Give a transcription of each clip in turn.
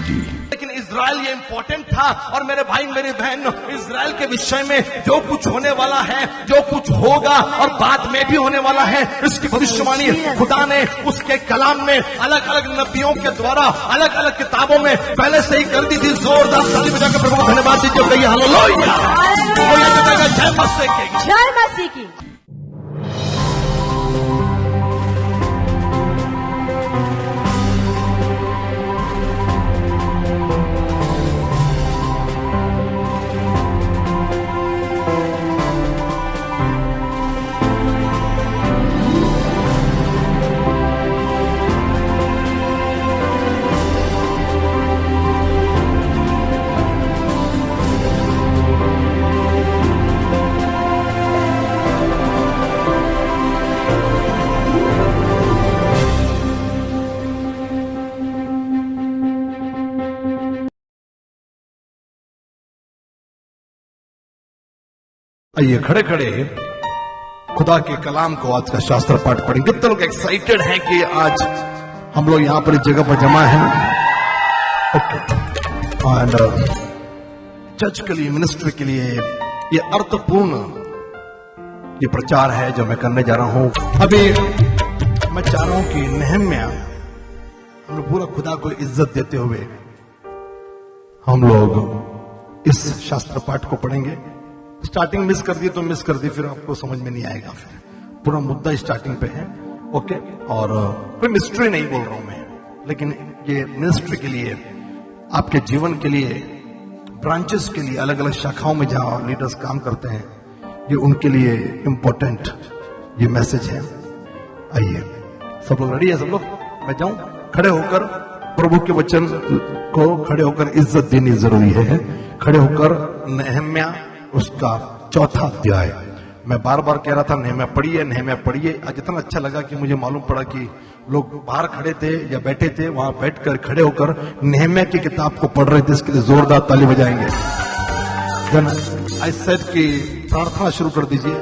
जी। लेकिन इजराइल ये इंपॉर्टेंट था। और मेरे भाई मेरी बहन, इजराइल के विषय में जो कुछ होने वाला है, जो कुछ होगा और बाद में भी होने वाला है, इसकी भविष्यवाणी खुदा ने उसके कलाम में अलग अलग नबियों के द्वारा अलग अलग किताबों में पहले से ही कर दी थी। जोरदार ताली बजाकर प्रभु को धन्यवाद दीजिए। कहिए हालेलुया। जय मसीह की, जय मसीह की। आइए खड़े खड़े खुदा के कलाम को आज का शास्त्र पाठ पढ़ेंगे। कितने लोग एक्साइटेड हैं कि आज हम लोग यहां पर इस जगह पर जमा हैं। ओके, और चर्च के लिए, मिनिस्ट्री के लिए ये अर्थपूर्ण ये प्रचार है जो मैं करने जा रहा हूं। अभी मैं चाह रहा हूं कि नेहम्या हम लोग पूरा खुदा को इज्जत देते हुए हम लोग इस शास्त्र पाठ को पढ़ेंगे। स्टार्टिंग मिस कर दी तो मिस कर दी, फिर आपको समझ में नहीं आएगा। फिर पूरा मुद्दा स्टार्टिंग पे है। ओके, और कोई मिस्ट्री नहीं बोल रहा हूं मैं, लेकिन ये मिनिस्ट्री के लिए, आपके जीवन के लिए, ब्रांचेस के लिए, अलग अलग शाखाओं में जहां लीडर्स काम करते हैं, ये उनके लिए इंपॉर्टेंट ये मैसेज है। आइए सब लोग रेडी है? सब लोग मैं जाऊं? खड़े होकर प्रभु के वचन को खड़े होकर इज्जत देनी जरूरी है। खड़े होकर नेहम्या उसका 4था अध्याय, मैं बार बार कह रहा था नेहम्या पढ़िए, नेहम्या पढ़िए। आज इतना अच्छा लगा कि मुझे मालूम पड़ा कि लोग बाहर खड़े थे या बैठे थे, वहां बैठकर खड़े होकर नेहम्या की किताब को पढ़ रहे थे। इसके लिए जोरदार ताली बजाएंगे। आई सेड कि प्रार्थना शुरू कर दीजिए,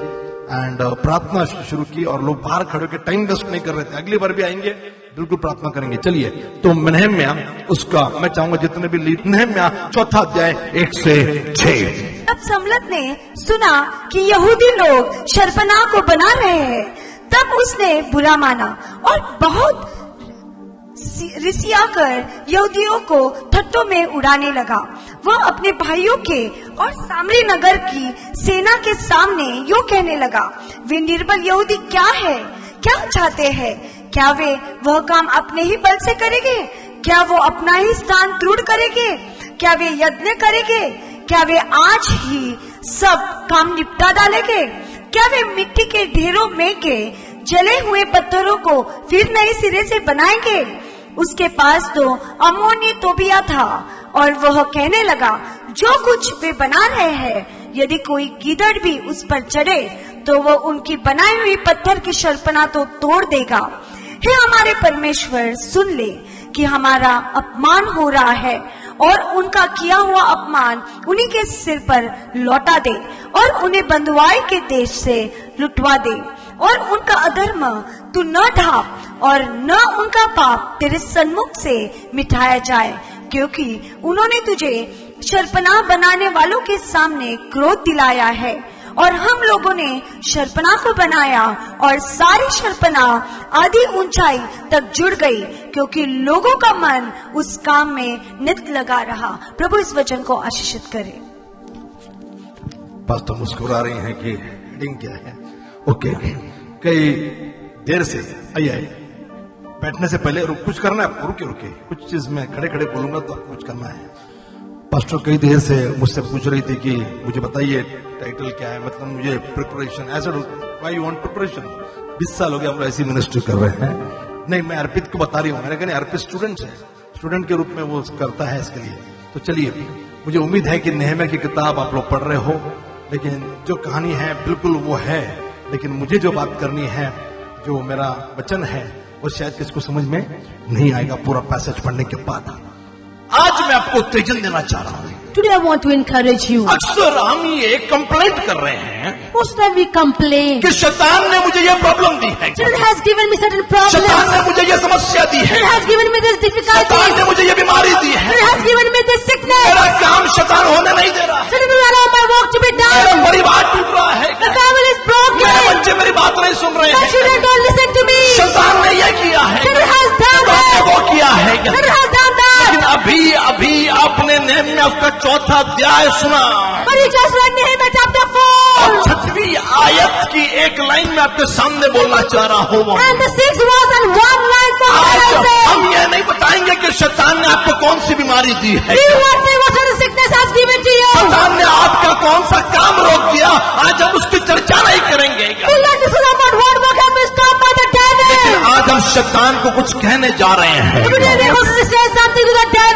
एंड प्रार्थना शुरू की और लोग बाहर खड़े होकर टाइम वेस्ट नहीं कर रहे थे। अगली बार भी आएंगे, बिल्कुल प्रार्थना करेंगे। चलिए, तो नेहम्या उसका मैं चाहूंगा जितने भी लीड, नेहम्या 4था अध्याय 1 से 6। तब सम्मत ने सुना कि यहूदी लोग शर्पनाह को बना रहे हैं, तब उसने बुरा माना और बहुत रिसियाकर यहूदियों को ठट्ठों में उड़ाने लगा। वह अपने भाइयों के और सामरी नगर की सेना के सामने यूं कहने लगा, वे निर्बल यहूदी क्या है, क्या चाहते हैं? क्या वे वह काम अपने ही बल से करेंगे? क्या वो अपना ही स्थान दृढ़ करेंगे? क्या वे यज्ञ करेंगे? क्या वे आज ही सब काम निपटा डालेंगे? क्या वे मिट्टी के ढेरों में के जले हुए पत्थरों को फिर नए सिरे से बनाएंगे? उसके पास तो अम्मोनी तोबिया था और वह कहने लगा, जो कुछ वे बना रहे हैं, यदि कोई गीदड़ भी उस पर चढ़े तो वह उनकी बनाई हुई पत्थर की शर्पणा तो तोड़ देगा। हे हमारे परमेश्वर, सुन ले कि हमारा अपमान हो रहा है और उनका किया हुआ अपमान उन्हीं के सिर पर लौटा दे और उन्हें बंधुआई के देश से लुटवा दे, और उनका अधर्म तू न ढाप और न उनका पाप तेरे सन्मुख से मिटाया जाए, क्योंकि उन्होंने तुझे शर्पनाह बनाने वालों के सामने क्रोध दिलाया है। और हम लोगों ने शर्पनाह को बनाया और सारी शर्पनाह आधी ऊंचाई तक जुड़ गई, क्योंकि लोगों का मन उस काम में नित लगा रहा। प्रभु इस वचन को आशीषित करे। पास्टर मुस्कुरा रही हैं कि हेडिंग क्या है। ओके, कई देर से आइए बैठने से पहले कुछ करना है। रुके कुछ चीज में खड़े खड़े बोलूंगा तो कुछ करना है। पास्टर कई देर से मुझसे पूछ रही थी कि मुझे बताइए टाइटल क्या है, मतलब मुझे प्रिपरेशन, ऐसा व्हाई यू वांट प्रिपरेशन। 20 साल हो गए हम लोग ऐसी मिनिस्ट्री कर रहे हैं। नहीं, मैं अर्पित को बता रही हूँ। मैंने कहा अर्पित स्टूडेंट है, स्टूडेंट के रूप में वो करता है इसके लिए। तो चलिए, मुझे उम्मीद है कि नेहम्या की किताब आप लोग पढ़ रहे हो, लेकिन जो कहानी है बिल्कुल वो है, लेकिन मुझे जो बात करनी है, जो मेरा वचन है, वो शायद किसको समझ में नहीं आएगा पूरा पैसेज पढ़ने के बाद। आज मैं आपको उत्तेजन देना चाह रहा हूं। Today I want to encourage you. अक्सर हम ये कंप्लेंट कर रहे हैं Most time we complain. कि शैतान ने मुझे ये प्रॉब्लम दी है, Satan has given me certain शैतान problems. ने मुझे ये समस्या दी है, Satan has given me this शैतान difficulties. ने मुझे ये बीमारी दी है, Satan has given me this sickness. मेरा काम शैतान होने नहीं दे रहा है, Satan will allow my work to be मेरा done. परिवार टूट रहा है, The family is broken. मेरे बच्चे मेरी बात नहीं सुन रहे My हैं, children don't listen to me. शैतान ने ये किया है, Satan has done शैतान ने this. वो किया है। Satan has done लेकिन that. अभी अभी आपने नेहमिया उसका चौथा अध्याय सुना But you just read Nehemiah chapter और 4. छठवीं आयत की एक लाइन में आपके सामने बोलना चाह रहा हूँ। And the 6th verse and 1 line for आज what I हम say. ये नहीं बताएंगे कि शैतान ने आपको कौन सी बीमारी दी है, We won't say what sort of sickness has given to you. शैतान ने आपका कौन सा काम रोक दिया, आज हम उसकी चर्चा नहीं करेंगे। We'll not discuss about what work has been stopped by the devil. आज हम शैतान को कुछ कहने जा रहे हैं। Today we want to say something to the devil.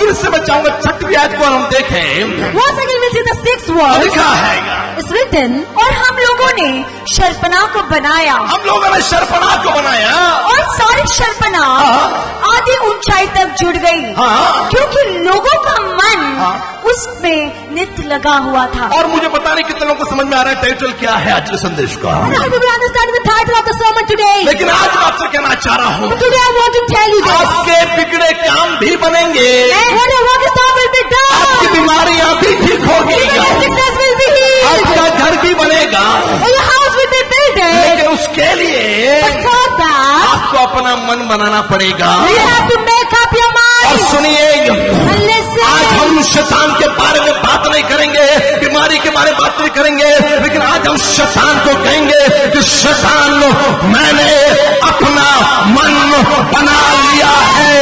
फिर से मैं चाहूंगा छठवीं आयत को हम देखें, Once again we'll see the 6th verse. लिखा है It's written. और हम लोगों ने शर्पना को बनाया हम लोगों ने शर्पणा को बनाया, और सारी शर्पना आधी ऊंचाई तक जुड़ गई, हाँ। क्योंकि लोगों का मन हाँ। उसमें नित लगा हुआ था। और मुझे पता नहीं कितने लोगों को समझ में आ रहा है टाइटल क्या है आज के संदेश का, I hope you will understand the title of the sermon today. लेकिन आज मैं आपसे कहना चाह रहा हूँ, Today I want to tell you this. आपके बिगड़े काम भी बनेंगे, What your work is done will be आपकी done. बीमारियां भी ठीक होगी, Even your sickness will be healed. आपका घर भी बनेगा, And your house will be built. लेकिन उसके लिए But for that, आपको अपना मन बनाना पड़ेगा। you have to make up your और mind. सुनिए, And आज listen. हम शैतान के बारे में बात नहीं करेंगे, बीमारी के बारे में बात नहीं करेंगे, लेकिन आज हम शैतान को कहेंगे कि शैतान, मैंने अपना मन बना लिया है,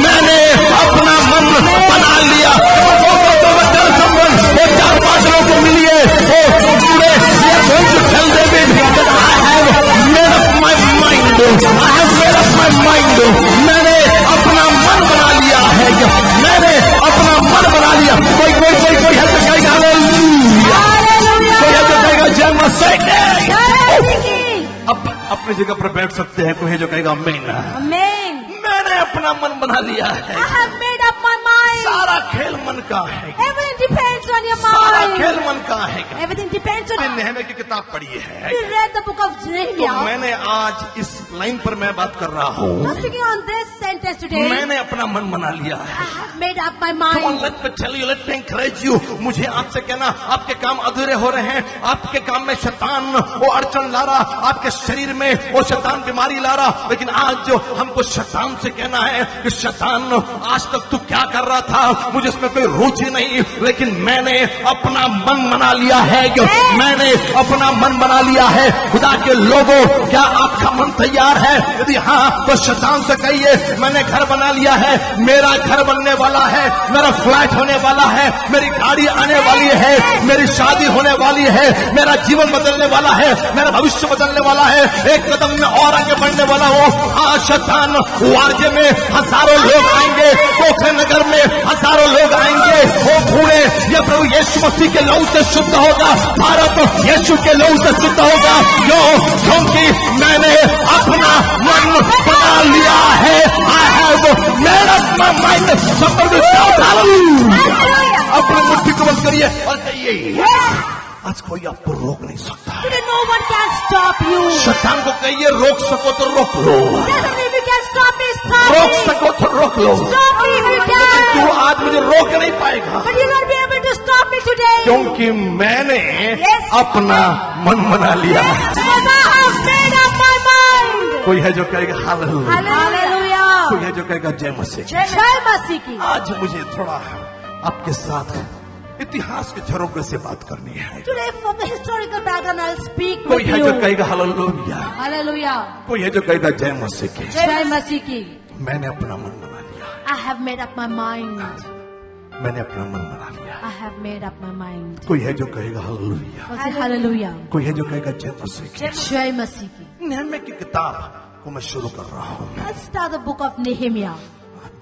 मैंने अपना मन बना लिया। वो 4-5 लोगों को मिलिए, वो पूरे मैंने अपना मन बना लिया है, मैंने अपना मन बना लिया। कोई कोई कोई कोई है तो कहेगा हालेलुया, कोई है तो कहेगा जय मसीह। अब अपनी जगह पर बैठ सकते हैं, कोई है जो कहेगा आमीन। Amen. मैंने अपना मन बना लिया है। I have made up my mind. सारा खेल मन का है, Everything depends on your सारा mind. खेल मन का है। Everything depends on. नेहमिया की किताब पढ़ी है, We read the book of तो Nehemiah. मैंने आज इस लाइन पर मैं बात कर रहा हूँ, I'm speaking on this sentence today. मैंने अपना मन बना लिया है। I have made up my Come on, mind. let me tell you, let me encourage you. मुझे आपसे कहना, आपके काम अधूरे हो रहे हैं, आपके काम में शैतान वो अड़चन ला रहा, आपके शरीर में वो शैतान बीमारी ला रहा, लेकिन आज जो हमको शैतान से कहना है कि शैतान, आज तक तू क्या कर रहा था, मुझे इसमें कोई रुचि नहीं, लेकिन मैंने अपना मन बना लिया है, मैंने अपना मन बना लिया है। खुदा के लोगों, क्या आपका मन तैयार है? यदि हाँ, तो शैतान से कहिए, मैंने घर बना लिया है, मेरा घर बनने वाला है, मेरा फ्लैट होने वाला है, मेरी गाड़ी आने वाली है, मेरी शादी होने वाली है, मेरा जीवन बदलने वाला है, मेरा भविष्य बदलने वाला है, एक कदम में और आगे बढ़ने वाला हो। हाँ, शैतान वार्जे में हजारों लोग आएंगे, पोखरे नगर में हजारों लोग आएंगे, वो बूढ़े ये प्रभु यीशु मसीह के लहू से शुद्ध होगा, भारत यीशु के लहू से शुद्ध होगा, क्योंकि मैंने अपना मन बना लिया है। I have made up my mind। Somebody shout hallelujah। अपनी मुट्ठी को बंद करिए और कहिए, आज कोई आपको रोक नहीं सकता। Today no one can stop you. शैतान को कहिए, रोक सको तो रोक लो, Doesn't mean you can stop me, stop रोक me. सको तो रोक लो, Stop me if you लेकिन तू can. आज मुझे रोक नहीं पाएगा, But you'll not be able to stop me today. क्योंकि मैंने अपना मन बना लिया है। Because I have made up my mind. कोई है जो कहेगा हालेलुया, Hallelujah. कोई है जो कहेगा जय मसीह। जय मसीह की। आज मुझे थोड़ा आपके साथ इतिहास के झरोखे से बात करनी है। Today from the historical background I'll speak कोई with है you. जो कहेगा हालेलुया, Hallelujah. कोई है जो कहेगा जय मसीह की। जय मसीह की। मैंने अपना मन बना लिया, I have made up my mind. मैंने अपना मन बना लिया। I have made up my mind. कोई है जो कहेगा हालेलुया, Say hallelujah. कोई है जो कहेगा जय मसीह की। जय मसीह की। नेहमिया की किताब को मैं शुरू कर रहा हूँ। Let's start the book of Nehemiah.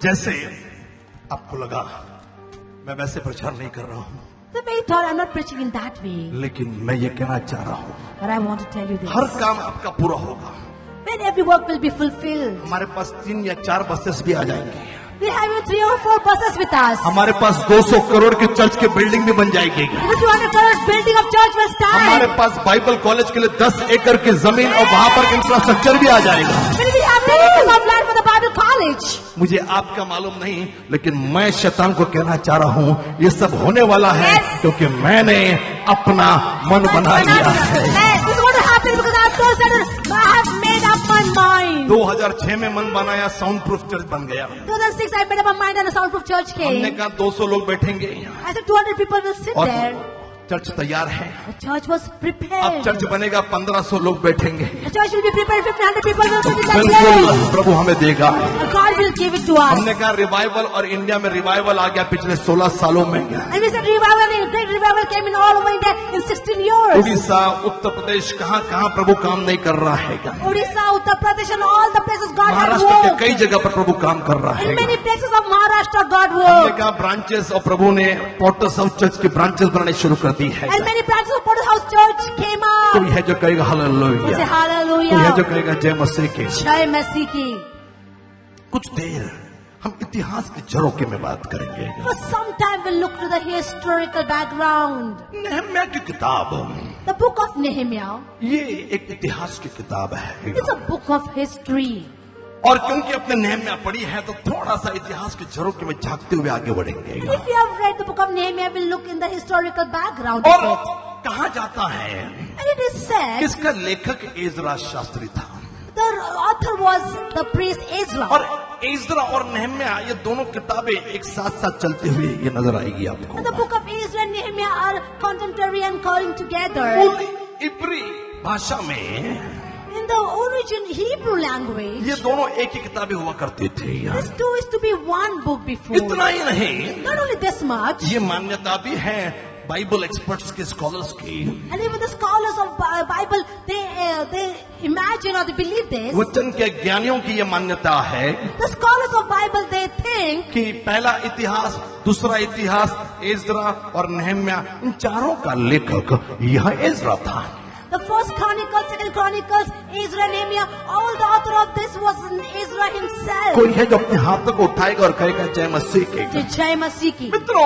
जैसे आपको लगा मैं वैसे प्रचार नहीं कर रहा हूँ, The way thought I'm not preaching in that way, लेकिन मैं ये कहना चाह रहा हूँ, but I want to tell you her this. काम आपका पूरा होगा। When every work will be fulfilled, हमारे पास 3 या 4 बसेस भी आ जाएंगे, We have 3 or 4 buses with us. हमारे पास 200 करोड़ की चर्च की बिल्डिंग भी बन जाएगी। Even 200 crore building of church will हमारे stand. पास बाइबल कॉलेज के लिए 10 एकड़ की जमीन और वहां पर इंफ्रास्ट्रक्चर भी आ जाएगा। Will we have 10 acres of land for the Bible college? मुझे आपका मालूम नहीं, लेकिन मैं शैतान को कहना चाह रहा हूँ ये सब होने वाला है, Yes. क्योंकि मैंने अपना मन बना लिया है। Yes, this is going to happen because I have told Satan, I have made up my mind. 2006 में मन बनाया, साउंड प्रूफ चर्च बन गया। 2006, I made up my mind and a soundproof church हमने came. कहा 200 लोग बैठेंगे I said 200 people will sit और there. चर्च तैयार है। The church was अब prepared. चर्च बनेगा, 1500 लोग बैठेंगे। The church will be prepared. 1500 people will sit in that बिल्कुल place. प्रभु हमें देगा। And God will give it to us. हमने कहा रिवाइवल, और इंडिया में रिवाइवल आ गया पिछले 16 सालों में। And we said revival, great revival came in all over India in 16 years. Orissa, Uttar Pradesh, कहाँ कहाँ प्रभु काम नहीं कर रहा है। Odisha, Uttar Pradesh and all the places God had Maharashtra के worked. कई जगह पर प्रभु काम कर रहा है। In many places of Maharashtra God हमने worked. कहा ब्रांचेस, और प्रभु ने पॉटर्स हाउस चर्च की ब्रांचेस बनाने शुरू कर दी है। And many branches of Porterhouse Church came out. कोई है जो कहेगा Say हालेलुया, कोई है hallelujah. जो कहेगा जय मसीह की। Jai Masih ki. कुछ देर हम इतिहास की झरोखे में बात करेंगे। For some time we'll look to the historical background. नहम्याह की किताब, The book of Nehemiah. ये एक इतिहास की किताब है। It's a book of history. और क्योंकि अपने नहम्याह पढ़ी है तो थोड़ा सा इतिहास के झरोखे में झांकते हुए आगे बढ़ेंगे। If you have read the book of Nehemiah, we'll look in the historical background और of it. कहा जाता है And it is said इसका लेखक एजरा शास्त्री था, the author was the priest Ezra. और एजरा और नहम्याह ये दोनों किताबें एक साथ साथ चलते हुए ये नजर आएगी आपको। And the book of Ezra and Nehemiah are contemporary and going together. उन इब्री भाषा में In the origin Hebrew language, ये दोनों एक ही किताबें हुआ करते थे। this too is to be one book before. इतना ही नहीं, Not only this much, ये मान्यता भी है बाइबल एक्सपर्ट्स के, स्कॉलर्स की। and even the scholars of Bible, they imagine or they believe this. वचन के ज्ञानियों की ये मान्यता है The scholars of Bible, they think कि पहला इतिहास, दूसरा इतिहास, एजरा और नहम्याह, इन चारों का लेखक यह एजरा था। the first Chronicles, second Chronicles, Ezra, Nehemiah, all the author of this was Ezra himself. कोई है जो अपने हाथों को उठाएगा और कहेगा जय मसीह के। Jai Masih ki. मित्रों,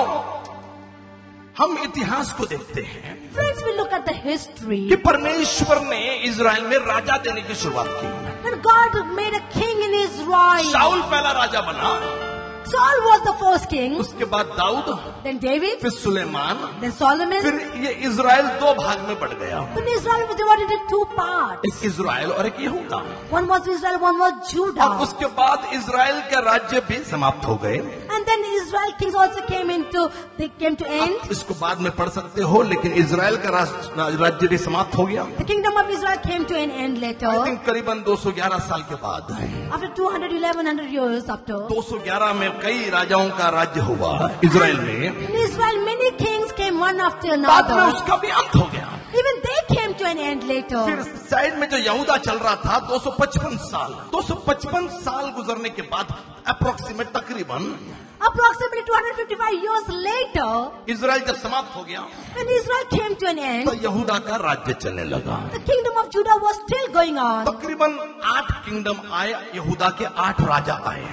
हम इतिहास को देखते हैं Friends, we look at the history. कि परमेश्वर ने इजराइल में राजा देने की शुरुआत की। When God made a king in Israel, शाऊल पहला राजा बना, Saul was the first king, उसके बाद दाऊद, then David, फिर सुलेमान, then Solomon. फिर ये इजराइल दो भाग में बढ़ गया। When Israel was divided into 2 parts. एक इजराइल और एक यहूदा। One was Israel, one was और Judah. उसके बाद इजराइल का राज्य भी समाप्त हो गए। And then Israel kings also they came to end. आप इसको बाद में पढ़ सकते हो, लेकिन इजराइल का राज्य भी समाप्त हो गया। The kingdom of Israel came to an end later. I think करीबन 211 साल के बाद। After 211 years after. 211 में कई राजाओं का राज्य हुआ इजराइल में। In Israel, many kings came one after बाद में another. उसका भी अंत हो गया। Even they came to an end later. फिर साइड में जो यहूदा चल रहा था 255 साल, 255 साल गुजरने के बाद अप्रोक्सीमेट तकरीबन Approximately 255 years later, इजराइल जब समाप्त हो गया when Israel came to an end, तो यहूदा का राज्य चलने लगा। the kingdom of Judah was still going on. तकरीबन 8 किंगडम आए, यहूदा के 8 राजा आए।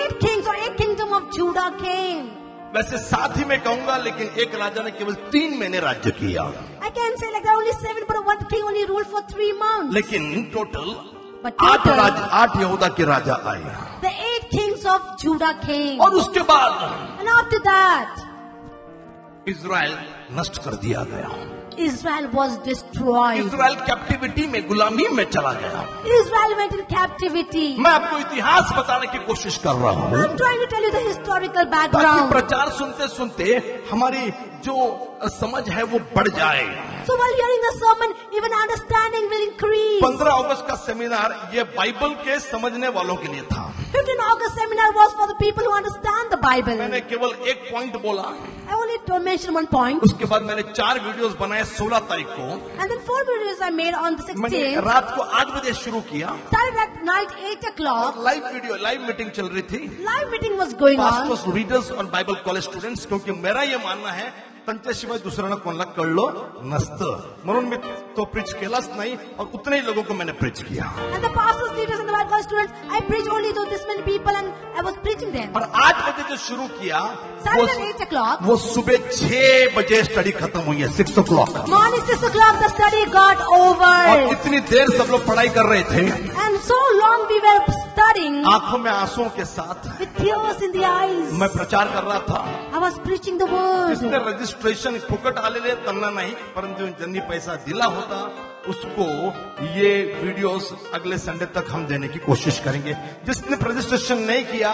8 kings or 8 kingdom of Judah came. वैसे साथ ही में कहूंगा, लेकिन एक राजा ने केवल 3 महीने राज्य किया, I can say like there are only 7, but one king only ruled for 3 months. लेकिन टोटल But 8 total, 8 यहूदा के राजा आए। the 8 kings of Judah came. और उसके बाद And after that, इजराइल नष्ट कर दिया गया। Israel was destroyed. Israel captivity में, गुलामी में चला गया। Israel went in captivity. मैं आपको इतिहास बताने की कोशिश कर रहा हूँ, I'm trying to tell you the historical ताकि background. प्रचार सुनते सुनते हमारी जो समझ है वो बढ़ जाए। So while hearing the sermon, even understanding will increase. 15 अगस्त का सेमिनार ये बाइबल के समझने वालों के लिए था। 15 August seminar was for the people who understand the Bible. मैंने केवल एक पॉइंट बोला, I only to mention one point. उसके बाद मैंने 4 वीडियोस बनाए 16 तारीख को। And then 4 videos I made on the मैंने 16th. रात को 8 बजे शुरू किया, Started at night 8 o'clock. Live meeting चल रही थी। Live meeting was going on. Pastors, readers और बाइबल कॉलेज स्टूडेंट्स, क्योंकि मेरा ये मानना है त्यांच्याशिवाय दुसऱ्याला कोणाला कळलं नसतं. म्हणून मी तो प्रीच केलाच नाही और उतने ही लोगों को मैंने प्रीच किया. And the pastors, leaders, and the Bible college students, I preach only to this many people, and I was preaching them. और 8 बजे जो शुरू किया Started at 8 o'clock. वो सुबह 6 बजे स्टडी खत्म हुई है. 6 o'clock. Morning 6 o'clock, the study got और over. इतनी देर सब लोग पढ़ाई कर रहे थे, And so long we were studying आंखों में आंसुओं के साथ with tears in the eyes. मैं प्रचार कर रहा था. I was preaching the word. जिसने रजिस्ट्रेशन फुकट आलेले त्यांना नाही, परंतु ज्यांनी पैसा दिला होता उसको ये वीडियोस अगले संडे तक हम देने की कोशिश करेंगे. जिसने रजिस्ट्रेशन नहीं किया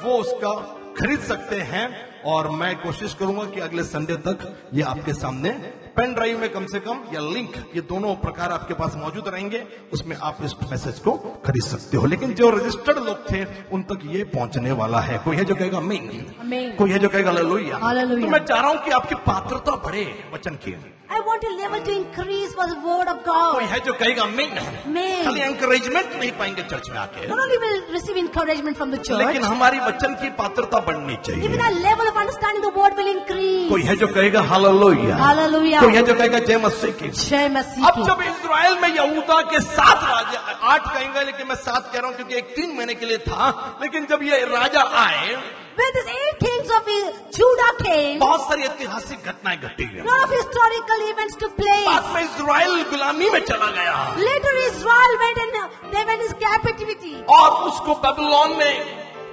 वो उसका खरीद सकते हैं और मैं कोशिश करूंगा कि अगले संडे तक ये आपके सामने पेन ड्राइव में कम से कम या लिंक, ये दोनों प्रकार आपके पास मौजूद रहेंगे. उसमें आप इस मैसेज को खरीद सकते हो. लेकिन जो रजिस्टर्ड लोग थे उन तक ये पहुंचने वाला है. कोई है जो कहेगा आमीन, Amen. कोई है जो कहेगा हालेलुया. हालेलुया. तो मैं चाह रहा हूं कि आपकी पात्रता बढ़े वचन की. I want your level to increase for the word of कोई God. है जो कहेगा आमीन. Amen. खाली एंकरेजमेंट नहीं पाएंगे चर्च में आके, Not only will receive encouragement from the church, लेकिन हमारी वचन की पात्रता बढ़नी even चाहिए. our level of understanding the word will increase. कोई है जो कहेगा हालेलुया. Hallelujah. कोई है जो कहेगा जय मसीह की. जय मसीह अब की. जब इज़राइल में यहूदा के 7 राजा, 8 कहेंगे लेकिन मैं 7 कह रहा हूं क्योंकि एक 3 महीने के लिए था. लेकिन जब ये राजा आए, When these 8 kings of Judah came, बहुत सारी ऐतिहासिक घटनाएं घटी. lot of historical events took place. बाद में इज़राइल गुलामी में चला गया Later Israel went and they went in captivity. और उसको बेबीलोन ने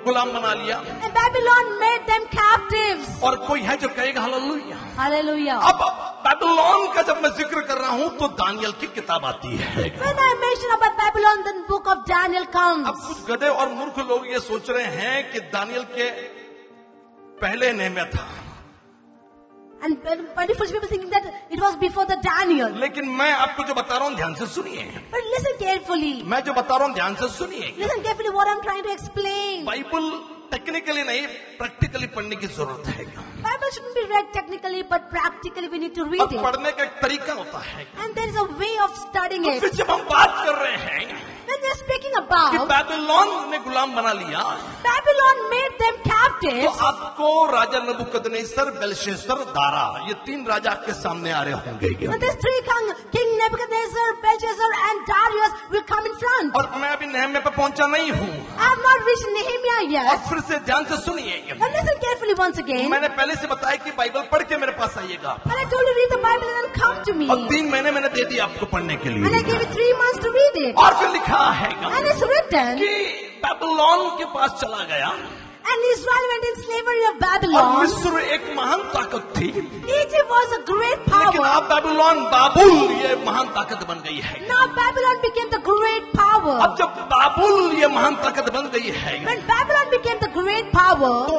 गुलाम बना लिया. And Babylon made them captives. और कोई है जो कहेगा हालेलुया. Hallelujah. अब बेबीलोन का जब मैं जिक्र कर रहा हूं तो दानियल की किताब आती है. When I mention about Babylon, the book of Daniel अब comes. कुछ गधे और मूर्ख लोग ये सोच रहे हैं कि दानियल के पहले नेहम्या था, And many foolish people thinking that it was before the Daniel. लेकिन मैं आपको जो बता रहा हूं ध्यान से सुनिए. But listen carefully. मैं जो बता रहा हूं ध्यान से सुनिए. Listen carefully what I'm trying to explain. Bible technically नहीं प्रैक्टिकली पढ़ने की जरूरत है. Bible shouldn't be read technically, but practically we need to और read it. पढ़ने का एक तरीका होता है. And there is a way of studying तो फिर it. जब हम बात कर रहे हैं When we are speaking कि about बेबीलोन ने गुलाम बना लिया, Babylon made them तो captives, आपको राजा नबूकदनेस्सर, बेलशस्सर, दारा, ये 3 राजा आपके सामने आ रहे होंगे. and these 3 King Nebuchadnezzar, Belshazzar, and Darius will come in front. और मैं अभी नेहम्या पे पहुंचा नहीं हूँ. I have not reached Nehemiah और yet. फिर से ध्यान से सुनिए. But listen carefully once again. मैंने पहले से बताया कि बाइबल पढ़ के मेरे पास आइएगा. And I told you read the Bible and then come to me. और 3 महीने मैंने दे दिया आपको पढ़ने के And I लिए. gave you 3 months to read it. और फिर लिखा है And it's written, कि बेबीलोन के पास चला गया and Israel went in slavery of और Babylon. मिस्र एक महान ताकत थी. Egypt was a great लेकिन power. अब बेबीलोन, बाबुल, ये महान ताकत बन गई है. Now Babylon became the great power. अब जब बाबुल ये महान ताकत बन गई है When Babylon became the great power, तो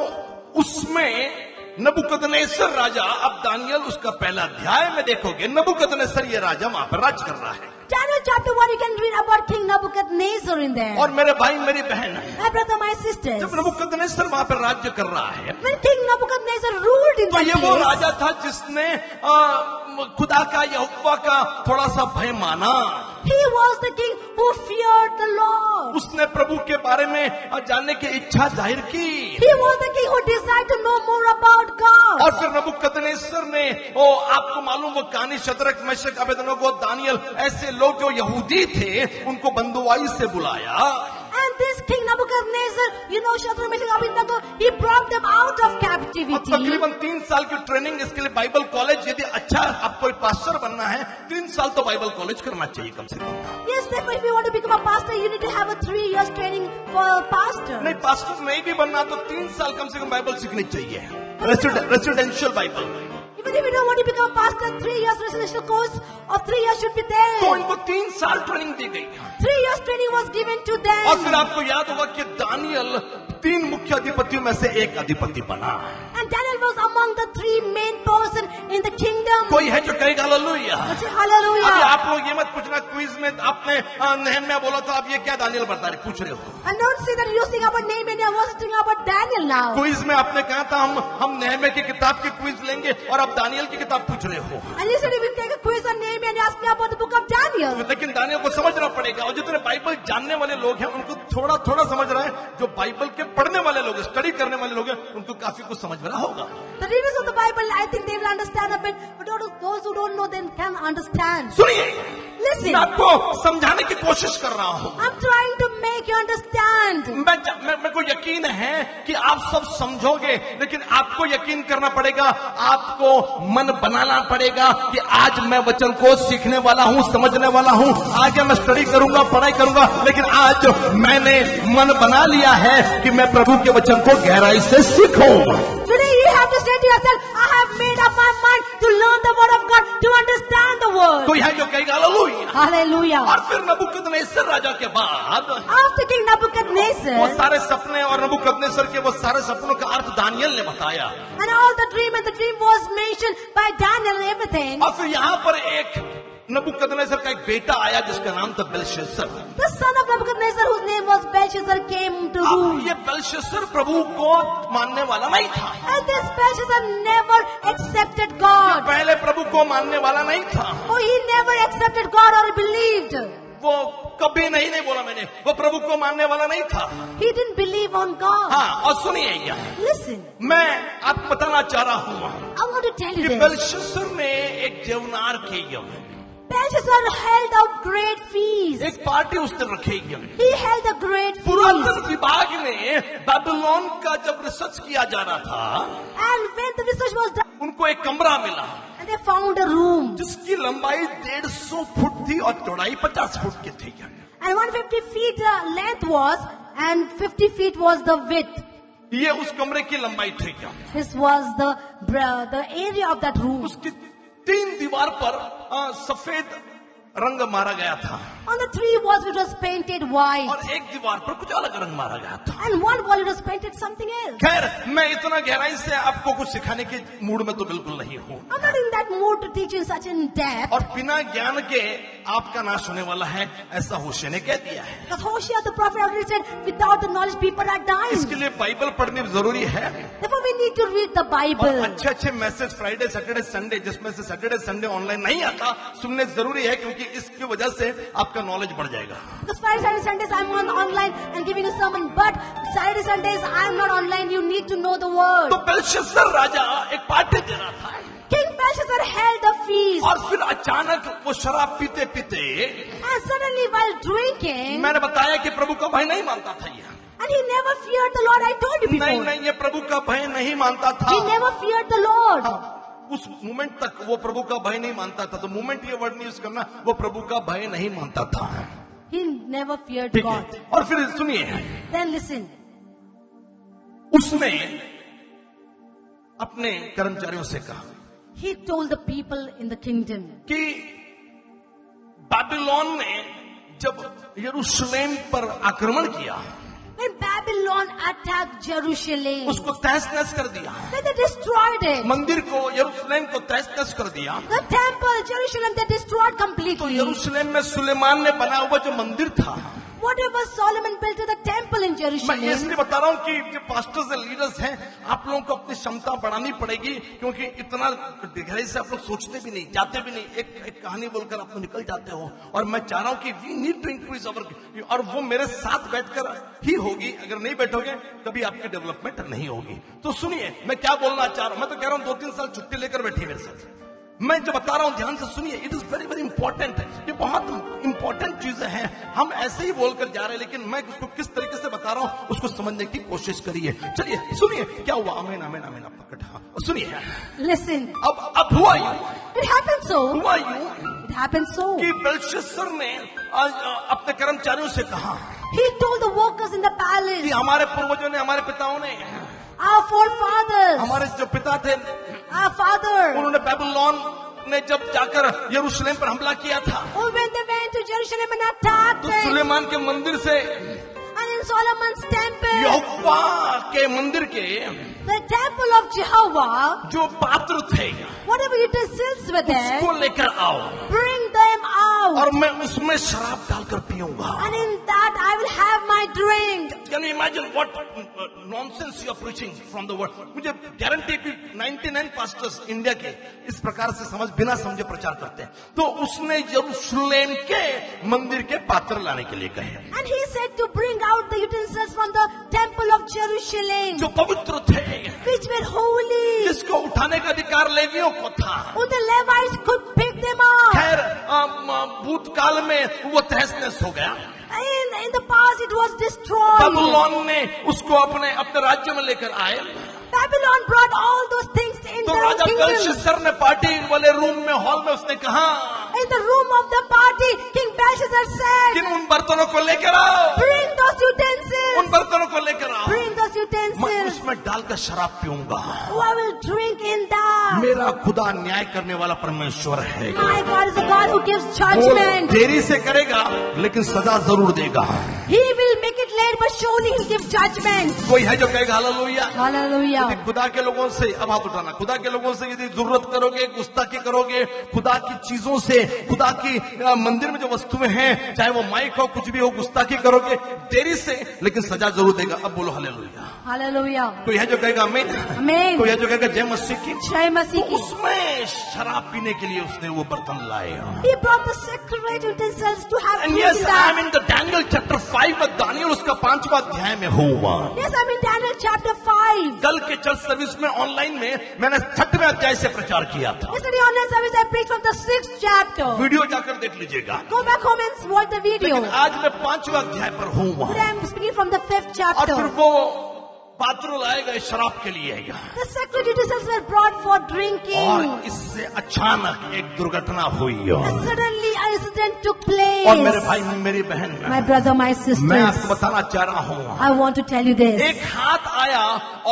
उसमें नबूकदनेस्सर राजा, अब दानियल उसका पहला अध्याय में देखोगे नबूकदनेस्सर ये राजा वहां पर राज कर रहा है. Daniel chapter 1, you can read about King Nebuchadnezzar in there. और मेरे भाई मेरी बहन, My brother, my sisters. जब नबूकदनेस्सर वहां पर राज्य कर रहा है When King Nebuchadnezzar ruled in तो that ये वो place, राजा था जिसने खुदा का, यहोवा का थोड़ा सा भय माना. he was the king who feared the Lord. उसने प्रभु के बारे में जानने की इच्छा जाहिर की. He was the king who desired to know more about God. और फिर नबूकदनेस्सर ने, ओ आपको मालूम वो कहानी, शद्रक, मेशक, अबेदनगो, दानियल, ऐसे लोग जो यहूदी थे उनको बंदुआई से बुलाया. And this king Nebuchadnezzar, you know, Shadrach, Meshach, Abednego, he brought them out of अब captivity. तकरीबन 3 साल की ट्रेनिंग इसके लिए बाइबल कॉलेज, यदि अच्छा आपको एक पास्टर बनना है 3 साल तो बाइबल कॉलेज करना चाहिए कम से कम. Yes, therefore, if you want to become a pastor, you need to have a 3 years training for a pastor. नहीं, पास्टर नहीं भी बनना तो 3 साल कम से कम बाइबल सीखनी चाहिए. Residential Bible. Even if you don't want to become a pastor, 3 years residential course of 3 years should be तो there. इनको 3 साल ट्रेनिंग दी गई. 3 years training was given to और फिर them. आपको याद होगा कि दानियल 3 मुख्य अधिपतियों में से एक अधिपति बना. And Daniel was among the 3 main person in the kingdom. कोई है जो कहेगा हालेलुया. Say अभी hallelujah. आप लोग ये मत पूछना क्विज में आपने नेहम्या बोला था, आप ये क्या दानियल बता रहे पूछ रहे हो. And don't say that you're saying about Nehemiah, I was saying about Daniel now. Quiz में आपने कहा था हम नेहम्या की किताब की क्विज लेंगे और आप दानियल की किताब पूछ रहे हो. And you said if you take a quiz on Nehemiah and you ask me about the book of Daniel. Daniel. लेकिन दानियल को समझना पड़ेगा, और जितने बाइबल जानने वाले लोग हैं उनको थोड़ा थोड़ा समझ रहे हैं, जो बाइबल के पढ़ने वाले लोग, स्टडी करने वाले लोग हैं, उनको काफी कुछ समझ में रहा होगा। The readers of the Bible, I think they will understand a bit, but those who don't know, then can understand. सुनिए, Listen. मैं आपको समझाने की कोशिश कर रहा हूँ। I'm trying to make you understand. मेरे को यकीन है कि आप सब समझोगे, लेकिन आपको यकीन करना पड़ेगा, आपको मन बनाना पड़ेगा कि आज मैं वचन को सीखने वाला हूँ, समझने वाला हूँ। आगे मैं स्टडी करूंगा, पढ़ाई करूंगा, लेकिन आज मैंने मन बना लिया है कि मैं प्रभु के वचन को गहराई से सीखूं। Today you have to say to yourself, I have made up my mind to learn the word of God, to understand the word. कोई है जो कहेगा हालेलुया। Hallelujah. और फिर नबूकदनेस्सर राजा के बाद After King वो Nebuchadnezzar, सारे सपने और नबूकदनेस्सर के वो सारे सपनों का अर्थ दानियल ने बताया, and all the dream was mentioned by Daniel and everything. और फिर यहाँ पर एक नबूकदनेस्सर का एक बेटा आया जिसका नाम था Belshazzar. The son of Nebuchadnezzar, whose name was Belshazzar, came to अब rule. ये बेलशस्सर प्रभु को मानने वाला नहीं था, And this Belshazzar never accepted God. पहले प्रभु को मानने वाला नहीं था। Oh, he never accepted God or believed. वो कभी नहीं बोला मैंने, वो प्रभु को मानने वाला नहीं था। He didn't believe on God. हाँ, और सुनिए यह, Listen, मैं आपको बताना चाह रहा हूँ I want to tell you कि this. बेलशस्सर ने एक जेवनार की, Belshazzar held a great feast. एक पार्टी उसने रखी। He held a great feast. पुरातन विभाग में बेबीलोन का जब रिसर्च किया जा रहा था, And when the research was done, उनको एक कमरा मिला and they found a room. जिसकी लंबाई 150 फुट थी और चौड़ाई 50 फुट की थी। And 150 feet length was, and 50 feet was the width. ये उस कमरे की लंबाई थी। This was the area of that room. उसकी 3 दीवार पर सफेद रंग मारा गया था, On the 3 walls it was painted white. और एक दीवार पर कुछ अलग रंग मारा गया था। And one wall it was painted something else. खैर, मैं इतना गहराई से आपको कुछ सिखाने के मूड में तो बिल्कुल नहीं हूँ, I'm not in that mood to teach in such in depth. और बिना ज्ञान के आपका नाश होने वाला है, ऐसा होशे ने कह दिया है। Because Hosea the prophet already said, without the knowledge people are dying. इसके लिए बाइबल पढ़नी जरूरी है, Therefore we need to read the और Bible. अच्छे अच्छे मैसेज फ्राइडे सैटरडे संडे, जिसमें से सैटरडे संडे ऑनलाइन नहीं आता, सुनने जरूरी है, क्योंकि इसकी वजह से आपका नॉलेज बढ़ जाएगा। Because Friday, Saturday, Sundays I'm on online and giving a sermon, but Saturday, Sundays I'm not online. You need to know the word. तो बेलशस्सर राजा एक पार्टी दे रहा था, King Belshazzar held a feast, और फिर अचानक वो शराब पीते पीते, and suddenly while drinking, मैंने बताया कि प्रभु का भय नहीं मानता था ये। and he never feared the Lord. I told you नहीं before. नहीं, ये प्रभु का भय नहीं मानता था। He never feared the Lord. उस मोमेंट तक वो प्रभु का भय नहीं मानता था। तो मोमेंट ये वर्ड यूज करना, वो प्रभु का भय नहीं मानता था। He never feared ठीक God. है, और फिर सुनिए, Then listen. उसने अपने कर्मचारियों से कहा He told the people in the kingdom, कि बाबिलोन ने जब यरूशलेम पर आक्रमण किया, when Babylon attacked Jerusalem, उसको तहस नहस कर दिया, when they destroyed it, मंदिर को, यरूशलेम को तहस नहस कर दिया, the temple, Jerusalem, they destroyed तो completely. यरूशलेम में सुलेमान ने बनाया हुआ जो मंदिर था, Whatever Solomon built in the temple in मैं ये Jerusalem, इसलिए बता रहा हूँ कि जो पास्टर्स एंड लीडर्स हैं, आप लोगों को अपनी क्षमता बढ़ानी पड़ेगी, क्योंकि इतना गहराई से आप लोग सोचते भी नहीं, जाते भी नहीं, एक कहानी बोलकर आप लोग निकल जाते हो। और मैं चाह रहा हूँ कि we need to increase our, और वो मेरे साथ बैठकर ही होगी। अगर नहीं बैठोगे कभी आपकी डेवलपमेंट नहीं होगी। तो सुनिए मैं क्या बोलना चाह रहा हूँ। मैं तो कह रहा हूँ 2-3 साल छुट्टी लेकर बैठी मेरे साथ। मैं जो बता रहा हूं ध्यान से सुनिए, it is very very important. ये बहुत इंपॉर्टेंट चीजें हैं। हम ऐसे ही बोलकर जा रहे हैं, लेकिन मैं उसको किस तरीके से बता रहा हूं उसको समझने की कोशिश करिए। चलिए सुनिए क्या हुआ। आमीन आमीन आमीन। आप पकड़, हाँ सुनिए। listen, अब हुआ यूं, it happened so, हुआ यूं it happened so. कि बेलशस्सर ने अपने कर्मचारियों से कहा He told the workers in the कि palace, हमारे पूर्वजों ने, हमारे पिताओं ने, our forefathers, हमारे जो पिता थे, our father, उन्होंने बेबीलोन ने जब जाकर यरूशलेम पर हमला किया था, oh, when they went to Jerusalem and attacked तो it, सुलेमान के मंदिर से, and in Solomon's temple, यहोवा के मंदिर के the temple of Jehovah, जो पात्र थे whatever utensils were there, उसको लेकर आओ, bring them out, और मैं उसमें शराब डालकर पीऊंगा। and in that I will have my drink. Can you imagine what nonsense you are preaching from the word? मुझे गारंटी कि 99 पास्टर्स इंडिया के इस प्रकार से बिना समझे प्रचार करते हैं. तो उसने यरूशलेम के मंदिर के पात्र लाने के लिए कहे. And he said to bring out the utensils from the temple of Jerusalem, जो पवित्र थे, which were holy. जिसको उठाने का अधिकार लेवियों को था. And the Levites could pick them up. खैर भूतकाल में वो तहस नहस हो गया. In the past it was destroyed. बाबुलोन ने उसको अपने राज्य में लेकर आए. Babylon brought all those things in तो their राजा kingdom. बेलशस्सर ने पार्टी वाले रूम में हॉल में उसने कहा, In the room of the party, King Belshazzar said, कि उन बर्तनों को लेकर आओ, bring those utensils. उन बर्तनों को लेकर आओ. Bring those मैं utensils. उसमें डालकर शराब पीऊंगा. Oh, I will drink in that. मेरा खुदा न्याय करने वाला परमेश्वर है. My God is a God who gives वो judgment. देरी से करेगा लेकिन सजा जरूर देगा. He will make it late, but surely He'll give judgment. कोई है जो कहेगा हालेलुया. Hallelujah. यदि खुदा के लोगों से, अब हाथ उठाना, खुदा के लोगों से यदि जरूरत करोगे, गुस्ताखी करोगे, खुदा की चीजों से, खुदा की मंदिर में जो वस्तुएं हैं, चाहे वो माइक हो, कुछ भी हो, गुस्ताखी करोगे देरी से, लेकिन सजा जरूर देगा. अब बोलो हालेलुया. Hallelujah. कोई है जो कहेगा आमीन. Amen. कोई है जो कहेगा जय मसीह की. जय मसीह की. उसमें शराब पीने के लिए उसने वो बर्तन लाए. He brought the sacred utensils to have And drink yes, in I am that. in the Daniel chapter 5 में दानियल उसका 5वां अध्याय में हुआ. Yes, I'm in Daniel chapter 5. कल के चर्च सर्विस में ऑनलाइन में मैंने 6वें अध्याय से प्रचार किया था. Yesterday online service I preached from the 6th chapter. Video जाकर देख लीजिएगा. Go back home and watch the video. लेकिन आज मैं 5वां अध्याय पर हूँ वहाँ. Today I'm speaking from the 5th और फिर chapter. वो पात्र लाए गए शराब के लिए. The sacred utensils were brought for और drinking. इससे अचानक एक दुर्घटना हुई. And suddenly an incident took और मेरे place. भाई मेरी बहन, My brother, my मैं sisters, आपको बताना चाह रहा हूँ. I want to tell you this. एक हाथ आया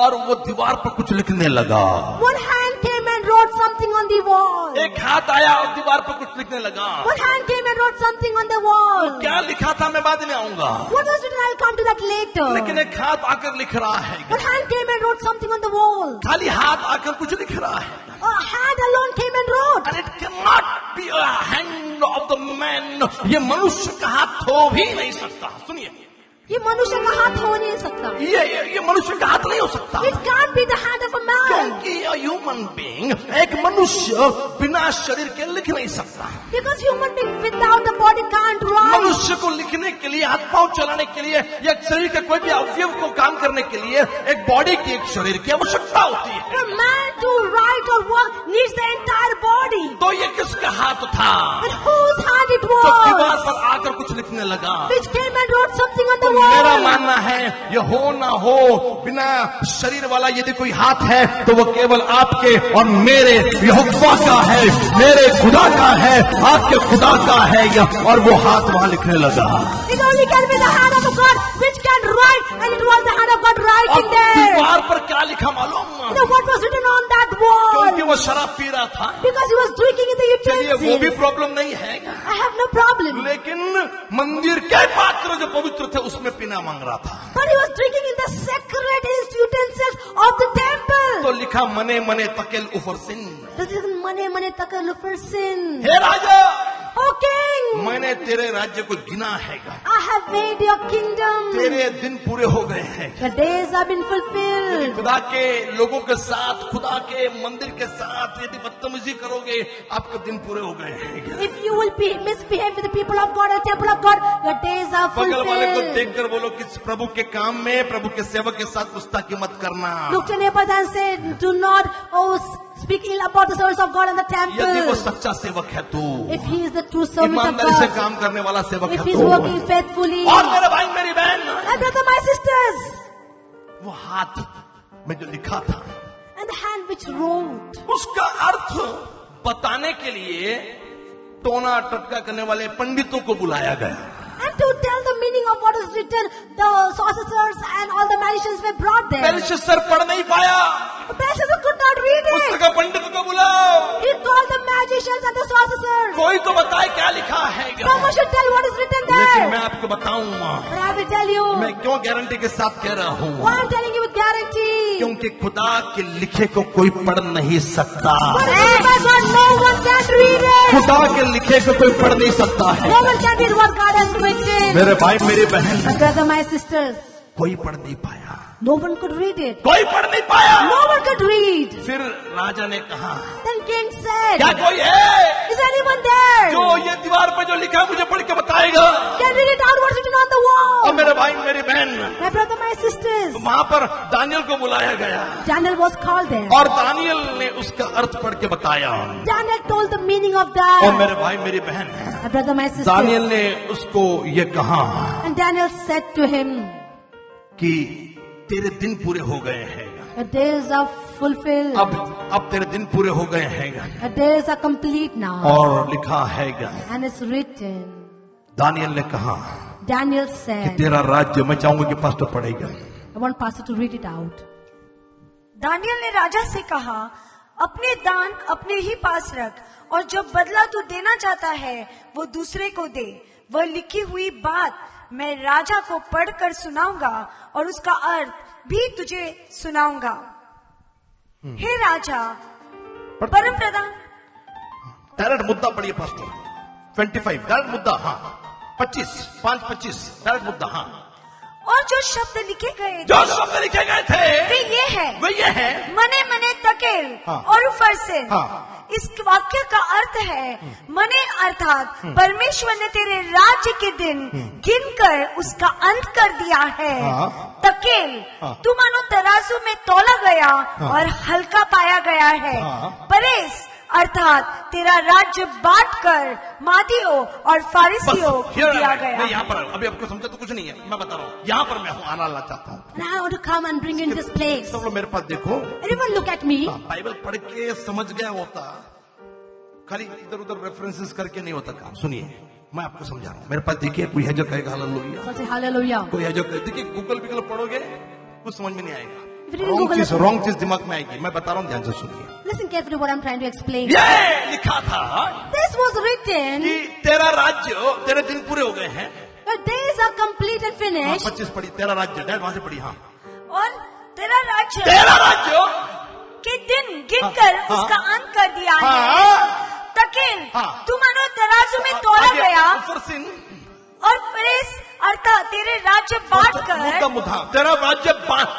और वो दीवार पर कुछ लिखने लगा. One hand came and wrote something on the wall. एक हाथ आया और दीवार पर कुछ लिखने लगा. One hand came and wrote something on the wall. क्या लिखा था मैं बाद में आऊंगा. What was written? I'll come to that later. लेकिन एक हाथ आकर लिख रहा है. One hand came and wrote something on the wall. खाली हाथ आकर कुछ लिख रहा है. A hand alone came and wrote. And it cannot be a hand of the man. ये मनुष्य का हाथ हो भी नहीं सकता. सुनिए, ये मनुष्य का हाथ हो नहीं सकता. ये मनुष्य का हाथ नहीं हो सकता. It can't be the hand of a man. क्योंकि a human being, एक मनुष्य बिना शरीर के लिख नहीं सकता. Because human being without the body can't write. मनुष्य को लिखने के लिए, हाथ पांव चलाने के लिए, या शरीर के कोई भी अवयव को काम करने के लिए एक बॉडी की, एक शरीर की आवश्यकता होती है. For man to write or work needs the entire body. तो ये किसका हाथ था And whose hand it जो दीवार was? पर आकर कुछ लिखने लगा. Which came and wrote something on the मेरा wall. मानना है ये हो ना हो, बिना शरीर वाला यदि कोई हाथ है तो वो केवल आपके और मेरे यहोवा का है, मेरे खुदा का है, आपके खुदा का है. और वो हाथ वहां लिखने लगा. It only can be the hand of God which can write, and it was the hand of God और writing there. दीवार पर क्या लिखा मालूम? You know what was written on that wall? क्योंकि वो शराब पी रहा था. Because he was drinking in the चलिए वो भी utensils. प्रॉब्लम नहीं है, I have no problem. लेकिन मंदिर के पात्र जो पवित्र थे उसमें पीना मांग रहा था. But he was drinking in the sacred utensils of the temple. तो लिखा मने मने तकेल उफर सिन. This is mane takal for sin. Hey Raja, O king, मैंने तेरे राज्य को गिना है. I have made your kingdom. तेरे दिन पूरे हो गए हैं. The days have been fulfilled. खुदा के लोगों के साथ, खुदा के मंदिर के साथ यदि बदतमीजी करोगे, आपके दिन पूरे हो गए हैं. If you will misbehave with the people of God and temple of God, your days are बगल वाले को fulfilled. देखकर बोलो कि प्रभु के काम में, प्रभु के सेवक के साथ गुस्ताखी मत करना. Look to your neighbors and say, do not speak ill about the service of God and the यदि वो temple. सच्चा सेवक है तो, If he is the true servant of ईमानदारी से God, काम करने वाला सेवक if है he is तो. working faithfully. और मेरे भाई मेरी बहन, My brother, my sisters, वो हाथ में जो लिखा था and the hand which wrote. उसका अर्थ बताने के लिए टोना टटका करने वाले पंडितों को बुलाया गया. And to tell the meaning of what is written, the sorcerers and all the magicians were brought there. Belshazzar पढ़ नहीं पाया. Belshazzar could not read it. पुस्तक पंडित को बुलाओ. He called the magicians and the sorcerers. कोई तो बताए क्या लिखा है. Someone should tell what is written लेकिन मैं there. आपको बताऊंगा, But I will tell you. मैं क्यों गारंटी के साथ कह रहा हूँ. Why I'm telling you with guarantee. क्योंकि खुदा के लिखे को कोई पढ़ नहीं सकता. But by God, no one can read it. खुदा के लिखे को कोई पढ़ नहीं सकता है. No one can read what God has written. मेरे भाई मेरी बहन, My brother, my sisters, कोई पढ़ नहीं पाया, No one could read it. कोई पढ़ नहीं पाया। No one could read. फिर राजा ने कहा, Then king said, क्या कोई है is anyone there? जो ये दीवार पे जो लिखा है मुझे पढ़ के बताएगा? Can read it out what's written on the और wall? मेरे भाई मेरी बहन, My brother, my sisters. वहां पर दानियल को बुलाया गया Daniel was called there. और दानियल ने उसका अर्थ पढ़ के बताया। Daniel told the meaning of और that. मेरे भाई मेरी बहन, My brother, my sisters. Daniel ने उसको ये कहा And Daniel said to him, कि तेरे दिन पूरे हो गए हैं, the days are fulfilled. अब तेरे दिन पूरे हो गए हैं The days are complete now. और लिखा है। And it's written. दानियल ने कहा Daniel कि said, तेरा राज्य, मैं चाहूंगा कि पास्टर पढ़ेगा। I want pastor to read it out. Daniel ने राजा से कहा, अपने दान अपने ही पास रख और जो बदला तू देना चाहता है वो दूसरे को दे। वह लिखी हुई बात मैं राजा को पढ़कर सुनाऊंगा और उसका अर्थ भी तुझे सुनाऊंगा। हे राजा, परम प्रधान। डायरेक्ट मुद्दा पढ़िए पास्टर। 25 डायरेक्ट मुद्दा, हाँ 25 डायरेक्ट मुद्दा, हाँ। और जो शब्द लिखे गए जो शब्द लिखे गए थे वे ये है मने मने तकेल हाँ। और ऊपर से। हाँ। इस वाक्य का अर्थ है मने अर्थात परमेश्वर ने तेरे राज्य के दिन गिनकर उसका अंत कर दिया है। हाँ। तकेल हाँ। तू मानो तराजू में तौला गया हाँ। और हल्का पाया गया है। हाँ। परेश अर्थात तेरा राज्य बांटकर मादियों और फारिसियों को दिया गया। मैं यहाँ पर अभी आपको समझा तो कुछ नहीं है, मैं बता रहा हूँ यहाँ पर मैं हूँ, आना ला चाहता हूँ। And I want to come and bring in this place. सब लोग मेरे पास देखो। Everyone look at me. Bible पढ़ के समझ गया होता, खाली इधर उधर रेफरेंसेस करके नहीं होता काम। सुनिए, मैं आपको समझा रहा हूँ। मेरे पास देखिए, कोई है जो कहेगा हालेलुया, So say hallelujah. कोई है जो कहे, देखिए गूगल विगल पढ़ोगे कुछ समझ में नहीं आएगा, If you didn't Google it- wrong चीज दिमाग में आएगी। मैं बता रहा हूँ, ध्यान से सुनिए। Listen carefully what I'm trying to explain. ये लिखा था This was written. कि तेरा राज्य, तेरे दिन पूरे हो गए हैं। The days are complete and finished. 25 पढ़ी, तेरा राज्य, डैड वहां से पढ़ी, हाँ। और तेरा राज्य के दिन गिनकर हाँ। उसका अंत कर दिया है। हाँ। तकेल हाँ। तू मानो तराजू में तोला आगे, गया ऊपर सिंह, और परेश अर्थात तेरे राज्य बांटकर तेरा राज्य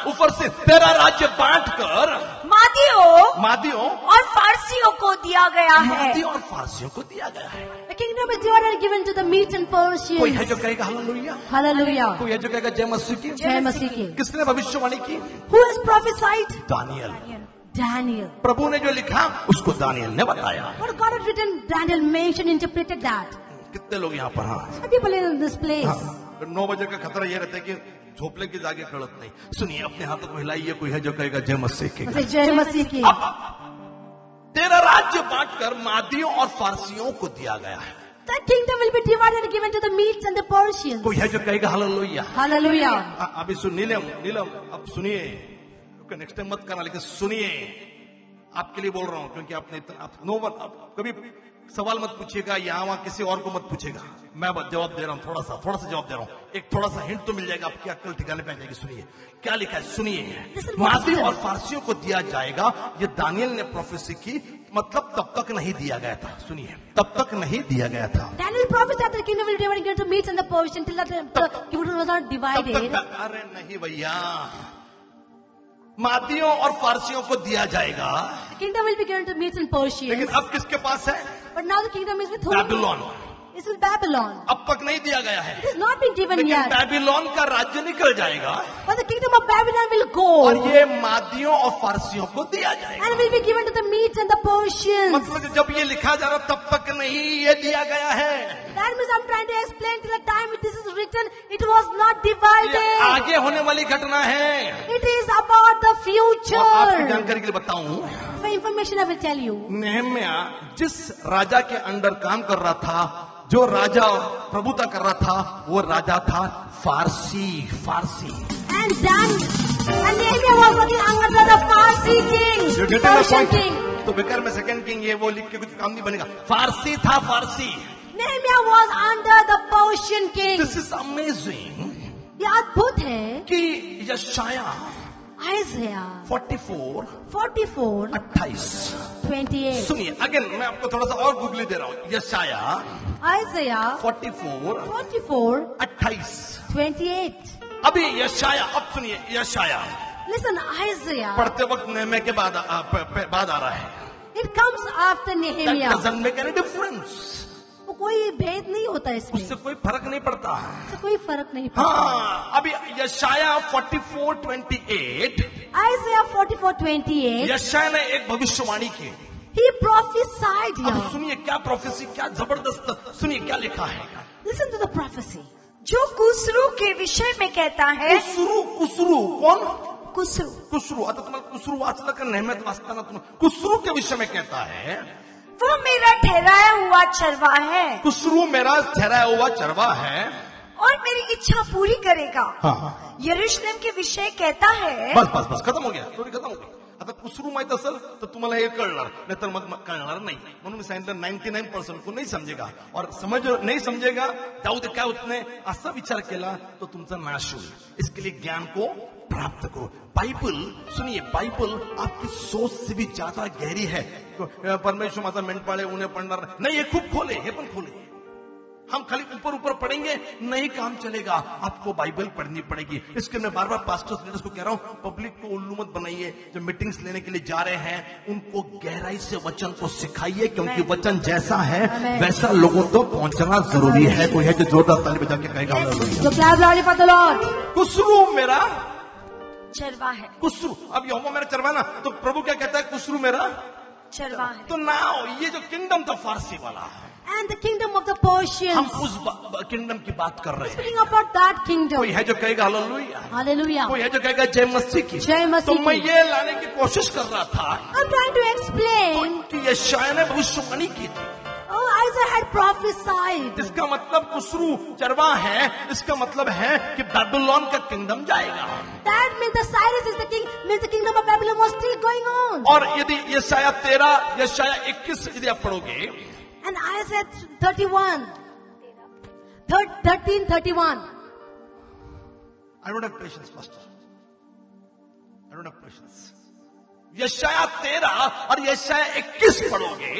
ऊपर से तेरा राज्य बांटकर मादियों और फारसियों को दिया गया है। मादियों और फारसियों को दिया गया है। The kingdom is divided and given to the Medes and कोई है Persians. जो कहेगा हालेलुया, Hallelujah. कोई है जो कहेगा जय मसीह की। जय मसीह की. किसने भविष्यवाणी की? Who has prophesied? Daniel. Daniel. प्रभु ने जो लिखा उसको दानियल ने बताया। What God had written, Daniel mentioned, interpreted that. कितने लोग यहाँ पर? हाँ, Some people in this place. 9 बजे का खतरा ये रहता है कि झोपले की जागे खड़त नहीं। सुनिए, अपने हाथों को हिलाइए, कोई है जो कहेगा जय मसीह की। Say जय मसीह की. तेरा राज्य बांटकर मादियों और फारसियों को दिया गया है। The kingdom will be divided and given to the Medes and the Persians. कोई है जो कहेगा हालेलुया। Hallelujah. अभी सुन नीलम अब सुनिए, नेक्स्ट टाइम मत करना, लेकिन सुनिए, आपके लिए बोल रहा हूं, क्योंकि आपने आप कभी सवाल मत पूछिएगा, यहाँ वहां किसी और को मत पूछेगा। मैं जवाब दे रहा हूँ, थोड़ा सा जवाब दे रहा हूँ। एक थोड़ा सा हिंट तो मिल जाएगा, आपकी अक्ल ठिकाने पे आ जाएगी। सुनिए क्या लिखा है, सुनिए। मादी और फारसियों को दिया जाएगा, ये दानियल ने प्रोफेसी की, मतलब तब तक नहीं दिया गया था। सुनिए, तब तक नहीं दिया गया था। Daniel prophesied that the kingdom will be divided into the Medes and the Persians till that the kingdom was not divided. अरे नहीं भैया, मादियों और फारसियों को दिया जाएगा, The kingdom will be given to Medes and लेकिन Persians. अब किसके पास है? But now the kingdom is with whom? Babylon. It's with Babylon. अब तक नहीं दिया गया है, It has not been given लेकिन yet. बैबिलोन का राज्य निकल जाएगा But the kingdom of Babylon will और go ये मादियों और फारसियों को दिया जाएगा। and will be given to the Medes and the Persians. मतलब जब ये लिखा जा रहा तब तक नहीं ये दिया गया है, That means I'm trying to explain till the time this is written, it was not ये divided. आगे होने वाली घटना है। It is about the और आपकी future. जानकारी के लिए बताऊं, For information I will tell you. नेहम्या जिस राजा के अंडर काम कर रहा था, जो राजा प्रभुता कर रहा था, वो राजा था फारसी। And Nehemiah was working under the Parsi king, Persian king. तो बेकार में सेकंड किंग ये वो लिख के कुछ काम नहीं बनेगा। फारसी था, फारसी। Nehemiah was under the Persian king. This is amazing ये अद्भुत है कि यशाया Isaiah 44 44 28 28. सुनिए, अगेन मैं आपको थोड़ा सा और गूगली दे रहा हूँ। यशाया Isaiah 44 44 28 28. अभी यशाया, अब सुनिए यशाया Listen, Isaiah. पढ़ते वक्त नेहम्याह के बाद आ रहा है. It comes after That Nehemiah. doesn't make any difference. वो कोई भेद नहीं होता इसमें. उससे कोई फर्क नहीं पड़ता. इससे कोई फर्क नहीं पड़ता. हाँ, अभी यशाया 44:28 Isaiah 44:28. यशाया ने एक भविष्यवाणी की. He prophesied अब here. सुनिए क्या प्रोफेसी, क्या जबरदस्त. सुनिए क्या लिखा है. Listen to the prophecy. जो कुसरू के विषय में कहता है, कुसरू कौन? कुसरू आता तुम्हाला कुसरू वाचलं का नेहम्यात वाचताना तुम्हाला कुसरू के विषय में कहता है. वो मेरा ठहराया हुआ चरवा है कुसरू मेरा ठहराया हुआ चरवा है और मेरी इच्छा पूरी करेगा. हाँ. यरूशलेम के विषय कहता है. बस खत्म हो गया. स्टोरी खत्म हो गई. आता कुसरू माहित असेल तर तुम्हाला हे कळणार, नाहीतर मग कळणार नाही. म्हणून मी सांगितलं 99% को नहीं समजेगा और समझ नहीं समझेगा जाऊ दे, काय होत नाही असा विचार केला तो तुमचा नाश होईल. इसके लिए ज्ञान को प्राप्त करो. बाइबल सुनिए, बाइबल आपकी सोच से भी ज्यादा गहरी है. परमेश्वर माता मेंढपाळे उन्हें पढ़णार नहीं, ये खूब खोले, ये पण खोले. हम खाली ऊपर पढ़ेंगे नहीं काम चलेगा. आपको बाइबल पढ़नी पड़ेगी. इसके मैं बार बार पास्टर्स लीडर्स को कह रहा हूं, पब्लिक को उल्लू मत बनाइए. जो मीटिंग्स लेने के लिए जा रहे हैं उनको गहराई से वचन को सिखाइए, क्योंकि वचन जैसा है वैसा लोगों तक पहुंचना जरूरी है. कोई है जो जोरदार ताली बजा के कहेगा So clap loudly for the Lord. Khusro मेरा चरवा है. कुसरू. अब यहोवा मेरा चरवा ना, तो प्रभु क्या कहता है? कुसरू मेरा चरवा है. तो नाउ ये जो किंगडम था फारसी वाला, And the kingdom of the Persians. हम उस किंगडम की बात कर रहे हैं. Speaking about that kingdom. कोई है जो कहेगा हालेलुया, Hallelujah. कोई है जो कहेगा जय मसीह की. जय मसीह तो मैं की. ये लाने की कोशिश कर रहा था I'm trying to explain. कि यशायाह ने भविष्यवाणी की थी. Oh, Isaiah had prophesied. इसका मतलब कुसरू चरवा है. इसका मतलब है कि बेबीलोन का किंगडम जाएगा. That means the Cyrus is the king, means the kingdom of Babylon was still going on. और यदि यशायाह 13, यशायाह 21 यदि आप पढ़ोगे, And Isaiah 31. 13:31. I don't have patience, pastor. I don't have patience. यशायाह 13 और यशायाह 21 पढ़ोगे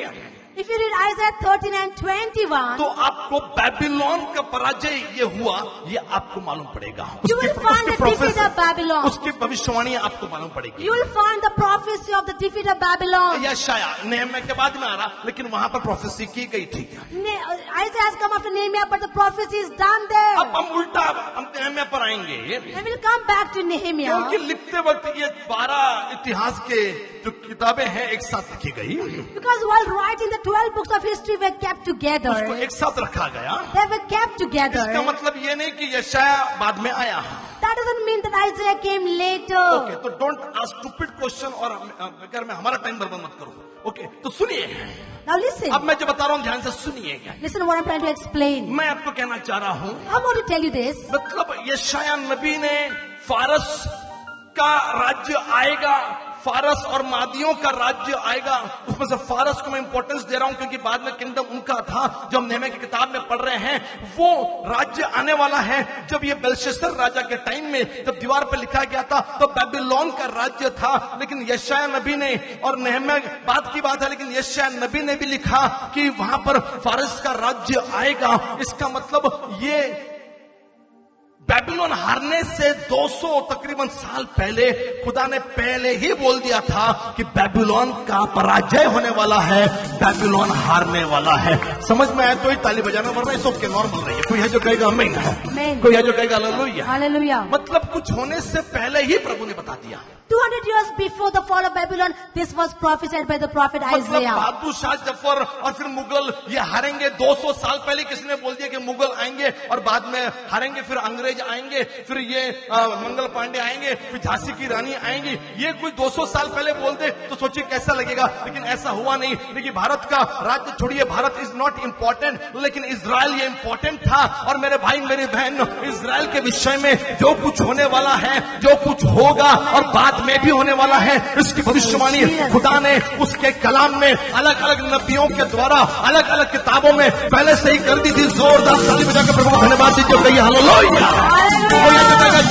If you read Isaiah 13 and 21, तो आपको बेबीलोन का पराजय ये हुआ, ये आपको मालूम पड़ेगा. You will find the defeat of Babylon. उसकी भविष्यवाणी आपको मालूम पड़ेगी. you will find the prophecy of the defeat of Babylon. यशायाह नेहम्याह के बाद में आ रहा, लेकिन वहां पर प्रोफेसी की गई थी. Isaiah has come after Nehemiah, but the prophecy is done there. अब हम उल्टा हम नेहम्याह पर आएंगे, And we'll come back to Nehemiah. क्योंकि लिखते वक्त ये 12 इतिहास के जो किताबें हैं एक साथ लिखी गई, Because while writing, the 12 books of history were kept उसको together. एक साथ रखा गया. They were kept together. इसका मतलब ये नहीं कि यशायाह बाद में आया. That doesn't mean that Isaiah came later. Okay, तो डोंट आस्क स्टूपिड क्वेश्चन और बेकार में हमारा टाइम बर्बाद मत करो. ओके, तो सुनिए. Now listen. अब मैं जो बता रहा हूं ध्यान से सुनिएगा. Listen what I'm trying to explain. मैं आपको कहना चाह रहा हूं, I'm going to tell you this. मतलब यशायाह नबी ने फारस का राज्य आएगा, फारस और मादियों का राज्य आएगा. उसमें से फारस को मैं इंपॉर्टेंस दे रहा हूं क्योंकि बाद में किंगडम उनका था. जो हम नेहम्याह की किताब में पढ़ रहे हैं वो राज्य आने वाला है. जब ये बेलशस्सर राजा के टाइम में जब दीवार पर लिखा गया था तो बेबीलोन का राज्य था. लेकिन यशायाह नबी ने, और नेहम्याह बात की बात है, लेकिन यशायाह नबी ने भी लिखा कि वहां पर फारस का राज्य आएगा. इसका मतलब ये बेबीलोन हारने से 200 तकरीबन साल पहले खुदा ने पहले ही बोल दिया था कि बेबीलोन का पराजय होने वाला है, बेबीलोन हारने वाला है. समझ में आया तो ही ताली बजाना, वरना इस सबके नॉर्मल रही है. कोई है जो कहेगा आमीन, कोई है जो कहेगा हालेलुया. Hallelujah. मतलब कुछ होने से पहले ही प्रभु ने बता दिया. 200 years before the fall of Babylon, this was prophesied by the prophet मतलब Isaiah. बहादुर शाह जफर और फिर मुगल ये हारेंगे. 200 साल पहले किसने बोल दिया कि मुगल आएंगे और बाद में हारेंगे, फिर अंग्रेज आएंगे, फिर ये मंगल पांडे आएंगे, फिर झांसी की रानी आएंगी. ये कोई 200 साल पहले बोल दे तो सोचिए कैसा लगेगा. लेकिन ऐसा हुआ नहीं. लेकिन भारत का राज्य छोड़िए, भारत इज नॉट इम्पोर्टेंट, लेकिन इजराइल ये इम्पोर्टेंट था. और मेरे भाई मेरी बहन, इजराइल के विषय में जो कुछ होने वाला है, जो कुछ होगा और बाद में भी होने वाला है, इसकी भविष्यवाणी खुदा ने उसके कलाम में अलग अलग नबियों के द्वारा अलग अलग किताबों में पहले से ही कर दी थी. जोरदार ताली बजाकर प्रभु को धन्यवाद दीजिए. कहिए हालेलुया.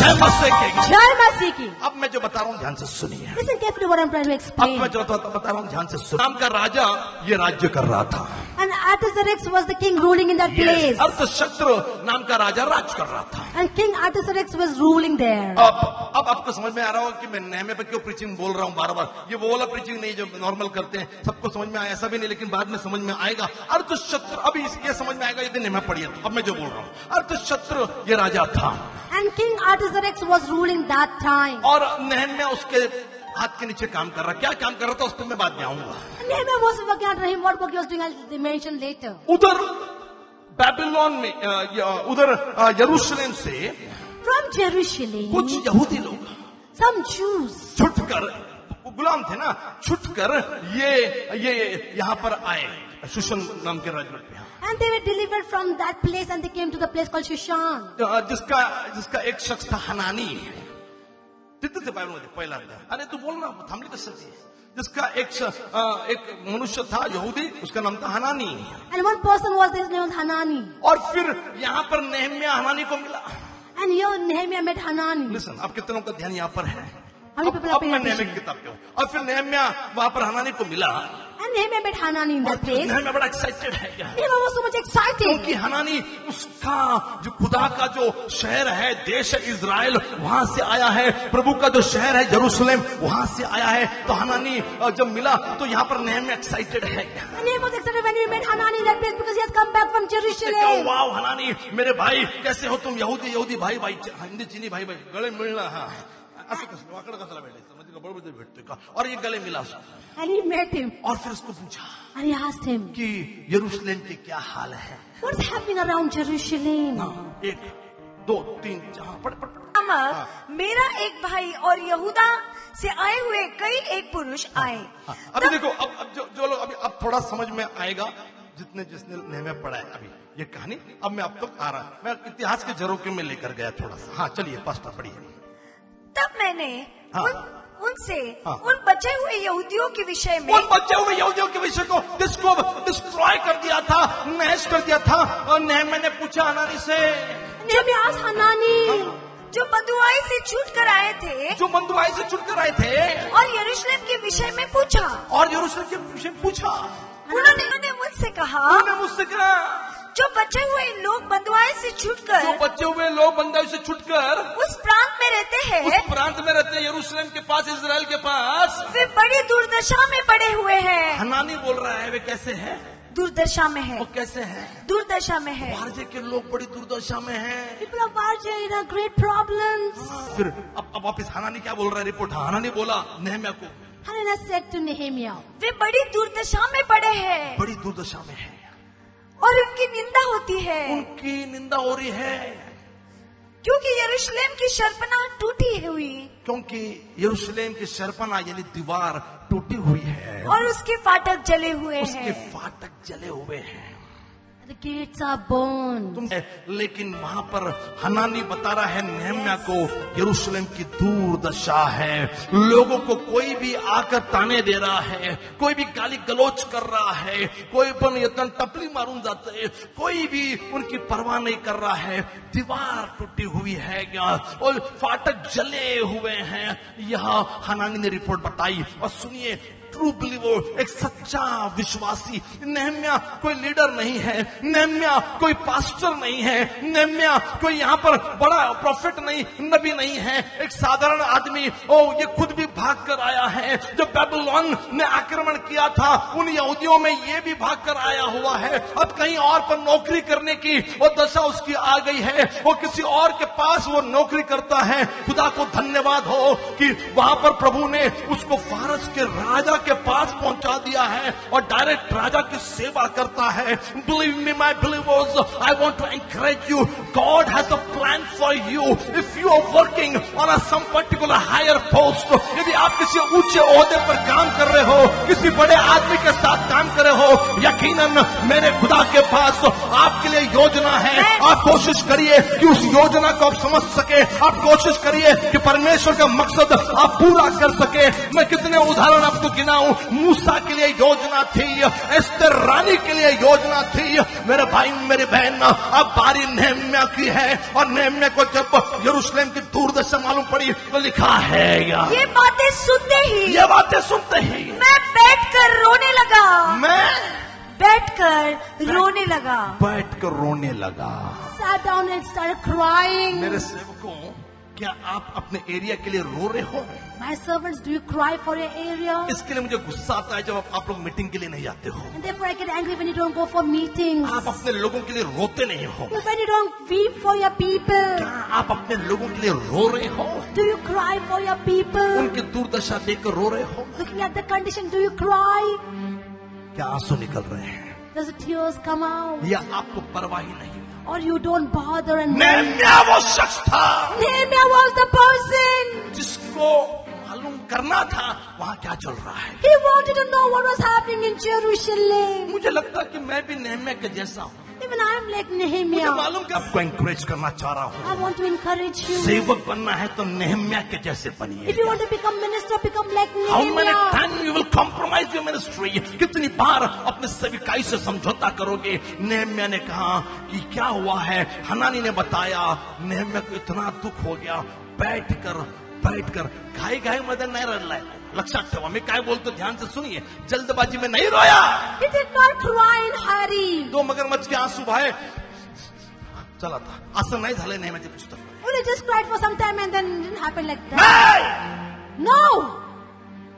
जय मसीह की. जय मसीह की. अब मैं जो बता रहा हूं ध्यान से सुनिए. Listen carefully what I'm trying to अब explain. मैं जो बता रहा हूं ध्यान से सुनिए. नाम का राजा ये राज्य कर रहा था. And Artaxerxes was the king ruling in that place. अर्थशस्त्र नाम का राजा राज कर रहा था। And King Artaxerxes was ruling there. अब आपको समझ में आ रहा होगा कि मैं नेहमिया पे क्यों प्रीचिंग बोल रहा हूँ बार बार। ये वो वाला प्रीचिंग नहीं जो नॉर्मल करते हैं, सबको समझ में आया ऐसा भी नहीं, लेकिन बाद में समझ में आएगा। अर्थशस्त्र अभी ये समझ में आएगा यदि नेहमिया पढ़िए तो। अब मैं जो बोल रहा हूँ, अर्थशस्त्र ये राजा था And King Artaxerxes was ruling that time. और नेहमिया उसके हाथ के नीचे काम कर रहा। क्या काम कर रहा था उस पर मैं बाद में आऊंगा। Nehemiah was working under him. What work he was doing, I'll mention later. उधर बेबीलोन में उधर यरूशलेम से From Jerusalem, कुछ यहूदी लोग some Jews, छुटकर, गुलाम थे ना, छुटकर ये यहाँ पर आए शुशन नाम के राजमहल पे। and they were delivered from that place and they came to the place called Shushan. जिसका एक शख्स था हनानी। तिथे से बाइबल मध्ये पहिला अध्याय। अरे तू बोल ना, थांबली कशाची? जिसका एक मनुष्य था यहूदी, उसका नाम था Hanani. And one person was, his name was Hanani. और फिर यहाँ पर नेहमिया हनानी को मिला। And here Nehemiah met Hanani. Listen, आप कितनों का ध्यान यहाँ पर है? How many people are अब paying मैं नेहमिया attention? की किताब पे हूँ। और फिर नेहमिया वहाँ पर हनानी को मिला। And Nehemiah met Hanani in that place. Nehemiah बड़ा एक्साइटेड है क्या? Nehemiah was so much excited. क्योंकि हनानी उसका जो खुदा का जो शहर है, देश है इजराइल, वहां से आया है। प्रभु का जो शहर है यरूशलेम, वहां से आया है। तो हनानी जब मिला तो यहाँ पर नेहमिया एक्साइटेड है। And Nehemiah was excited when he met Hanani in that place because he has come back from Jerusalem. वाह हनानी मेरे भाई, कैसे हो तुम? यहूदी भाई हिंदी चीनी भाई गले मिलना। हाँ असं कसं वाकडं कशाला भेटायचं, म्हणजे बरोबर भेटतोय का? और ये गले मिला उसको। And he met him. और फिर उसको पूछा And he asked him, कि यरूशलेम के क्या हाल है? what's happening around Jerusalem? एक दो तीन पढ़ मेरा एक भाई और यहूदा से आए हुए कई एक पुरुष आए। अभी देखो, अब जो लोग अभी अब थोड़ा समझ में आएगा जिसने नेहमिया पढ़ा है अभी ये कहानी। अब मैं अब तक आ रहा, मैं इतिहास के झरोखे में लेकर गया थोड़ा सा। हाँ चलिए पास्टर पढ़िए। तब मैंने उनसे हाँ। उन बचे हुए यहूदियों के विषय में, उन बचे हुए यहूदियों के विषय को जिसको डिस्ट्रॉय कर दिया था, नष्ट कर दिया था। और नेहमिया ने पूछा हनानी से, Nehemiah asked Hanani, जो बंधुआई से छूट कर आए थे, जो बंधुआई से छुटकर आए थे, और यरूशलेम के विषय में पूछा। और यरूशलेम के विषय में पूछा। उन्होंने मुझसे कहा, उन्होंने मुझसे कहा, जो बचे हुए लोग बंधुआई से छूटकर जो बचे हुए लोग बंधुआई से छुटकर उस प्रांत में रहते हैं, उस प्रांत में रहते हैं, यरूशलेम के पास, इजराइल के पास, वे बड़ी दुर्दशा में पड़े हुए हैं। हनानी बोल रहा है वे कैसे हैं? दुर्दशा में है, वो कैसे हैं? दुर्दशा में है। भारत के लोग बड़ी दुर्दशा में हैं। people of Barja in a great problems. फिर अब वापिस हनानी क्या बोल रहा है? रिपोर्ट हनानी बोला नेहमिया को, Hanani said to Nehemiah, वे बड़ी दुर्दशा में पड़े हैं बड़ी दुर्दशा में है, और उनकी निंदा होती है, उनकी निंदा हो रही है, क्योंकि यरूशलेम की शर्पना टूटी हुई, क्योंकि यरूशलेम की शर्पना यानी दीवार टूटी हुई है और उसके फाटक जले हुए उसके हैं। फाटक जले हुए हैं। the gates are burned. लेकिन वहां पर हनानी बता रहा है नेहमिया को यरूशलेम की दुर्दशा है। लोगों को कोई भी आकर ताने दे रहा है, कोई भी गाली गलोच कर रहा है, कोई पण यतन टपली मारून जाते है, कोई भी उनकी परवाह नहीं कर रहा है। दीवार टूटी हुई है और फाटक जले हुए हैं। यह हनानी ने रिपोर्ट बताई। और सुनिए, ट्रू बिलीवर, एक सच्चा विश्वासी, नेहमिया कोई लीडर नहीं है, नेहमिया कोई पास्टर नहीं है, नेहमिया कोई यहाँ पर बड़ा प्रॉफिट नहीं, नबी नहीं है, एक साधारण आदमी। ये खुद भी भाग कर आया है। जब बेबीलोन ने आक्रमण किया था, उन यहूदियों में ये भी भाग कर आया हुआ है। अब कहीं और पर नौकरी करने की वो दशा उसकी आ गई है, वो किसी और के पास वो नौकरी करता है। खुदा को धन्यवाद हो कि वहां पर प्रभु ने उसको फारस के राजा के पास पहुंचा दिया है और डायरेक्ट राजा की सेवा करता है। Believe me, my believers, I want to encourage you. God has a plan for you. If you are working on some particular higher post, यदि आप किसी ऊंचे ओहदे पर काम कर रहे हो, किसी बड़े आदमी के साथ काम कर रहे हो, यकीनन मेरे खुदा के पास आपके लिए योजना है। आप कोशिश करिए कि उस योजना को आप समझ सके। आप कोशिश करिए कि परमेश्वर का मकसद आप पूरा कर सके। मैं कितने उदाहरण आपको गिनाऊं। मूसा के लिए योजना थी, एस्तर रानी के लिए योजना थी। मेरे भाई मेरी बहन, अब बारी नेहमिया की है। और नेहमिया को जब यरूशलेम की दुर्दशा मालूम पड़ी तो लिखा है ये बातें सुनते ही मैं बैठकर रोने लगा। मैं बैठकर रोने लगा। बैठकर रोने लगा। Sat down and started crying. मेरे सेवकों, क्या आप अपने एरिया के लिए रो रहे हो? My servants, do you cry for your area? इसके लिए मुझे गुस्सा आता है जब आप लोग मीटिंग के लिए नहीं जाते हो। And therefore I get angry when you don't go for meetings. आप अपने लोगों के लिए रोते नहीं हो। When you don't weep for your people. क्या आप अपने लोगों के लिए रो रहे हो? Do you cry for your people? उनकी दुर्दशा देखकर रो रहे हो? Looking at the condition, do you cry? क्या आंसू निकल रहे हैं? Does the tears come out? या आपको परवाह ही नहीं? Or you don't bother and नेहम्याह वो शख्स था Nehemiah was the person. जिसको मालूम करना था वहाँ क्या चल रहा है। He wanted to know what was happening in Jerusalem. मुझे लगता है कि मैं भी नेहम्याह के जैसा हूँ। Even I am like मुझे Nehemiah. मालूम कि आपको एनकरेज करना चाह रहा हूँ। I want to encourage you. सेवक बनना है तो नेहम्याह के जैसे बनिए। If you want to become minister, become like How many Nehemiah. times you will compromise your ministry? कितनी बार अपने सेविकाई से समझौता करोगे? नेहम्याह ने कहा कि क्या हुआ है? हनानी ने बताया, नेहम्याह को इतना दुख हो गया। बैठकर घाई मदन नहीं रह है। लक्षात ठेवा, मैं काय बोलतो ध्यान से सुनिए। जल्दबाजी में नहीं रोया। He did not cry in hurry. दो मगरमच्छ के आंसू बहाए चला था। असं नाही झालंय नेहम्याच्या पुस्तक। Only just cried for some time and then it didn't happen like that. नहीं! No.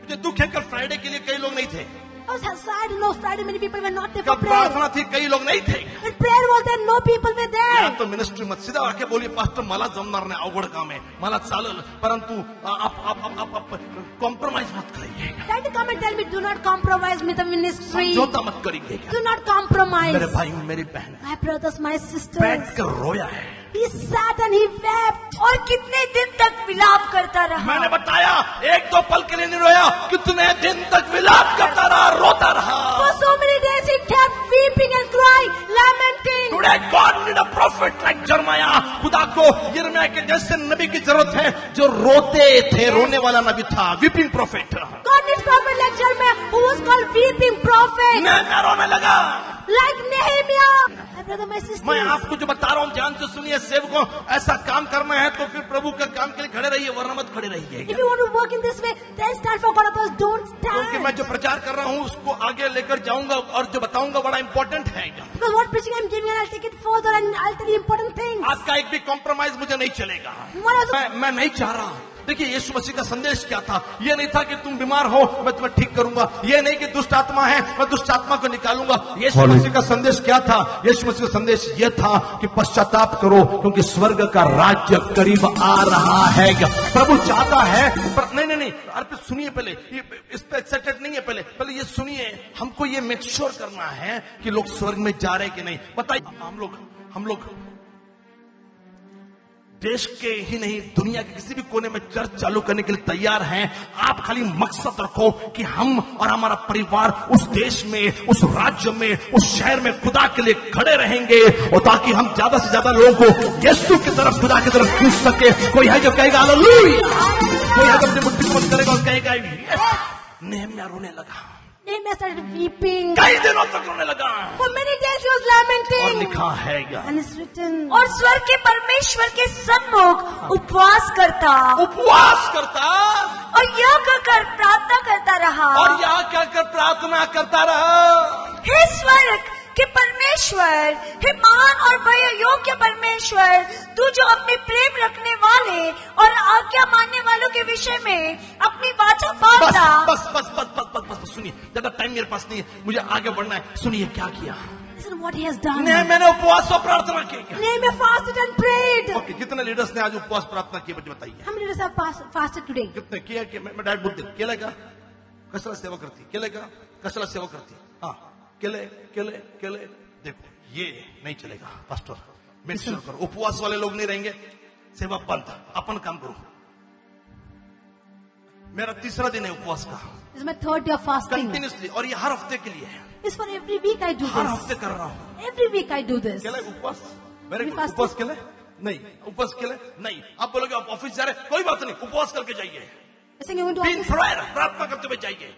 मुझे दुख है कल फ्राइडे के लिए कई लोग नहीं थे। I was sad. No, Friday many people were not there for कब prayer. प्रार्थना थी कई लोग नहीं थे। When prayer was there, no people were या there. तो मिनिस्ट्री मत सीधा आके बोलिए पास्टर मला जमणार नाही, अवघड काम आहे, मला चालेल, परंतु आप कॉम्प्रोमाइज मत करिए। Try to come and tell me, do not compromise with the ministry. समझौता मत करिए। Do not compromise. मेरे भाई मेरी बहन My brothers, my sisters. बैठकर रोया है। He sat and he wept. और कितने दिन तक विलाप करता रहा। मैंने बताया एक दो पल के लिए नहीं रोया, कितने दिन तक विलाप करता रहा, रोता रहा। For so many days he kept weeping and crying, lamenting. Today God need a prophet like Jeremiah. खुदा को यिर्मयाह के जैसे नबी की जरूरत है जो रोते थे, रोने वाला नबी था, weeping prophet. God needs prophet like Jeremiah, who was called weeping prophet, मैं रोने लगा। like Nehemiah. My brother, my sister. मैं आपको जो बता रहा हूँ ध्यान से सुनिए। सेवकों, ऐसा काम करना है तो फिर प्रभु का काम के लिए खड़े रहिए, वरना मत खड़े रहिए। If you want to work in this way, then stand for God. Others don't क्योंकि stand. मैं जो प्रचार कर रहा हूँ उसको आगे लेकर जाऊंगा और जो बताऊंगा बड़ा इंपॉर्टेंट है। Because what preaching I'm giving, I'll take it further and I'll tell you important things. आपका एक भी कॉम्प्रोमाइज मुझे नहीं चलेगा। What else? मैं नहीं चाह रहा। देखिए यीशु मसीह का संदेश क्या था? ये नहीं था कि तुम बीमार हो मैं तुम्हें ठीक करूंगा, ये नहीं कि दुष्ट आत्मा है मैं दुष्ट आत्मा को निकालूंगा। यीशु मसीह का संदेश क्या था? यीशु मसीह का संदेश ये था कि पश्चाताप करो क्योंकि स्वर्ग का राज्य करीब आ रहा है। प्रभु चाहता है पर नहीं अर्पित सुनिए, पहले इस पे एक्साइटेड नहीं है, पहले ये सुनिए। हमको ये मेक श्योर करना है कि लोग स्वर्ग में जा रहे कि नहीं। बताइए, हम लोग देश के ही नहीं दुनिया के किसी भी कोने में चर्च चालू करने के लिए तैयार हैं। आप खाली मकसद रखो कि हम और हमारा परिवार उस देश में, उस राज्य में, उस शहर में खुदा के लिए खड़े रहेंगे और ताकि हम ज्यादा से ज्यादा लोगों को यीशु की तरफ, खुदा की तरफ खींच सके। कोई है जो कहेगा हालेलुया, कोई है जो अपनी मुट्ठी को बंद करेगा और कहेगा यस। नेहम्याह रोने लगा, Nehemiah started weeping. कई दिनों तक रोने लगा। For many days he was और lamenting. लिखा है And it's written. और स्वर्ग के परमेश्वर के सम्मुख उपवास करता उपवास करता और यह कहकर प्रार्थना करता रहा, और यहाँ कहकर प्रार्थना करता रहा, हे स्वर्ग के परमेश्वर, हे महान और भय योग्य परमेश्वर, तू जो अपने प्रेम रखने वाले और आज्ञा मानने वालों के विषय में अपनी वाचा बांधता। बस सुनिए, ज्यादा टाइम मेरे पास नहीं है, मुझे आगे बढ़ना है। सुनिए क्या किया। Listen what he has done. मैंने उपवास और प्रार्थना की। Nehemiah fasted and prayed. Okay, कितने लीडर्स ने आज उपवास प्रार्थना की मुझे बताइए। How many leaders have fasted today? कितने किया कि मैं डायरेक्ट बोलते केले का कशाला सेवा करती, केले का कशाला सेवा करती। हाँ, केले देखो ये नहीं चलेगा पास्टर, मेक श्योर करो उपवास वाले लोग नहीं रहेंगे, सेवा बंद, अपन काम करो। मेरा तीसरा दिन है उपवास का, This is my third day of fasting. Continuously, और ये हर हफ्ते के लिए है। It's for every week I do her this. हफ्ते कर रहा हूँ। Every week I do this. केले उपवास, वेरी गुड। fasting? उपवास केले नहीं, उपवास केले नहीं। आप बोलोगे आप ऑफिस जा रहे, कोई बात नहीं, उपवास करके जाइए। I think you're going to being office. Prayer, प्रार्थना करते हुए जाइए।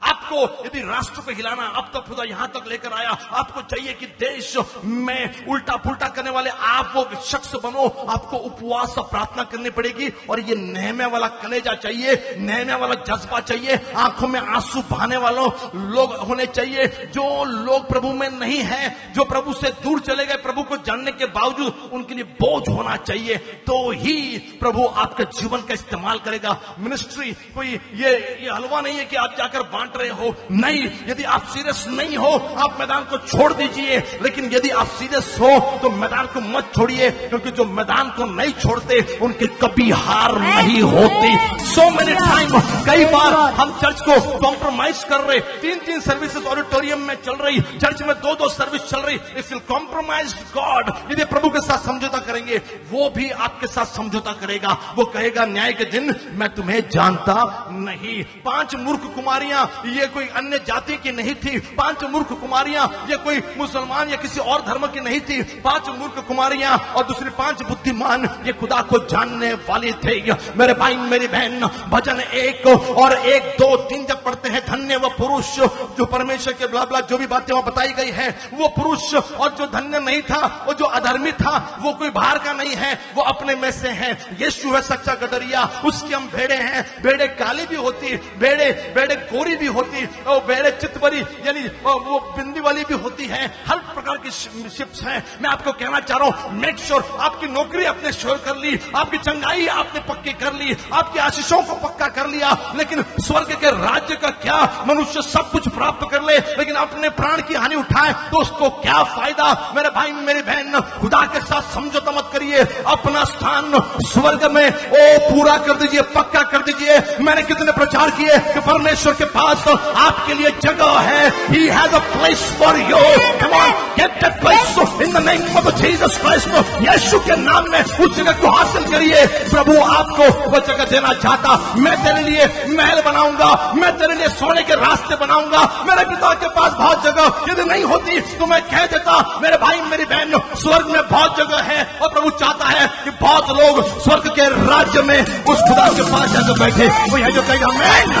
आपको यदि राष्ट्र को हिलाना, अब तक खुदा यहां तक लेकर आया, आपको चाहिए कि देश में उल्टा पुल्टा करने वाले आप वो शख्स बनो, आपको उपवास और प्रार्थना करनी पड़ेगी। और ये नेहम्याह वाला कलेजा चाहिए, नेहम्याह वाला जज्बा चाहिए, आंखों में आंसू बहाने वालों लोग होने चाहिए। जो लोग प्रभु में नहीं है, जो प्रभु से दूर चले गए, प्रभु को जानने के बावजूद उनके लिए बोझ होना चाहिए, तो ही प्रभु आपके जीवन का इस्तेमाल करेगा। मिनिस्ट्री कोई ये हलवा नहीं है कि आप जाकर बांट रहे हो, नहीं। यदि आप सीरियस नहीं हो, आप मैदान को छोड़ दीजिए, लेकिन यदि आप सीरियस हो तो मैदान को मत छोड़िए, क्योंकि जो मैदान को नहीं छोड़ते उनकी कभी हार नहीं होती। सो मेनी टाइम, कई बार हम चर्च को कॉम्प्रोमाइज कर रहे, 3-3 सर्विसेज ऑडिटोरियम में चल रही, चर्च में 2-2 सर्विस चल रही। इफ यू कॉम्प्रोमाइज गॉड, यदि प्रभु के साथ समझौता करेंगे, वो भी आपके साथ समझौता करेगा। वो कहेगा न्याय के दिन मैं तुम्हें जानता नहीं। 5 मूर्ख कुमारियां, ये कोई अन्य जाति की नहीं थी। 5 मूर्ख कुमारियां, ये कोई मुसलमान या किसी और धर्म की नहीं थी। 5 मूर्ख कुमारियां और दूसरी 5 बुद्धिमान, ये खुदा को जानने वाली थे। मेरे भाई मेरी बहन, भजन 1 और 1, 2, 3 जब पढ़ते हैं, धन्य वो पुरुष जो परमेश्वर के ब्ला ब्ला जो भी बातें वहां बताई गई है, वो पुरुष, और जो धन्य नहीं था, वो जो अधर्मी था, वो कोई बाहर का नहीं है, वो अपने में से है। यीशु है सच्चा गदरिया, उसकी हम भेड़े हैं। भेड़े काली भी होती, भेड़े गोरी भी होती, और भेड़े चितबरी यानी वो बिंदी वाली भी होती है। हर प्रकार की शिप्स हैं। मैं आपको कहना चाह रहा हूं, मेक श्योर आपकी नौकरी आपने श्योर कर ली, आपकी चंगाई आपने पक्की कर ली, आपकी आशीषों को पक्का कर लिया, लेकिन स्वर्ग के राज्य का क्या? मनुष्य सब कुछ प्राप्त कर ले, लेकिन अपने प्राण की हानि उठाए तो उसको क्या फायदा? मेरे भाई मेरी बहन, खुदा के साथ समझौता मत करिए। अपना स्थान स्वर्ग में पूरा कर दीजिए, पक्का कर दीजिए। मैंने कितने प्रचार किए कि परमेश्वर के पास आपके लिए जगह है। He has a place for you. Come on, get that place in the name of Jesus Christ. यीशु के नाम में उस जगह को हासिल करिए। प्रभु आपको वह जगह देना चाहता। मैं तेरे लिए महल बनाऊंगा, मैं तेरे लिए सोने के रास्ते बनाऊंगा। मेरे पिता के पास बहुत जगह यदि नहीं होती तो मैं कह देता, मेरे भाई मेरी बहन, स्वर्ग में बहुत जगह है, और प्रभु चाहता है कि बहुत लोग स्वर्ग के राज्य में उस खुदा के पास जाकर बैठे। वो है जो कहेगा आमीन,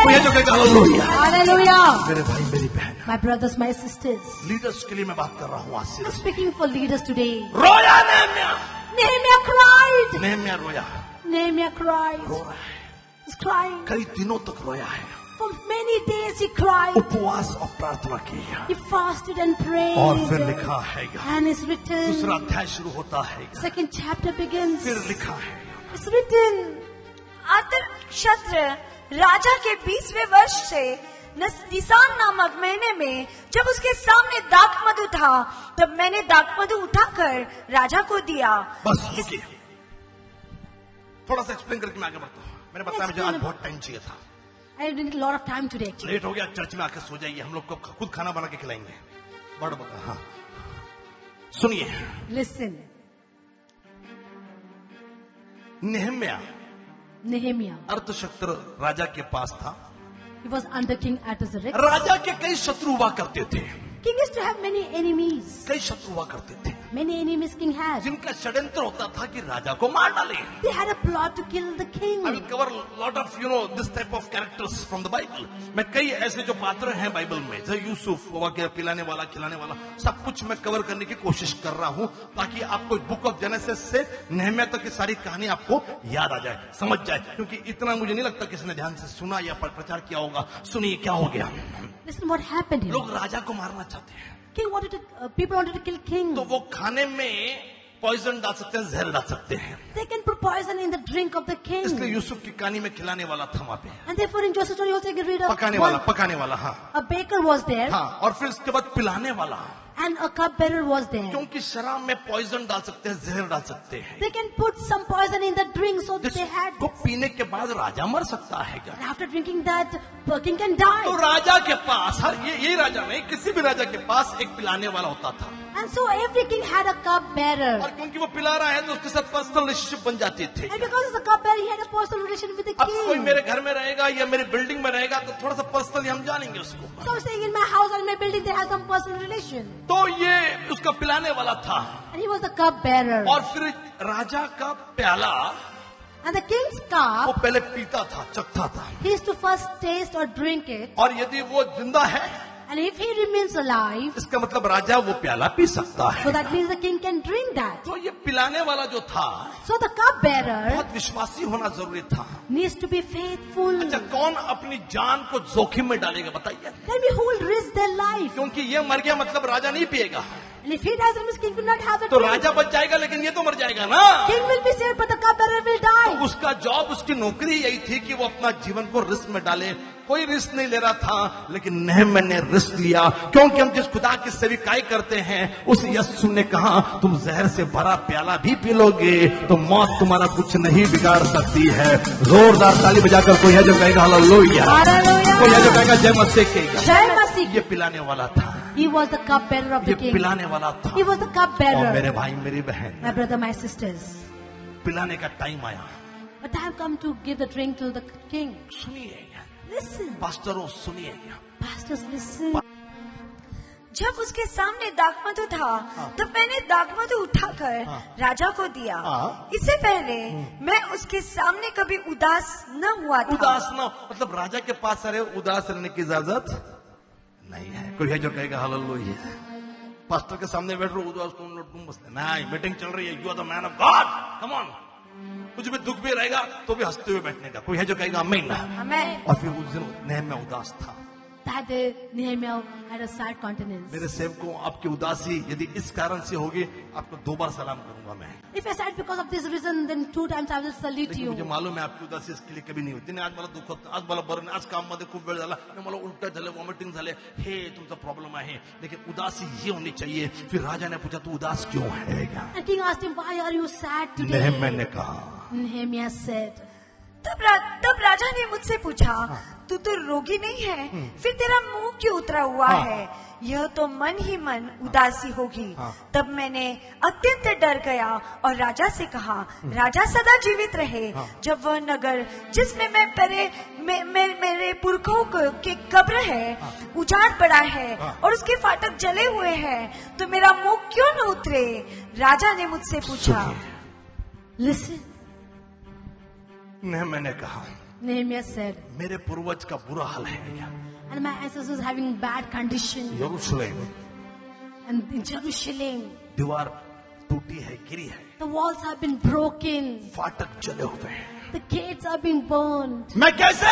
वो है जो कहेगा हालेलुया। Hallelujah. मेरे भाई मेरी बहन, My brothers, my sisters, leaders के लिए मैं बात कर रहा हूँ आज से। I'm speaking for leaders today. रोया नेहम्याह, Nehemiah cried. नेहम्याह रोया, Nehemiah cried. रो रहा है, He's crying. कई दिनों तक रोया है, For many days he cried. उपवास और प्रार्थना की, He fasted and prayed. और फिर लिखा है, And it's written. दूसरा अध्याय शुरू होता है, 2nd chapter begins. फिर लिखा है, It's written. अतर्क्षत्र राजा के 20वें वर्ष से निसान नामक महीने में जब उसके सामने दाखमधु था, तब मैंने दाखमधु उठाकर राजा को दिया। बस रुकिए, थोड़ा सा एक्सप्लेन करके मैं आगे बढ़ता हूँ। मैंने बताया मुझे आज बहुत टाइम चाहिए था, I didn't a lot of time today. Actually. लेट हो गया। चर्च में आके सो जाइए, हम लोग को खुद खाना बना के खिलाएंगे। बड़ा बता, हाँ सुनिए। Listen. नेहम्याह अर्थशस्त्र राजा के पास था। He was under King Artaxerxes. राजा के कई शत्रु हुआ करते थे, King used to have many enemies. कई शत्रु हुआ करते थे, Many enemies king had. जिनका षड्यंत्र होता था कि राजा को मार डाले। They had a plot to kill the king. I will cover lot of this type of characters from the Bible. मैं कई ऐसे जो पात्र हैं बाइबल में, जैसे यूसुफ वगैरह, पिलाने वाला खिलाने वाला, सब कुछ मैं कवर करने की कोशिश कर रहा हूँ, ताकि आपको बुक ऑफ जेनेसिस से नेहम्याह तक की सारी कहानी आपको याद आ जाए, समझ जाए। क्योंकि इतना मुझे नहीं लगता किसी ने ध्यान से सुना या प्रचार किया होगा। सुनिए क्या हो गया। Listen what happened here. लोग राजा को मारना चाहते हैं, People wanted to kill king. तो वो खाने में पॉइजन डाल सकते हैं, जहर डाल सकते हैं। They can put poison in the drink of the king. इसलिए यूसुफ की कहानी में खिलाने वाला था वहां पे, And therefore in Joseph's story also you can read of पकाने वाला, हाँ a baker was there हाँ, और फिर उसके बाद पिलाने वाला, and a cupbearer was there. क्योंकि शराब में पॉइजन डाल सकते हैं, जहर डाल सकते हैं, They can put some poison in the drink so that they had. जिसको पीने के बाद राजा मर सकता है क्या? And after drinking that, the king can die. तो राजा के पास, हर ये राजा नहीं, किसी भी राजा के पास एक पिलाने वाला होता था। And so every king had a cupbearer. और क्योंकि वो पिला रहा है तो उसके साथ पर्सनल रिलेशनशिप बन जाती थी। And because it's a cupbearer, he had a personal relation with the अब कोई king. मेरे घर में रहेगा या मेरी बिल्डिंग में रहेगा तो थोड़ा सा पर्सनली हम जानेंगे उसको। So saying in my house or in my building, they have some personal relation. तो ये उसका पिलाने वाला था। And he was the cupbearer. और फिर राजा का प्याला And the king's वो cup, पहले पीता था, चखता था, he used to first taste or drink it. और यदि वो जिंदा है And if he remains alive, इसका मतलब राजा वो प्याला पी सकता है। so that means the king can drink that. तो ये पिलाने वाला जो था So the cup bearer बहुत विश्वासी होना जरूरी था। needs to be faithful. अच्छा, कौन अपनी जान को जोखिम में डालेगा बताइए? Tell me who will risk their life. क्योंकि ये मर गया मतलब राजा नहीं पिएगा। And if he dies, that means king will not have the तो drink. राजा बच जाएगा लेकिन ये तो मर जाएगा ना। King will be saved, but the cup bearer will die. उसका जॉब, उसकी नौकरी यही थी कि वो अपना जीवन को रिस्क में डाले। कोई रिस्क नहीं ले रहा था, लेकिन नेहम्याह ने रिस्क लिया, क्योंकि हम जिस खुदा की सेविकाई करते हैं उस यीशु ने कहा तुम जहर से भरा प्याला भी पी लोगे तो मौत तुम्हारा कुछ नहीं बिगाड़ सकती है। जोरदार ताली बजाकर कोई है जो कहेगा हालेलुया, Hallelujah. कोई है जो कहेगा जय मसीह कहेगा। Jai Masih. ये पिलाने वाला था, He was the cup bearer of ये the king. पिलाने वाला था। He was the cup और bearer. मेरे भाई मेरी बहन, My brother, my sisters. पिलाने का टाइम आया। But I have come to give the drink to the king. सुनिए Listen. पास्टरों, सुनिए, Pastors, listen. जब उसके सामने दाखमधु था तब मैंने दाखमधु उठाकर राजा को दिया। इससे पहले मैं उसके सामने कभी उदास न हुआ था। उदास ना, मतलब राजा के पास अरे उदास रहने की इजाजत नहीं है। कोई है जो कहेगा हालेलुया। पास्टर के सामने बैठ रहे हो उदास, तुम बस नहीं, मीटिंग चल रही है, you are the man of God, come on. कुछ भी दुख भी रहेगा तो भी हंसते हुए बैठने का। कोई है जो कहेगा आमीन। आमीन। और फिर उस दिन नेहम्याह उदास था। That day, Nehemiah had a sad countenance. मेरे सेवकों, आपकी उदासी यदि इस कारण से होगी, आपको 2 बार सलाम करूंगा मैं। If I said because of this reason, then 2 times I will salute लेकिन you. मुझे मालूम है आपकी उदासी इसके लिए कभी नहीं होती। आज मला दुःख होतं, आज मला बरं नाही, आज काममध्ये खूप वेळ झाला, मला उलट झालं, वॉमिटिंग झाले, हे तुमचा प्रॉब्लम आहे। लेकिन उदासी ये होनी चाहिए। फिर राजा ने पूछा तू उदास क्यों है? And king asked him, why are you sad today? नेहम्याह ने कहा, Nehemiah said, तब राजा ने मुझसे पूछा तू तो रोगी नहीं है, फिर तेरा मुंह क्यों उतरा हुआ है? यह तो मन ही मन उदासी होगी। तब मैंने अत्यंत डर गया और राजा से कहा राजा सदा जीवित रहे। जब वह नगर जिसमें मेरे पुरखों के कब्र है उजाड़ पड़ा है और उसके फाटक जले हुए हैं तो मेरा मुंह क्यों न उतरे? राजा ने मुझसे पूछा। listen. नेहम्याह ने कहा, Nehemiah said, मेरे पूर्वज का बुरा हाल है। and my ancestors having bad condition. यरूशलेम, And in Jerusalem, दीवार टूटी है, गिरी है, the walls have been broken. फाटक जले हुए हैं। The gates are being burned. मैं कैसे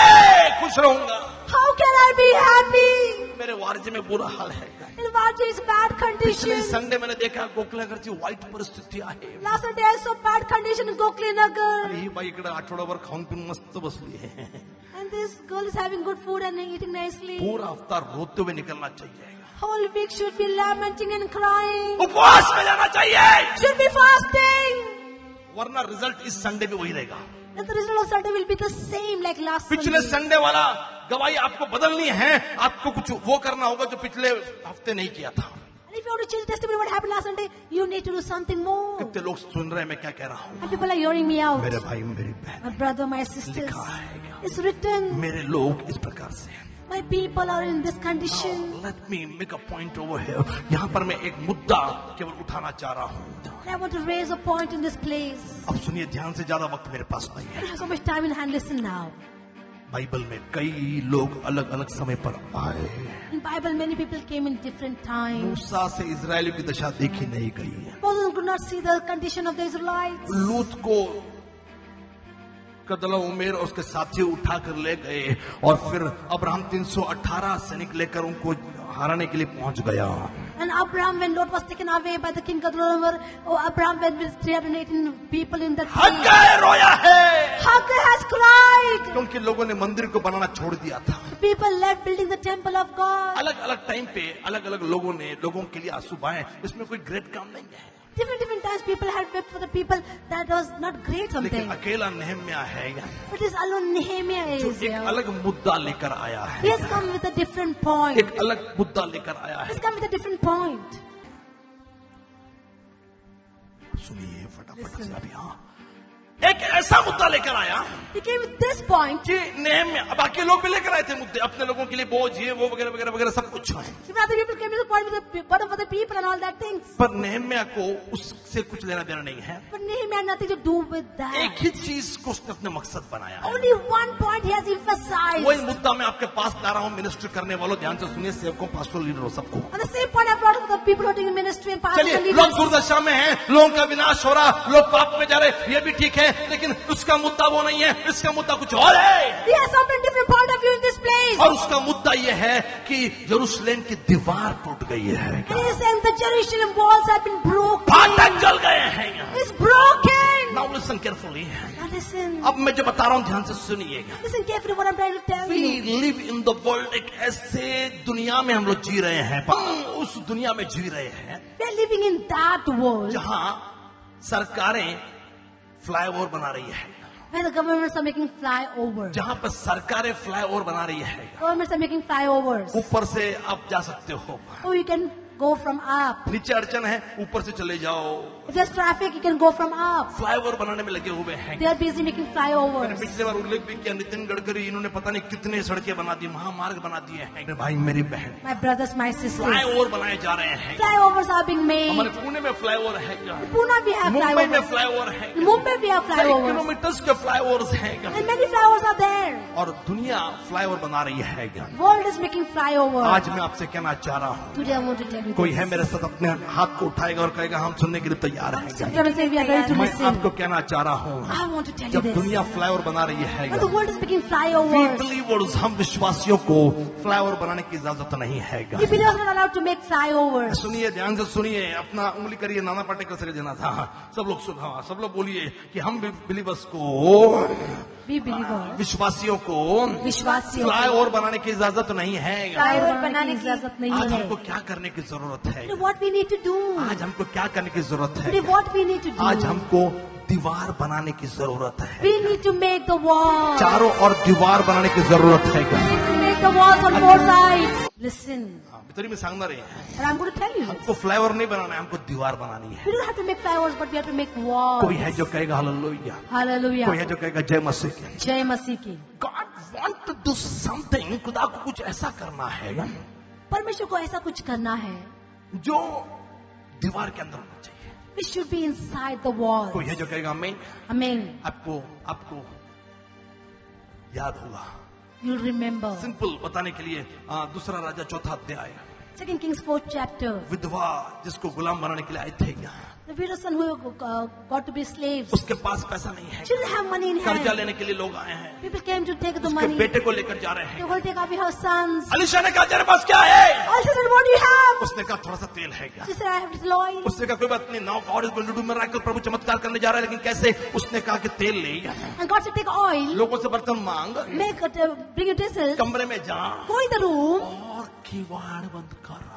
खुश रहूंगा? How can I be happy? मेरे वारजे में बुरा हाल है। In Varji is bad पिछले condition. संडे मैंने देखा गोखलेनगरची वाईट परिस्थिती आहे। Last Sunday I saw bad condition in Gokli Nagar. आणि ही बाई इकडे आठवडाभर खाऊन पिऊन मस्त बसली आहे। And this girl is having good food and eating nicely. पूरा हफ्ता रोते हुए निकलना चाहिए, Whole week should be lamenting and crying. उपवास में जाना चाहिए, Should be fasting. वरना रिजल्ट इस संडे भी वही रहेगा। And the result of Sunday will be the same like last पिछले Sunday. संडे वाला गवाही आपको बदलनी है, आपको कुछ वो करना होगा जो पिछले हफ्ते नहीं किया था। And if you want to change testimony what happened last Sunday, you need to do something more. कितने लोग सुन रहे हैं मैं क्या कह रहा हूँ? And people are hearing me out. मेरे भाई मेरी बहन, My brother, my sisters. लिखा है, It's written. मेरे लोग इस प्रकार से हैं। My people are in this condition. Let me make a point over here. यहाँ पर मैं एक मुद्दा केवल उठाना चाह रहा हूँ। And I want to raise a point in this place. अब सुनिए ध्यान से, ज्यादा वक्त मेरे पास नहीं I है। don't have so much time in hand. Listen now. Bible में कई लोग अलग अलग समय पर आए। In Bible, many people came in different times. मूसा से इजरायलियों की दशा देखी नहीं गई है। Moses could not see the condition of the Israelites. लूत को कदला उमेर और उसके साथी उठा कर ले गए और फिर अब्राहम 318 सैनिक लेकर उनको हराने के लिए पहुंच गया। And Abraham, when Lot was taken away by the king Kedorlaomer, Abraham went with 318 people in the hug cave. रोया है, Hagar has cried. क्योंकि लोगों ने मंदिर को बनाना छोड़ दिया था। People left building the temple of God. अलग अलग टाइम पे अलग अलग लोगों ने लोगों के लिए आंसू बहाए। इसमें कोई ग्रेट काम नहीं है, Different times people had wept for the people. That was not great लेकिन something. अकेला नेहम्याह है But this alone Nehemiah जो is एक here. अलग मुद्दा लेकर आया He है, has come with a different point. एक अलग मुद्दा लेकर आया He है। has come with a different point. सुनिए फटाफट से अभी, हाँ, एक ऐसा मुद्दा लेकर आया He came with this point. कि नेहम्याह, बाकी लोग भी लेकर आए थे मुद्दे अपने लोगों के लिए, बोझ ये वो वगैरह वगैरह वगैरह सब कुछ है, If other people came to the point with the burden for the people and all that things. पर नेहम्याह को उससे कुछ लेना देना नहीं है। But Nehemiah had nothing to do with that. एक ही चीज को उसने अपने मकसद बनाया है। Only one point he has emphasized. वही मुद्दा मैं आपके पास ला रहा हूँ। मिनिस्ट्री करने वालों ध्यान से सुनिए, सेवकों, पास्टर, लीडरों, सबको। And the same point I brought up for the people who are doing ministry and pastors चलिए, and लोग leaders. दुर्दशा में हैं, लोगों का विनाश हो रहा, लोग पाप में जा रहे, ये भी ठीक है, लेकिन उसका मुद्दा वो नहीं है, इसका मुद्दा कुछ और है। He has something different point of view in this place. और उसका मुद्दा ये है कि यरूशलेम की दीवार टूट गई है, And he is saying the Jerusalem walls have been broken. फाटक जल गए हैं। It's broken. Now listen carefully. Now listen. अब मैं जो बता रहा हूँ ध्यान से सुनिएगा। Listen carefully what I'm trying to tell We you. live in the world, एक ऐसे दुनिया में हम लोग जी रहे हैं, हम उस दुनिया में जी रहे हैं We are living in that world जहाँ सरकारें फ्लाईओवर बना रही है, where the governments are making flyovers. जहाँ पर सरकारें फ्लाईओवर बना रही है, Governments are making flyovers. ऊपर से आप जा सकते हो, So you can go from up. नीचे अड़चन है, ऊपर से चले जाओ। If there's traffic, you can go from up. Flyover बनाने में लगे हुए हैं। They are busy making मैंने flyovers. पिछले बार उल्लेख भी किया, नितिन गडकरी, इन्होंने पता नहीं कितने सड़कें बना दी, महामार्ग बना दिए हैं। मेरे भाई, मेरी बहन, My brothers, my sisters. Flyover बनाए जा रहे हैं। Flyovers are being हमारे made. पुणे में फ्लाईओवर है क्या? Pune we have मुंबई में flyovers. फ्लाईओवर है In Mumbai we have कई flyovers. किलोमीटर्स के फ्लाईओवर्स हैं क्या? And many flyovers are there. और दुनिया फ्लाईओवर बना रही है क्या? World is making flyovers. आज मैं आपसे कहना चाह रहा हूँ, Today I want to tell you कोई this. है मेरे साथ अपने हाथ को उठाएगा और कहेगा हम सुनने के लिए तैयार हैं क्या? So I'm saying we are ready to मैं listen. आपको कहना चाह रहा हूँ, I want to tell you जब this. दुनिया फ्लाईओवर बना रही है When the world is making We flyovers, believers, हम विश्वासियों को फ्लाईओवर बनाने की इजाजत नहीं है क्या? we believers are not allowed to make flyovers. सुनिए, ध्यान से सुनिए, अपना उंगली करिए, नाना पाटेकर से देना था। सब लोग सुना, सब लोग बोलिए कि हम बिलीवर्स को, We believers. विश्वासियों को विश्वासियों फ्लाईओवर बनाने की इजाजत नहीं है। फ्लाईओवर बनाने की इजाजत नहीं आज है. हमको क्या करने की जरूरत है? Today what we need to do? आज हमको क्या करने की जरूरत है? Today what we need to do? आज हमको दीवार बनाने की जरूरत है। We need to make the wall. चारों ओर दीवार बनाने की जरूरत है। We need to make the walls on four sides. Listen, तरी में सांगणार आहे, and I'm going to tell you this. हमको फ्लाईओवर नहीं बनाना है, हमको दीवार बनानी है। We don't have to make flyovers, but we have to make walls. कोई है जो कहेगा हालेलुया, Hallelujah. कोई है जो कहेगा जय मसीह की। जय मसीह की. God want to do something, खुदा को कुछ ऐसा करना है परमेश्वर को ऐसा कुछ करना है जो दीवार के अंदर होना चाहिए। We should be inside the wall. कोई है जो कहेगा आमीन। Amen. आपको याद होगा, You'll remember. सिंपल बताने के लिए, दूसरा राजा चौथा अध्याय, 2 Kings 4th chapter. विधवा जिसको गुलाम बनाने के लिए आए थे, The widow son who got to be slaves. उसके पास पैसा नहीं है, She didn't have money in कर्जा hand. लेने के लिए लोग आए हैं, People came to take the उसके money. बेटे को लेकर जा रहे They हैं। were going to take away her sons. Alisha ने कहा तेरे पास क्या है? Also said, what do you have? उसने कहा थोड़ा सा तेल है क्या? She said, I have little oil. उसने कहा कोई बात नहीं, now God is going to do miracle, प्रभु चमत्कार करने जा रहा है, लेकिन कैसे? उसने कहा कि तेल ले, And God said, take oil, लोगों से बर्तन मांग, bring utensils, कमरे में जा go in the room और किवाड़ बंद कर।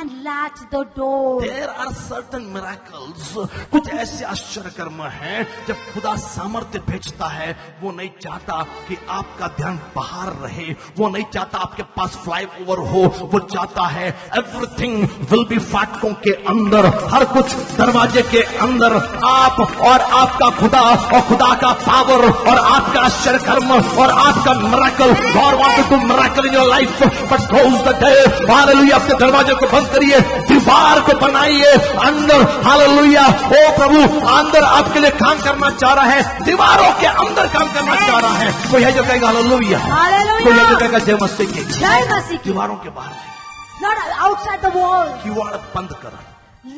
and latch the door. There are certain miracles, कुछ ऐसे आश्चर्य कर्म हैं जब खुदा सामर्थ्य भेजता है, वो नहीं चाहता कि आपका ध्यान बाहर रहे, वो नहीं चाहता आपके पास फ्लाईओवर हो, वो चाहता है एवरीथिंग विल बी फाटकों के अंदर, हर कुछ दरवाजे के अंदर, आप और आपका खुदा और खुदा का पावर और आपका आश्चर्य कर्म और आपका miracle. God wants to miracle in your life, but close the door. Hallelujah, अपने दरवाजे को बंद करिए, दीवार को बनाइए अंदर। हालेलुया, ओ प्रभु अंदर आपके लिए काम करना चाह रहा है, दीवारों के अंदर काम करना चाह रहा है। कोई है जो कहेगा हालेलुया, Hallelujah. कोई है जो कहेगा जय मसीह की। जय मसीह की. दीवारों के बाहर नहीं, Not outside the wall. किवाड़ बंद कर,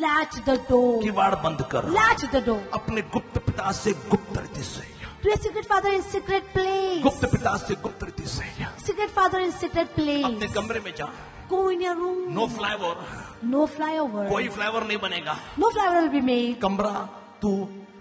Latch the door. किवाड़ बंद कर, Latch the door. अपने गुप्त पिता से गुप्त रीति से, To a secret father in secret place. गुप्त पिता से गुप्त रीति से Secret father in secret अपने place. कमरे में जा। Go in your room. No flyover, No flyover. कोई फ्लाईओवर नहीं बनेगा। No flyover will be made. कमरा तू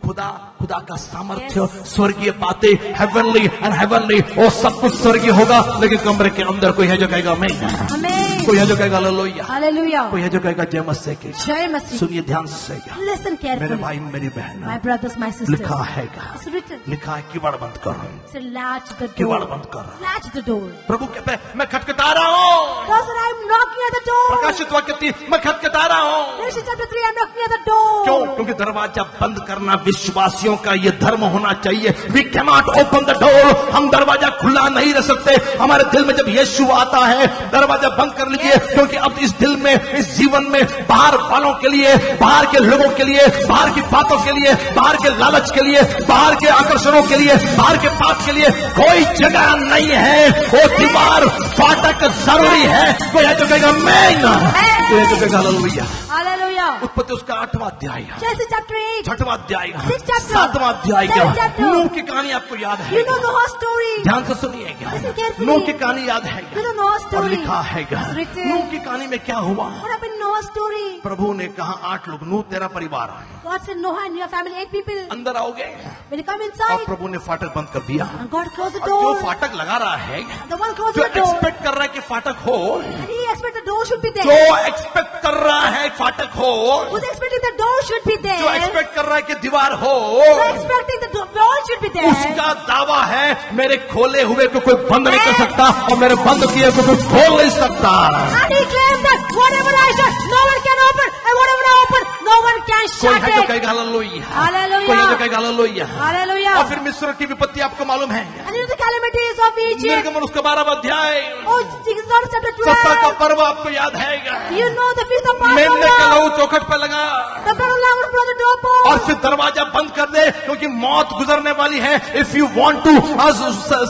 खुदा का सामर्थ्य, स्वर्गीय बातें, हेवनली एंड हेवनली, वो सब कुछ स्वर्गीय होगा, लेकिन कमरे के अंदर कोई है जो कहेगा मैं। Amen. कोई है जो कहेगा हालेलुया, Hallelujah. कोई है जो कहेगा जय मसीह की। Jai Masih. सुनिए ध्यान से, Listen मेरे carefully. भाई मेरी बहन, My brothers, my sisters. लिखा हैगा, It's written. लिखा है किवाड़ बंद करो, Say, latch the किवाड़ door. बंद करो। Latch the door. प्रभु कहते हैं मैं खटखटा रहा हूँ। God said, I'm knocking at the door. प्रकाशित वाक्य 3 मैं खटखटा रहा हूँ। Revelation chapter 3, I'm knocking at the door. क्यों? क्योंकि दरवाजा बंद करना विश्वासियों का ये धर्म होना चाहिए। We cannot open the door, हम दरवाजा खुला नहीं रख सकते। हमारे दिल में जब यीशु आता है दरवाजा बंद कर लीजिए, क्योंकि अब इस दिल में, इस जीवन में बाहर वालों के लिए, बाहर के लोगों के लिए, बाहर की बातों के लिए, बाहर के लालच के लिए, बाहर के आकर्षणों के लिए, बाहर के पाप के लिए कोई जगह नहीं है। वो दीवार फाटक जरूरी है। कोई है जो कहेगा मैं, कोई है जो कहेगा हालेलुया। Hallelujah. उत्पत्ति उसका 8वां अध्याय, Genesis chapter 8. 6वां अध्याय, 6th chapter, 7वां अध्याय। 7th chapter. नूह की कहानी आपको याद है? You know the whole story. ध्यान से सुनिएगा। Listen carefully. नूह की कहानी याद है? You know Noah's और story. लिखा हैगा It's written. नूह की कहानी में क्या हुआ? What happened in Noah's story? प्रभु ने कहा 8 लोग, नूह तेरा परिवार God said, Noah and your family, 8 people. अंदर आओगे। When you come और inside, प्रभु ने फाटक बंद कर दिया। and God closed the और जो door. फाटक लगा रहा है, The one closed जो the door. एक्सपेक्ट कर रहा है कि फाटक हो, And he expected the door should be जो there. एक्सपेक्ट कर रहा है फाटक हो, Who's expecting the door should be जो there? एक्सपेक्ट कर रहा है कि दीवार हो, Who's expecting the wall should be there? उसका दावा है मेरे खोले हुए को कोई बंद नहीं कर सकता और मेरे बंद किए को कोई खोल नहीं सकता। And he claims that whatever I shut, no one can open, and whatever I open, no one can कोई shut है जो it. कहेगा हालेलुया, Hallelujah. कोई है जो कहेगा हालेलुया। Hallelujah. और फिर मिस्र की विपत्ति आपको मालूम है, And you know the calamities of Egypt. निर्गमन उसका 12वां अध्याय, Oh, Exodus chapter सप्ताह का 12. पर्व आपको याद है? You know the feast of मेमने का Passover. लहू चौखट पर लगा The blood of Lamb was brought to the और doorpost. फिर दरवाजा बंद कर दे, क्योंकि मौत गुजरने वाली है। If you want to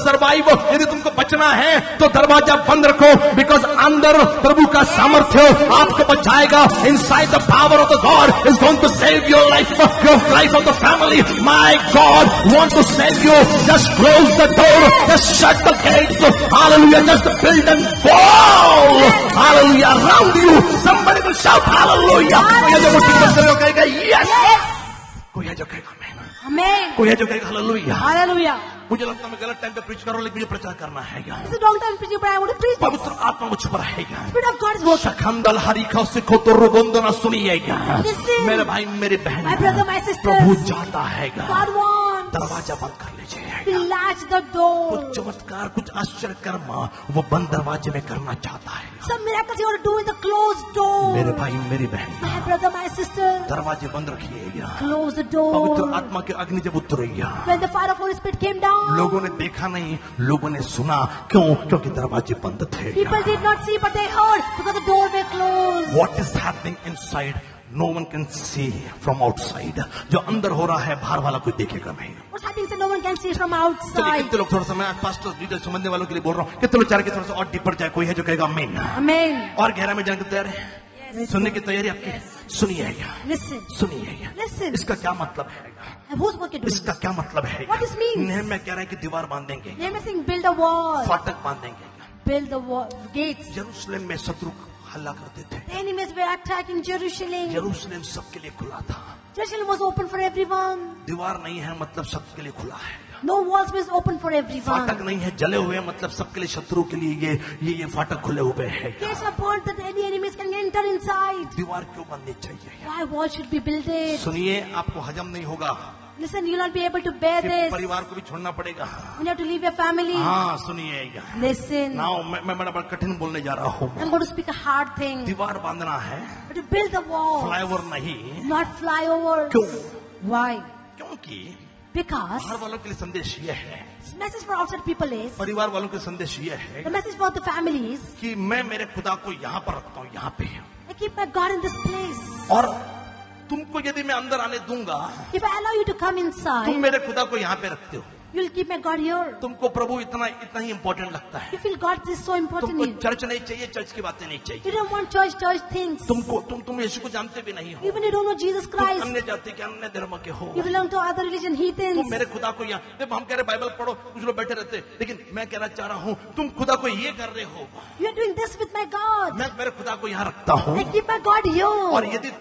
survive, यदि तुमको बचना है तो दरवाजा बंद रखो, बिकॉज अंदर प्रभु का सामर्थ्य आपको बचाएगा। Inside the power of the God is going to save your life, your life of the family. My God want to save you. Just close the door, just shut the gate. Hallelujah. Just build and wall, hallelujah, around you. Somebody will shout hallelujah. कोई जो मुट्ठी बंद करेगा कहेगा yes, कोई है जो कहेगा मैं, Amen. कोई है जो कहेगा हालेलुया। Hallelujah. मुझे लगता है मैं गलत टाइम पे प्रीच कर रहा हूं, लेकिन मुझे प्रचार करना है। This is a long time preaching, but I want to preach. पवित्र आत्मा मुझ पर है। Spirit of God is working. शखंदल हरिखा सिखो तो रुबंदना सुनिएगा। Listen. मेरे भाई मेरी बहन, My brother, my sisters. प्रभु चाहता है God wants दरवाजा बंद कर लीजिए। to latch the door. कुछ चमत्कार, कुछ आश्चर्य कर्म वो बंद दरवाजे में करना चाहता है। Some miracles you want to do in the closed door. मेरे भाई मेरी बहन, My brother, my sister, दरवाजे बंद रखिएगा। close the पवित्र door. आत्मा की अग्नि जब उतरेगा, When the fire of Holy Spirit came down, लोगों ने देखा नहीं, लोगों ने सुना। क्यों? क्योंकि दरवाजे बंद थे। people did not see, but they heard because the door were closed. What is happening inside? No one can see from outside. जो अंदर हो रहा है बाहर वाला कोई देखेगा नहीं। What's happening? So no one can see from चलिए outside. कितने लोग, थोड़ा सा मैं पास्टर लीडर समझने वालों के लिए बोल रहा हूँ, कितने लोग चाह रहे कि थोड़ा सा और डीपर जाए? कोई है जो कहेगा आमीन? Amen. और गहरा में जाने की तैयार है? सुनने की तैयारी आपकी? सुनिएगा, Listen. सुनिएगा। Listen. इसका क्या मतलब है? And who's working doing? इसका क्या मतलब है? What this means? नेहम्याह कह रहा है कि दीवार बांध देंगे, Nehemiah saying, build a wall. फाटक बांध देंगे। Build the wall, gates. यरूशलेम में शत्रु हल्ला करते थे। The enemies were attacking Jerusalem. यरूशलेम सबके लिए खुला था। Jerusalem was open for everyone. दीवार नहीं है मतलब सबके लिए खुला है। No walls was open for everyone. फाटक नहीं है, जले हुए हैं, मतलब सबके लिए, शत्रु के लिए ये फाटक खुले हुए हैं। Gates are burnt that any enemies can enter inside. दीवार क्यों बननी चाहिए? Why wall should be built? सुनिए, आपको हजम नहीं होगा, Listen, you'll not be able to bear फिर this. परिवार को भी छोड़ना पड़ेगा। You have to leave your family. हाँ सुनिएगा। Listen, नाउ मैं बड़ा कठिन बोलने जा रहा हूँ। I'm going to speak a hard thing. दीवार बांधना है, But to build the wall, flyover नहीं। not flyovers. क्यों? Why? क्योंकि Because बाहर वालों के लिए संदेश ये है, the message for outside people is, परिवार वालों के संदेश ये है the message for the families, कि मैं मेरे खुदा को यहाँ पर रखता हूँ, यहाँ पे। I keep my God in this place. और तुमको यदि मैं अंदर आने दूंगा, If I allow you to come तुम inside, मेरे खुदा को यहाँ पे रखते हो। you'll keep my God here. तुमको प्रभु इतना ही इम्पोर्टेंट लगता है। You feel God is so important तुमको in you. चर्च नहीं चाहिए, चर्च की बातें नहीं चाहिए। You don't want church things. तुम यीशु को जानते भी नहीं हो, Even you don't know Jesus तुम Christ. अन्य जाति के, अन्य धर्म के हो। You belong to other religion, heathens. तुम मेरे खुदा को यहाँ, जब हम कह रहे बाइबल पढ़ो, कुछ लोग बैठे रहते, लेकिन मैं कहना चाह रहा हूँ तुम खुदा को ये कर रहे हो। You are doing this with my God. मैं मेरे खुदा को यहाँ रखता हूँ। I keep my God और here. यदि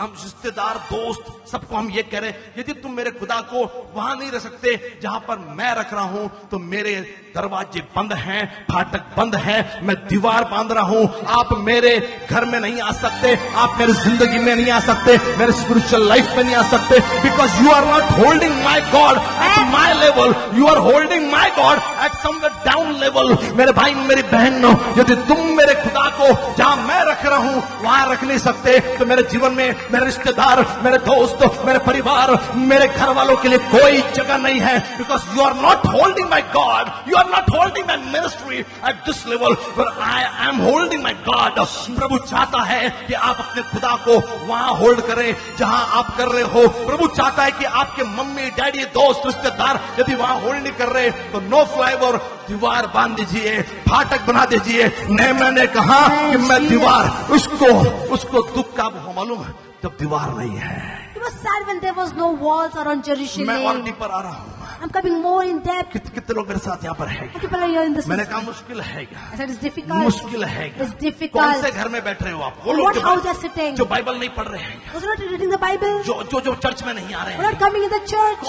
हम रिश्तेदार, दोस्त, सबको हम ये कह रहे, यदि तुम मेरे खुदा को वहां नहीं रख सकते जहां पर पर मैं रख रहा हूं तो मेरे दरवाजे बंद हैं, फाटक बंद हैं, मैं दीवार बांध रहा हूं। आप मेरे घर में नहीं आ सकते, आप मेरी जिंदगी में नहीं आ सकते, मेरे स्पिरिचुअल लाइफ में नहीं आ सकते, because you are not holding my God at my level, you are holding my God at somewhere down level. मेरे भाई मेरी बहन, यदि तुम मेरे खुदा को जहां मैं रख रहा हूं वहां रख नहीं सकते, तो मेरे जीवन में मेरे रिश्तेदार, मेरे दोस्त, मेरे परिवार, मेरे घर वालों के लिए कोई जगह नहीं है, because you are not holding my God, you are not holding my ministry at this level where I am holding my God. प्रभु चाहता है कि आप अपने खुदा को वहां होल्ड करें जहां आप कर रहे हो। प्रभु चाहता है कि आपके मम्मी डैडी दोस्त रिश्तेदार यदि वहां होल्ड नहीं कर रहे तो नो फ्लाईओवर, दीवार बांध दीजिए, फाटक बना दीजिए। नेहम्याह ने कहा कि मैं दीवार, उसको दुख का मालूम है जब दीवार नहीं है। He was sad when there was no walls around Jerusalem. मैं और डीपर आ रहा हूं। I'm coming more in depth. कितने लोग मेरे साथ यहाँ पर हैं? People are here in this. मैंने कहा मुश्किल है क्या? I said it's difficult. मुश्किल है क्या? It's difficult. कौन से घर में बैठ रहे हो आप? वो In लोग what house are sitting? जो बाइबल नहीं पढ़ रहे हैं, Those who are not reading the Bible. जो चर्च में नहीं आ रहे Who are हैं, not coming in the church.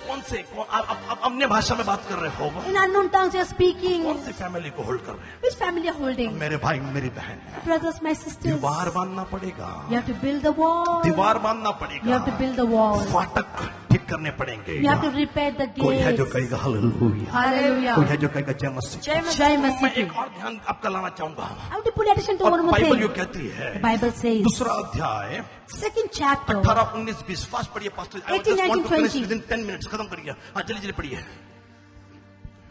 कौन से आप अन्य भाषा में बात कर रहे हो? In unknown tongues you are speaking. कौन सी फैमिली को होल्ड कर रहे हैं? Which family are holding? मेरे भाई मेरी बहन, Brothers, my sisters. दीवार बांधना पड़ेगा, You have to build the wall. दीवार बांधना You पड़ेगा, have to build the wall. फाटक ठीक करने पड़ेंगे। You have to repair the कोई है जो gates. कहेगा हालेलुया, Hallelujah. कोई है जो कहेगा जय मसीह। जय Jai मैं Masih. एक और ध्यान आपका लाना चाहूंगा, I want to put attention to और one more बाइबल thing. यो कहती है, The Bible says, दूसरा अध्याय second chapter, 18, 19, 20 फास्ट पढ़िए पास्टर। 18, 19, 20. विदिन 10 मिनट्स खत्म करिए। हाँ जल्दी पढ़िए।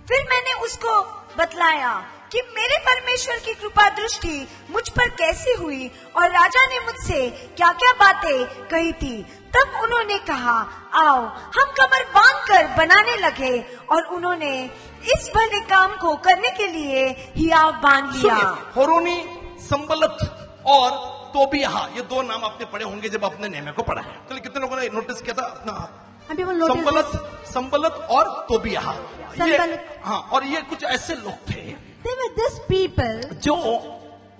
फिर मैंने उसको बतलाया कि मेरे परमेश्वर की कृपा दृष्टि मुझ पर कैसी हुई और राजा ने मुझसे क्या क्या बातें कही थी। तब उन्होंने कहा, आओ हम कमर बांधकर बनाने लगे, और उन्होंने इस भले काम को करने के लिए हियाव बांध लिया। होरोनी, संबलत और तोबियाह, ये दो नाम आपने पढ़े होंगे जब आपने नेहम्याह को पढ़ा है। चलिए कितने लोगों ने नोटिस किया था अपना? and people notice this. संबलत और तोबियाह, संबलत। हाँ, और ये कुछ ऐसे लोग थे They were these people जो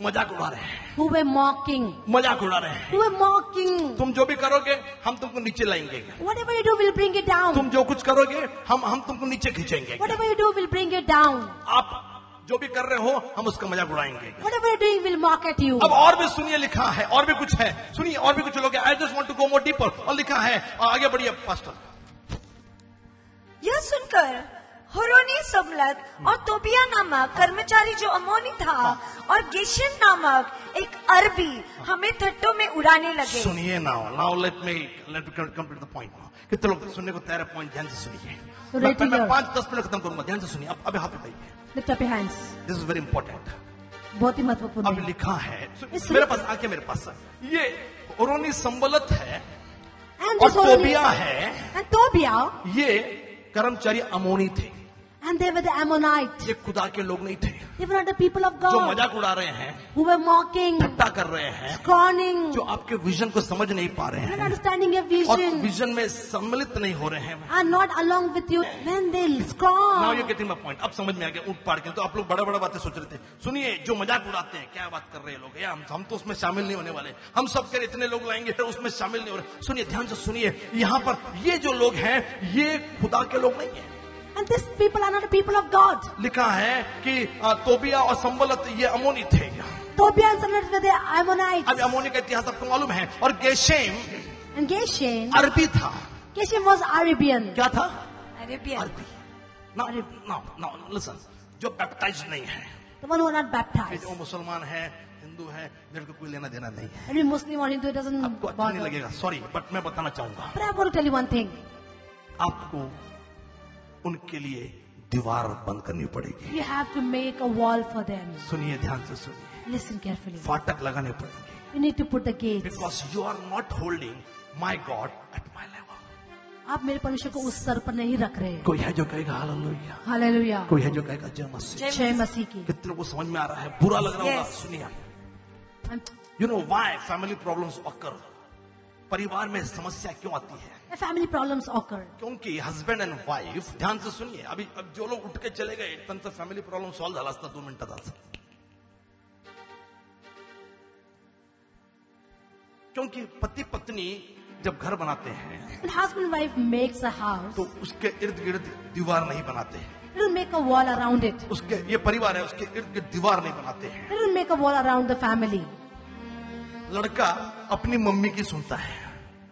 मजाक उड़ा रहे हैं, who were mocking. मजाक उड़ा रहे हैं। Who were mocking. तुम जो भी करोगे हम तुमको नीचे लाएंगे, Whatever you do, we'll bring it down. तुम जो कुछ करोगे हम तुमको नीचे खींचेंगे। Whatever you do, we'll bring it down. आप जो भी कर रहे हो हम उसका मजाक उड़ाएंगे। Whatever you're doing, we'll mock at you. अब और भी सुनिए, लिखा है और भी कुछ है, सुनिए और भी कुछ लोग। I just want to go more deeper, और लिखा है, आगे बढ़िए पास्टर। यह सुनकर होरोनी, सबलत और तोबिया नामक कर्मचारी जो अमोनी था और गेशन नामक एक अरबी हमें ठट्टों में उड़ाने लगे। सुनिए now let me come to the point. कितने लोग सुनने को तैयार? पॉइंट ध्यान से सुनिए। So right मैं here. 5-10 मिनट खत्म करूंगा, ध्यान से सुनिए। अब हाथ उठाइए, Lift up your hands. This is very important. बहुत ही महत्वपूर्ण अब है. लिखा है, इस- मेरे पास आके मेरे पास ये होरोनी, संबलत है And और this Horoni- तोबिया है, and Tobiah, ये कर्मचारी अमोनी थे। and they were the Ammonites. ये खुदा के लोग नहीं थे They were not the people of जो God मजाक उड़ा रहे हैं, who were mocking, ठट्टा कर रहे हैं, scorning, जो आपके विजन को समझ नहीं पा रहे not हैं understanding your और vision, विजन में सम्मिलित नहीं हो रहे हैं। are not along with you. Then they'll now scorn. You getting my point. अब समझ में आ गया ऊट पाड़ के। तो आप लोग बड़ा बड़ा बातें सोच रहे थे। सुनिए, जो मजाक उड़ाते हैं, क्या बात कर रहे हैं लोग, या हम तो उसमें शामिल नहीं होने वाले। हम सब के इतने लोग लाएंगे तो उसमें शामिल नहीं हो रहे। सुनिए, ध्यान से सुनिए, यहाँ पर ये जो लोग हैं ये खुदा के लोग नहीं है। And these people are not the people of God. लिखा है कि तोबिया और संबलत ये अमोनी थे। Tobiah and Sanballat were the Ammonites. अब अमोनी का इतिहास आपको मालूम है। और गेशेम And Geshem, अरबी था। Geshem was Arabian. क्या था? अरेबियन। अरबी। नाउ लिसन, जो बैप्टाइज नहीं है, The one who are not baptized. जो मुसलमान है, हिंदू है, मेरे को कोई लेना देना नहीं है। Every Muslim or Hindu, it doesn't आपको अच्छा नहीं bother. लगेगा, सॉरी, बट मैं बताना चाहूंगा, But I want to tell you one thing. आपको उनके लिए दीवार बंद करनी पड़ेगी। You have to make a wall for them. सुनिए, ध्यान से सुनिए, Listen carefully. फाटक लगाने पड़ेंगे। You need to put the gates. Because you are not holding my God at my level. आप मेरे परमेश्वर को उस स्तर पर नहीं रख रहे. कोई है जो कहेगा हालेलुया, Hallelujah. कोई है जो कहेगा जय मसीह। जय मसीह की. कितने को समझ में आ रहा है? बुरा लग रहा होगा, Yes. सुनिए। And you know why family problems occur? परिवार में समस्या क्यों आती है? family problems occur. क्योंकि हस्बैंड एंड वाइफ, ध्यान से सुनिए, अभी अब जो लोग उठ के चले गए त्यांचं फॅमिली प्रॉब्लेम सॉल्व्ह झाला असता 2 मिनिटात। क्योंकि पति पत्नी जब घर बनाते हैं When husband and wife makes a house, तो उसके इर्द गिर्द दीवार नहीं बनाते हैं। they don't make a wall around it. उसके ये परिवार है, उसके इर्द गिर्द दीवार नहीं बनाते हैं। They don't make a wall around the family. लड़का अपनी मम्मी की सुनता है,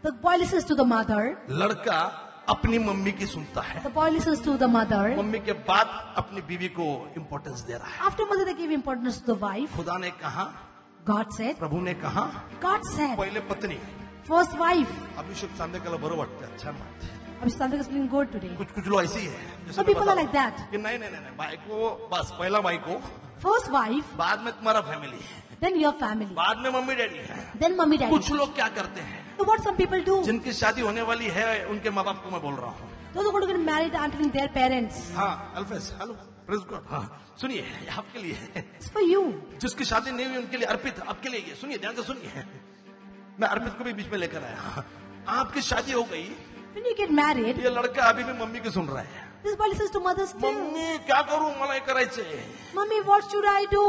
The boy listens to the mother. लड़का अपनी मम्मी की सुनता है, The boy listens to the mother. Mummy के बाद अपनी बीवी को इम्पोर्टेंस दे रहा है। After mother, they give importance to the wife. खुदा ने कहा, God said. प्रभु ने कहा, God said. पहले पत्नी। First wife. अभिषेक सांदेकला बरं वाटतं, अच्छा वाटतं। Abhishek is feeling good today. कुछ लोग ऐसे ही है, जैसे Some मैं people are बताऊं like that. कि नहीं, बाइको बस पहला बाइको, First wife, बाद में तुम्हारा फैमिली है, then your family, बाद में मम्मी डैडी है। then mommy daddy. कुछ लोग क्या करते हैं, So what some people do? जिनकी शादी होने वाली है उनके माँ बाप को मैं बोल रहा हूँ। Those who are going to get married are telling their parents. हाँ अल्फेस, हेलो, प्रेज गॉड। हाँ सुनिए, ये आपके लिए है। It's for you. जिसकी शादी नहीं हुई उनके लिए अर्पित, आपके लिए ये सुनिए, ध्यान से सुनिए। मैं अर्पित को भी बीच में लेकर आया। आपकी शादी हो गई, When you get married, ये लड़का अभी भी मम्मी की सुन रहा है। this boy listens to mother still. Mummy क्या करूं, मला हे करायचंय। Mommy, what should I do?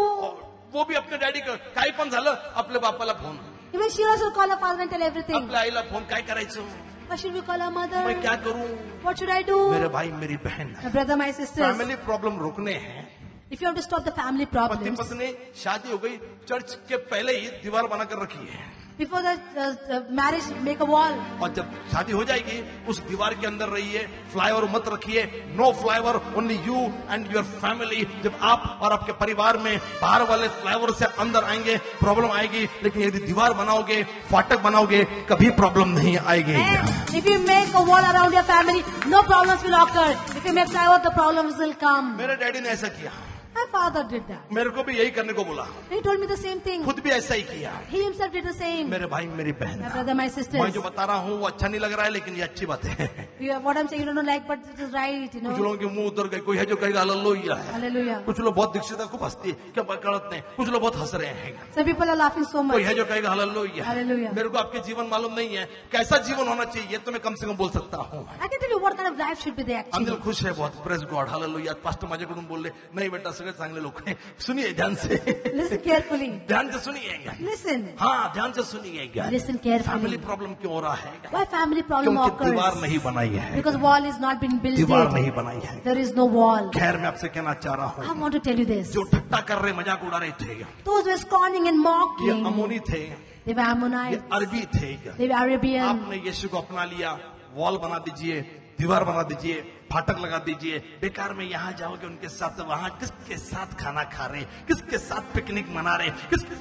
वो भी अपने डॅडी का काही पण झालं आपल्या बापाला phone, Even she also call her father and tell everything. आपल्या आईला फोन, काय करायचं, What should we call her mother? मैं क्या करूं, What should I do? मेरे भाई मेरी बहन। My brother, my sisters. Family problem रोकने हैं। If you want to stop the family पति problems, पत्नी शादी हो गई, चर्च के पहले ही दीवार बनाकर रखी है, before the marriage, make a wall. और जब शादी हो जाएगी उस दीवार के अंदर रहिए, फ्लाईओवर मत रखिए, no flyover, only you and your family. जब आप और आपके परिवार में बाहर वाले फ्लाईओवर से अंदर आएंगे प्रॉब्लम आएगी, लेकिन यदि दीवार बनाओगे, फाटक बनाओगे, कभी प्रॉब्लम नहीं आएगी। And if you make a wall around your family, no problems will occur. If you make plywood, the problems will come. मेरे डैडी ने ऐसा किया, My father did that. मेरे को भी यही करने को बोला, He told me the same thing. खुद भी ऐसा ही किया। He himself did the same. मेरे भाई मेरी My बहन, brother, my मैं sisters. जो बता रहा हूँ वो अच्छा नहीं लग रहा है, लेकिन ये अच्छी बात है। What I'm saying you don't like, but it is right, you कुछ know. लोगों के मुंह उतर गए, कोई है जो कहेगा हालेलुया है, Hallelujah. कुछ लोग बहुत दीक्षित है, खूब हंसती है, क्या कड़त नहीं, कुछ लोग बहुत हंस रहे हैं, Some people are laughing so कोई much. है जो कहेगा हालेलुया। Hallelujah. मेरे को आपके जीवन मालूम नहीं है, कैसा जीवन होना चाहिए ये तो मैं कम से कम बोल सकता हूँ। I can tell you what kind of life should be there अंदिल actually. खुश है बहुत, प्रेज गॉड, हालेलुया। पास्टर माझ्याकडून बोलले, नहीं बेटा सगळे चांगले लोक हैं। सुनिए ध्यान से, Listen carefully. ध्यान से सुनिएगा। Listen. हाँ ध्यान से सुनिएगा। Listen carefully. फैमिली प्रॉब्लम क्यों हो रहा है? Why family problem क्योंकि दीवार occurs? नहीं बनाई है, Because wall is not been built दीवार yet. नहीं बनाई है। There is no wall. खैर मैं आपसे कहना चाह रहा I हूँ, want to tell you this. जो ठट्टा कर रहे, मजाक उड़ा रहे थे, Those who were scorning and ये mocking, अमोनी थे, they were ये Ammonites, अरबी थे। they were Arabian. आपने यीशु को अपना लिया, वॉल बना दीजिए, दीवार बना दीजिए, फाटक लगा दीजिए। बेकार में यहाँ जाओगे उनके साथ, वहां किसके साथ खाना खा रहे, किसके साथ पिकनिक मना रहे,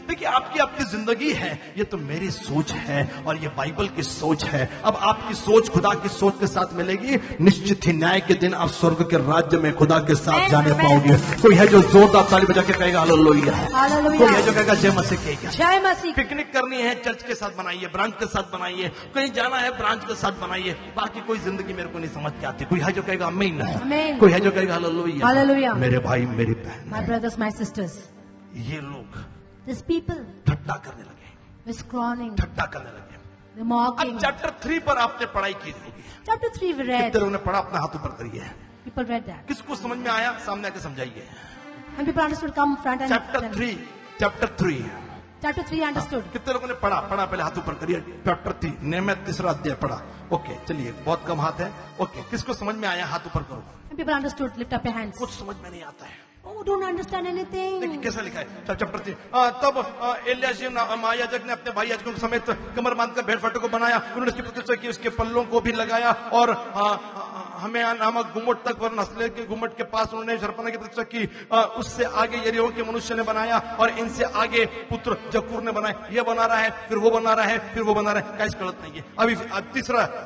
देखिए आपकी आपकी जिंदगी है, ये तो मेरी सोच है और ये बाइबल की सोच है। अब आपकी सोच खुदा की सोच के साथ मिलेगी, निश्चित ही न्याय के दिन आप स्वर्ग के राज्य में खुदा के साथ जाने पाओगे। कोई है जो जोरदार ताली बजा के कहेगा हालेलुया, Hallelujah. कोई है जो कहेगा जय मसीह कहेगा। Jai Masih. पिकनिक करनी है चर्च के साथ बनाइए, ब्रांच के साथ बनाइए, कहीं जाना है ब्रांच के साथ बनाइए, बाकी कोई जिंदगी मेरे को नहीं समझ के आती। कोई है जो कहेगा आमीन, Amen. कोई है जो कहेगा हालेलुया। Hallelujah. मेरे भाई मेरी बहन, My brothers, my sisters. ये लोग These people ठट्टा करने लगे, were scorning, ठट्टा करने लगे। they're mocking. अब चैप्टर 3 पर आपने पढ़ाई की होगी, Chapter 3 we read. कितने लोगों ने पढ़ा, अपना हाथ ऊपर करिए। People read that. किसको समझ में आया सामने आके समझाइए। And people understood, come front and chapter 3, chapter 3 Chapter 3 understood. कितने लोगों ने पढ़ा? पहले हाथ ऊपर करिए। चैप्टर 3 नेहमिया 3रा अध्याय पढ़ा। ओके चलिए, बहुत कम हाथ है। ओके, किसको समझ में आया हाथ ऊपर करो। And people understood, lift up your hands. कुछ समझ में नहीं आता है। Oh, don't understand देखिए anything. कैसा लिखा है चैप्टर 3। तब एलियाशिम महायाजक ने अपने भाई याजकों समेत कमर बांधकर भेड़ फाटक को बनाया, उन्होंने उसकी प्रतिष्ठा की, उसके पल्लों को भी लगाया और हमें नामक गुम्मट तक पर नस्ले के गुम्मट के पास उन्होंने शर्पना की प्रतिष्ठा की। उससे आगे यरीहो के मनुष्य ने बनाया और इनसे आगे पुत्र जकूर ने बनाया। ये बना रहा है, फिर वो बना रहा है, फिर वो बना रहा है, कैसे गलत नहीं है। अभी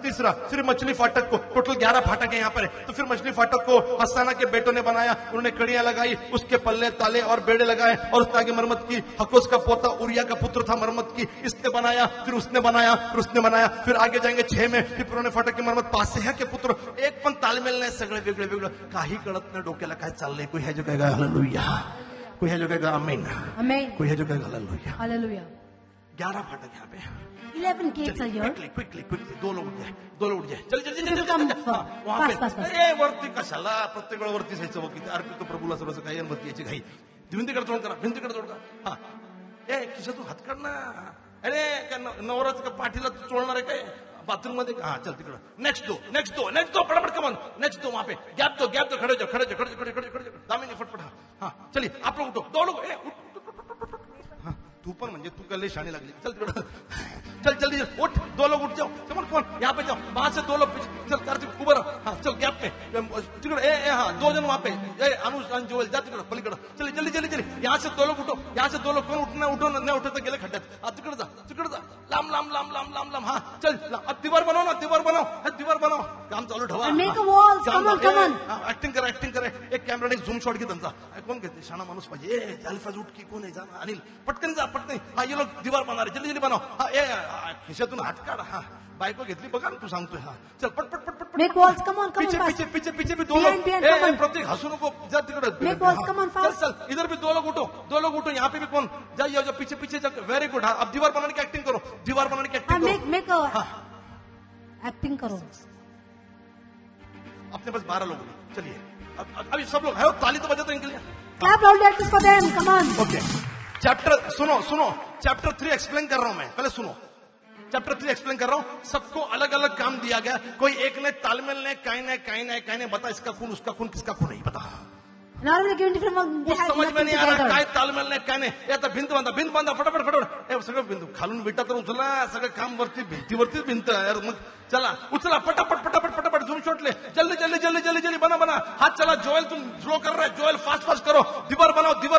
तीसरा फिर मछली फाटक को, टोटल 11 फाटक है यहाँ पर, तो फिर मछली फाटक को हसाना के बेटों ने बनाया, उन्होंने कड़ियां लगाई, उसके पल्ले ताले और बेड़े लगाए और उसने आगे मरम्मत की। हकोस का पोता उरिया का पुत्र था, मरम्मत की, इसने बनाया, फिर उसने बनाया, फिर उसने बनाया। फिर आगे जाएंगे 6 में, फिर पुराने फाटक की मरम्मत पासेह के पुत्र, एक पण तालमेल नाही, सगळे वेगळे वेगळे, काही कळत नाही डोक्याला काय चाललंय। कोई है जो कहेगा हालेलुया, कोई है जो कहेगा आमीन, Amen. कोई है जो कहेगा हालेलुया। Hallelujah. 11 फाटक यहाँ पे। 11 gates are here. क्विकली 2 लोग उठ जाए, 2 लोग उठ जाए, चल People come वहां fast, fast, पे। fast. अरे वरती कशाला, प्रत्येक वेळा वरती जायचं बघ, किती अर्पित प्रभूला सर्वच काही वरती यायची घाई। भिंतीकडे तोड करा, भिंतीकडे तोड करा। हा ए किशा तू हात काढ ना, अरे नवराच का पाठीला चोळणार आहे काय? बाथरूम मध्ये हाँ चल तिकडं नेक्स्ट दो फटाफट कमान नेक्स्ट दो वहां पे गैप दो खड़े जाओ दामिनी फटफट हाँ चलिए आप लोग उठो दो लोग हाँ तू पण म्हणजे तू गले शाणी लागली चल तिकडं चल जल्दी उठ दो लोग उठ जाओ कौन यहाँ पे जाओ वहां से दो लोग चल कर उबर हाँ चल गैप में तिकडे हाँ दो जन वहां पे अनुष्ठान जोल जा तिकडं पलीकडं चलिए जल्दी यहाँ से दो लोग उठो यहाँ से दो लोग कौन उठो नहीं उठो तो गेले खड्ड्यात तिकडे जा लांब हाँ चल अब दीवार बनाओ काम चालू ठेवा Make a walls. Come on. Acting करे एक कॅमेराने झूम शॉट घे त्यांचा कोण घेते शाणा माणूस पाहिजे जालिफाज उठ की कोण आहे जा अनिल पटकन हाँ ये लोग दीवार बना रहे जल्दी बनाओ हाँ खिशातून हात काढ हाँ बायको घेतली बघा ना तू सांगतोय हाँ चल पट Make walls. Come on. पीछे भी दो लोग प्रत्येक हंसू नको जा तिकडे Make walls. Come on fast. चल इधर भी दो लोग उठो यहाँ पे भी कौन जाइए पीछे वेरी गुड हाँ अब दीवार बनाने की एक्टिंग करो Make a acting करो. अपने पास 12 लोग चलिए अभी सब लोग है ताली तो बजा तो इनके लिए Clap loudly at this for them. Come on. Okay chapter सुनो चैप्टर 3 एक्सप्लेन कर रहा हूं मैं पहले सुनो चैप्टर 3 एक्सप्लेन कर रहा हूं सबको अलग अलग काम दिया गया कोई एक ने तालमेल ने काई ने बता इसका खून उसका खून किसका खून नहीं पता Now we're given different. कुछ समझ में नहीं आ रहा काय तालमेल ने काय नाही आता भिंत बांधा फटाफट सगळं भिंत खालून विटा तर उचला सगळं काम भिंतीवरतीच भिंत यार मग चला उचला फटाफट झूम शॉट ले जल्दी बना हाथ चला जोएल तुम स्लो कर रहा है जोएल फास्ट करो दीवार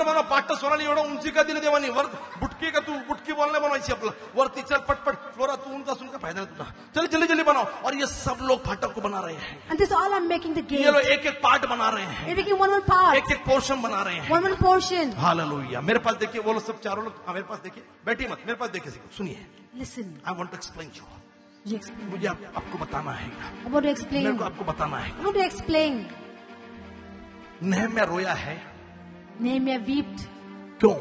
बनाओ पाठ सोनाली एवढं उंची का दिली देवानी वर बुटकी का तू बुटकी बोलने बनवायची आपलं वरती चल पटपट फ्लोरा तू उनका सुन का फायदा तुझा चल जल्दी बनाओ और ये सब लोग फाटक को बना रहे हैं And this all I'm making the gate. ये लोग एक पार्ट बना रहे हैं We're making one part. एक पोर्शन बना रहे हैं One portion. हालेलुया मेरे पास देखिए वो लोग सब चारों लोग मेरे पास देखिए बैठी मत मेरे पास देखिए सुनिए Listen. I want to explain you You explain. मुझे आपको बताना है I want to explain. मेरे को आपको बताना है I want to explain. नहम्याह रोया है Nehemiah wept. क्यों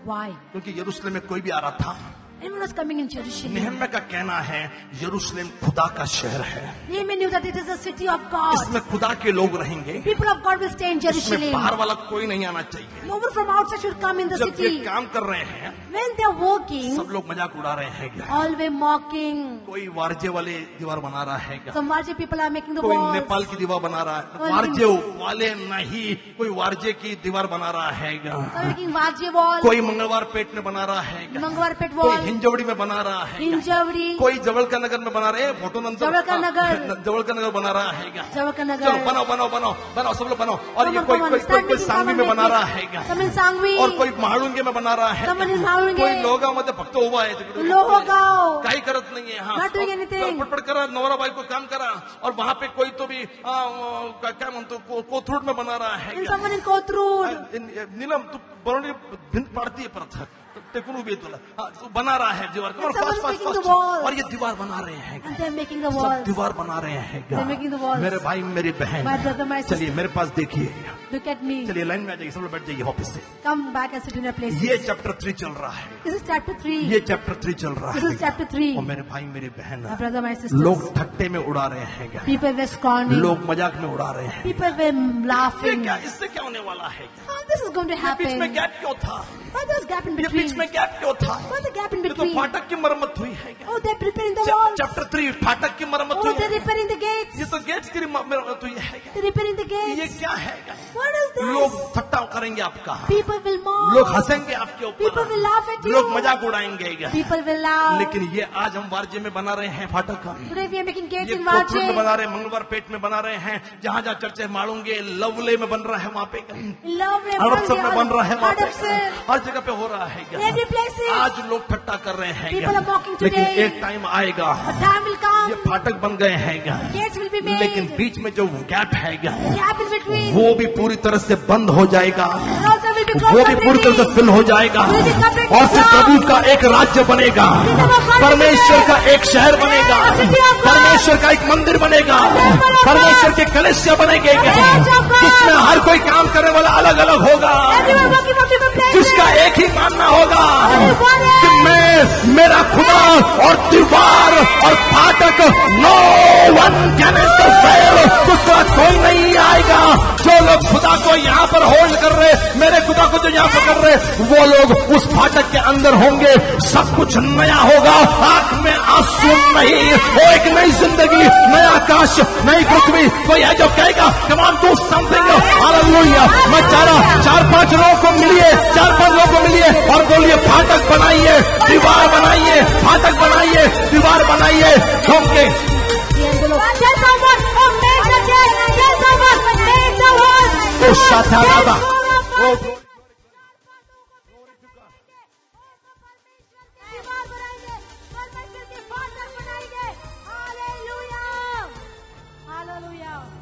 Why? क्योंकि यरूशलेम में कोई भी आ रहा था Anyone was coming in Jerusalem. नहम्याह का कहना है यरूशलेम खुदा का शहर है Nehemiah knew that it is the city of God. इसमें खुदा के लोग रहेंगे People of God will stay in इसमें Jerusalem. बाहर वाला कोई नहीं आना चाहिए No one from outside should come in the जब ये city. काम कर रहे हैं When they are working, सब लोग मजाक उड़ा रहे हैं क्या all were mocking. कोई वारजे वाले दीवार बना रहा है क्या Some Warje people are making the कोई walls. नेपाल की दीवार बना रहा है कोई वारजे वाले नहीं कोई वारजे की दीवार बना रहा है क्या Some making Warje wall. कोई मंगलवार पेट में बना रहा है क्या Mangwarpet कोई wall. हिंजवड़ी में बना रहा है क्या? Hinjawadi. कोई जवलका नगर में बना रहे हैं फोटो नंतर जवलका नगर। जवलका नगर बना रहा है क्या Javaka चलो Nagar. बनाओ सब लोग बनाओ और ये Come on, कोई come on. कोई Start कोई making, सांगवी come में on, बना make रहा it. है क्या Some in Sangvi. और कोई महाळुंगे में बना रहा है Someone क्या? in Mahalunge. कोई लोगांमध्ये फक्त उभा आहे तिकडे. लोहगाव. काही करत नाहीये हा Not doing anything. पटपट करा नवरा बायको काम करा और वहां पे कोई तो भी क्या म्हणतो कोथरूड में बना रहा है And क्या? someone in Kotrud. नीलम तू बनवणी भिंत पाडतीये परत टेकून उभी आहे तुला तू बना रहा है दीवार And someone's making the walls. और ये दीवार बना रहे हैं And they're making the सब walls. दीवार बना रहे हैं क्या? They're making the walls. मेरे भाई मेरी बहन My brother, my sister. चलिए मेरे पास देखिए Look at me. चलिए लाइन में आ जाइए सब लोग बैठ जाइए ऑफिस से Come back and sit in your place. ये चैप्टर 3 चल रहा है This is chapter 3. ये चैप्टर 3 चल रहा This है is chapter 3. और मेरे भाई मेरी बहन My brother, my sister. लोग ठट्टे में उड़ा रहे हैं क्या? People were scorning. लोग मजाक में उड़ा रहे हैं People were ये laughing. क्या इससे क्या होने वाला है How this is going to बीच में happen? गैप क्यों था Why there was gap in ये between? बीच में गैप क्यों था Why the gap in ये तो between? फाटक की मरम्मत हुई है क्या? Oh, they're preparing the walls. Chapter 3 फाटक की मरम्मत Oh, हुई they're है repairing the gates. ये तो गेट्स की मरम्मत हुई है क्या? They're repairing the ये gates. क्या है क्या? What is लोग this? ठट्टा करेंगे आपका People will लोग mock. हंसेंगे आपके People will ऊपर laugh at you. लोग मजाक उड़ाएंगे क्या? People will laugh. लेकिन ये आज हम वारजे में बना रहे हैं फाटक का Today we are making gates ये in कोथरूड में Varche. बना रहे हैं मंगलवार पेट में बना रहे हैं जहां जहां चर्चे मारूंगे लवले में बन रहा है वहां पे Love we are हड़पसर में बन रहा है वहां पे Hardapsar. हर जगह पे हो रहा है क्या? Every places. आज लोग ठट्टा कर रहे हैं People क्या? are mocking लेकिन today. एक टाइम आएगा A time will ये come. फाटक बन गए हैं क्या? Gates will be made. लेकिन बीच में जो गैप है क्या Gap in between. वो भी पूरी तरह से बंद हो जाएगा And also will be वो closed भी पूरी तरह से completely. फिल हो जाएगा Will be completely और फिर closed. प्रभु का एक राज्य बनेगा परमेश्वर का एक शहर बनेगा परमेश्वर का एक मंदिर बनेगा परमेश्वर के कलिसिया बनेंगे जिसमें हर कोई काम करने वाला अलग अलग होगा Everyone working from different places. जिसका एक ही मानना होगा कि मैं मेरा खुदा और दीवार और फाटक नो वन कैन इंटरफेयर दूसरा कोई नहीं आएगा जो लोग खुदा को यहाँ पर होल्ड कर रहे, मेरे खुदा को जो यहाँ पकड़ रहे, वो लोग उस फाटक के अंदर होंगे। सब कुछ नया होगा, आंख में आंसू नहीं, वो एक नई जिंदगी, नया आकाश, नई पृथ्वी। कोई है जो कहेगा come on do something, hallelujah. मैं चाह रहा 4-5 लोगों को मिलिए, 4-5 लोगों को मिलिए और बोलिए फाटक बनाइए, दीवार बनाइए, फाटक बनाइए, दीवार बनाइए। क्योंकि तो शाताराबा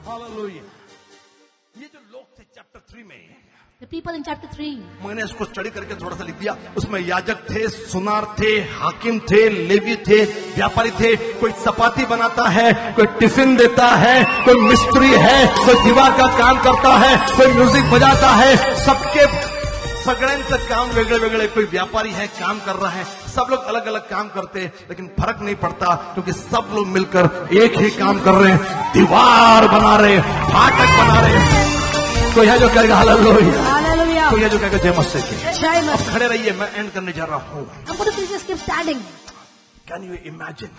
हालेलुया। ये जो लोग थे चैप्टर 3 में, The people in chapter 3. मैंने इसको स्टडी करके थोड़ा सा लिख दिया। उसमें याजक थे, सुनार थे, हाकिम थे, लेवी थे, व्यापारी थे। कोई चपाती बनाता है, कोई टिफिन देता है, कोई मिस्त्री है, कोई दीवार का काम करता है, कोई म्यूजिक बजाता है। सबके सगळ्यांचं काम वेगळे वेगळे। कोई व्यापारी है, काम कर रहा है, सब लोग अलग अलग काम करते हैं, लेकिन फर्क नहीं पड़ता क्योंकि सब लोग मिलकर एक ही काम कर रहे हैं, दीवार बना रहे, फाटक बना रहे। कोई है जो कहेगा हालेलुया, Hallelujah. कोई है जो कहेगा जय मसीह की। Jai अब Masihi. खड़े रहिए, मैं एंड करने जा रहा हूँ। I'm going to just keep standing. Can you imagine,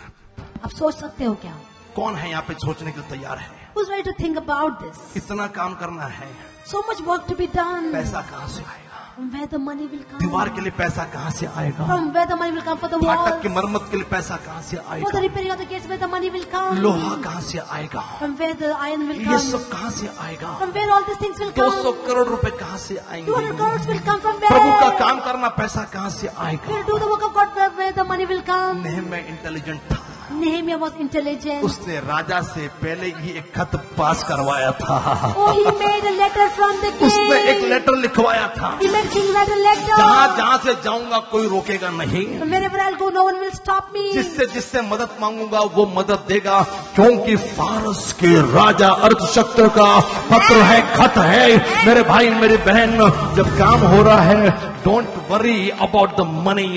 आप सोच सकते हो क्या? कौन है यहाँ पे सोचने के लिए तैयार है? Who's ready to think about this? इतना काम करना है, So much work to be done. पैसा कहाँ से आएगा? From where the money will come? दीवार के लिए पैसा कहाँ से आएगा? From where the money will come for the फाटक की walls? मरम्मत के लिए पैसा कहाँ से For the आएगा? repairing of the gates, where the money will come? लोहा कहाँ से आएगा? From where the iron will ये come? सब कहाँ से आएगा? From where all these things will 200 come? Crore रुपए कहाँ से 200 आएंगे? crores will come from प्रभु का where? काम करना पैसा कहाँ से आएगा? We'll do the work of God where the money will come. Nehemiah intelligent था, Nehemiah was intelligent. उसने राजा से पहले ही एक खत पास करवाया था। Oh, he made a letter from the उसने एक king. लेटर लिखवाया था, He made king write a जहाँ letter. जहाँ से जाऊंगा कोई रोकेगा नहीं, Wherever I'll go, no one will stop me. जिससे जिससे मदद मांगूंगा वो मदद देगा, क्योंकि फारस के राजा अर्थशस्त्र का पत्र है, खत है। मेरे भाई मेरी बहन, जब काम हो रहा है, don't worry about the money,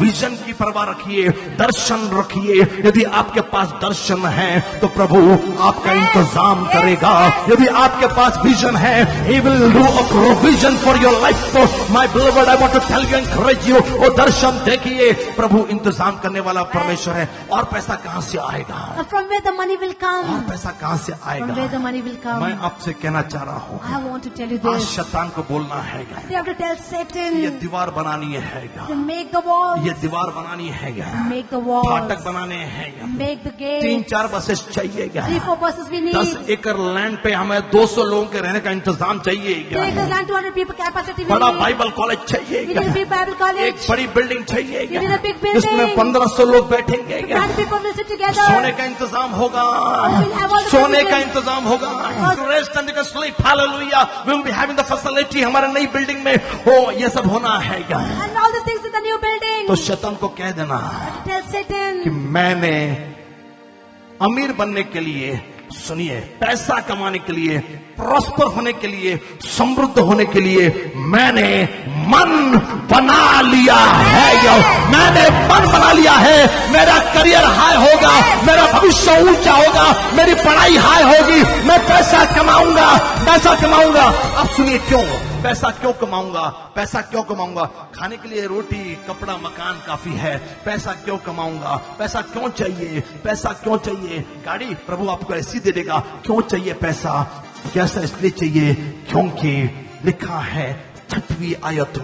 vision की परवाह रखिए, दर्शन रखिए। यदि आपके पास दर्शन है तो प्रभु आपका इंतजाम करेगा। यदि आपके पास विजन है, he will do a provision for your life. My beloved, I want to tell you, encourage you, वो दर्शन देखिए, प्रभु इंतजाम करने वाला परमेश्वर है। और पैसा कहाँ से आएगा? From where the money will और come? पैसा कहाँ से From where आएगा? the money will come? मैं आपसे कहना चाह रहा हूँ, I want to tell you आज this. शैतान को बोलना है, You have to tell Satan ये दीवार बनानी है, to make the walls, ये दीवार बनानी है, make the walls, फाटक बनाने हैं, make the gates. 3-4 बसेस चाहिए, 3-4 buses we need. 10 एकड़ लैंड पे हमें 200 लोगों के रहने का इंतजाम चाहिए, 2 acres land, 200 people capacity we बड़ा need. बाइबल कॉलेज चाहिए, We need a big Bible college. एक बड़ी बिल्डिंग चाहिए, We need a big building. इसमें 1500 लोग बैठेंगे, 100 people will sit together. सोने का इंतजाम होगा, We'll have all the सोने का facilities. इंतजाम होगा, rest and sleep, hallelujah, we will be having the facility, हमारे नई बिल्डिंग में हो, ये सब होना है। And all the things in the new building. तो शैतान को कह देना Tell Satan. कि मैंने अमीर बनने के लिए, सुनिए, पैसा कमाने के लिए, प्रॉस्पर होने के लिए, समृद्ध होने के लिए मैंने मन बना लिया है। मैंने मन बना लिया है, मेरा करियर हाई होगा, मेरा भविष्य ऊंचा होगा, मेरी पढ़ाई हाई होगी, मैं पैसा कमाऊंगा, पैसा कमाऊंगा। अब सुनिए, क्यों पैसा क्यों कमाऊंगा? पैसा क्यों कमाऊंगा? खाने के लिए रोटी, कपड़ा, मकान काफी है। पैसा क्यों कमाऊंगा? पैसा क्यों चाहिए? पैसा क्यों चाहिए? गाड़ी प्रभु आपको ऐसी दे देगा। क्यों चाहिए पैसा? कैसा इसलिए चाहिए क्योंकि लिखा है 6वीं आयत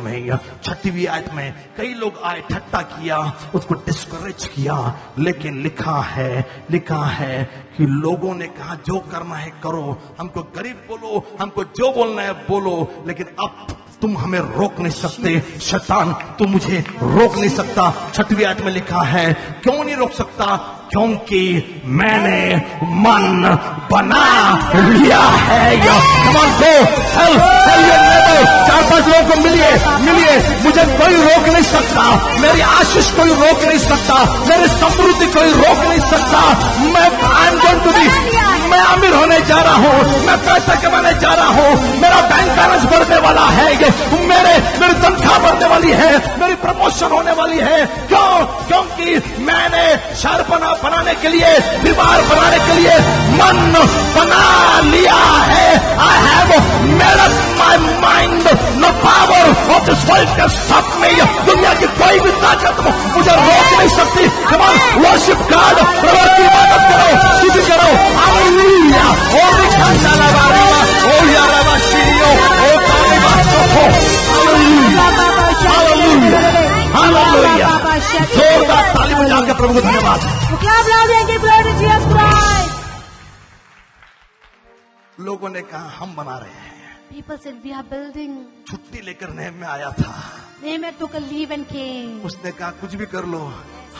में कई लोग आए, ठट्टा किया, उसको डिस्करेज किया, लेकिन लिखा है कि लोगों ने कहा जो करना है करो, हमको गरीब बोलो, हमको जो बोलना है बोलो, लेकिन अब तुम हमें रोक नहीं सकते। शैतान तू मुझे रोक नहीं सकता। 6वीं आयत में लिखा है, क्यों नहीं रोक सकता? क्योंकि मैंने मन बना लिया है। Come on, go, tell your neighbor, 4-5 लोगों को मिलिए, मुझे कोई रोक नहीं सकता, मेरी आशीष कोई रोक नहीं सकता, मेरी समृद्धि कोई रोक नहीं सकता। मैं अमीर होने जा रहा हूँ, मैं पैसा कमाने जा रहा हूँ, मेरा बैंक बैलेंस बढ़ने वाला है, मेरी तनख्वाह बढ़ने वाली है, मेरी प्रमोशन होने वाली है। क्यों? क्योंकि मैंने शहर बनाने के लिए, दीवार बनाने के लिए मन बना लिया है। I have made up my सब में दुनिया की कोई भी ताकत मुझे रोक नहीं सकती। Come on, worship God, प्रभु की इबादत करो, स्तुति करो। हालेलुया। ओ निखांदा लाबारिमा, ओ याराबा शिरियो, ओ तारेबा सोखो। Hallelujah, hallelujah, hallelujah. जोरदार ताली बजाकर प्रभु को धन्यवाद। Clap loudly and give glory to Jesus Christ. लोगों ने कहा हम बना रहे हैं। People said we are building. छुट्टी लेकर नेहम्याह आया था। Nehemiah took a leave and came. उसने कहा कुछ भी कर लो,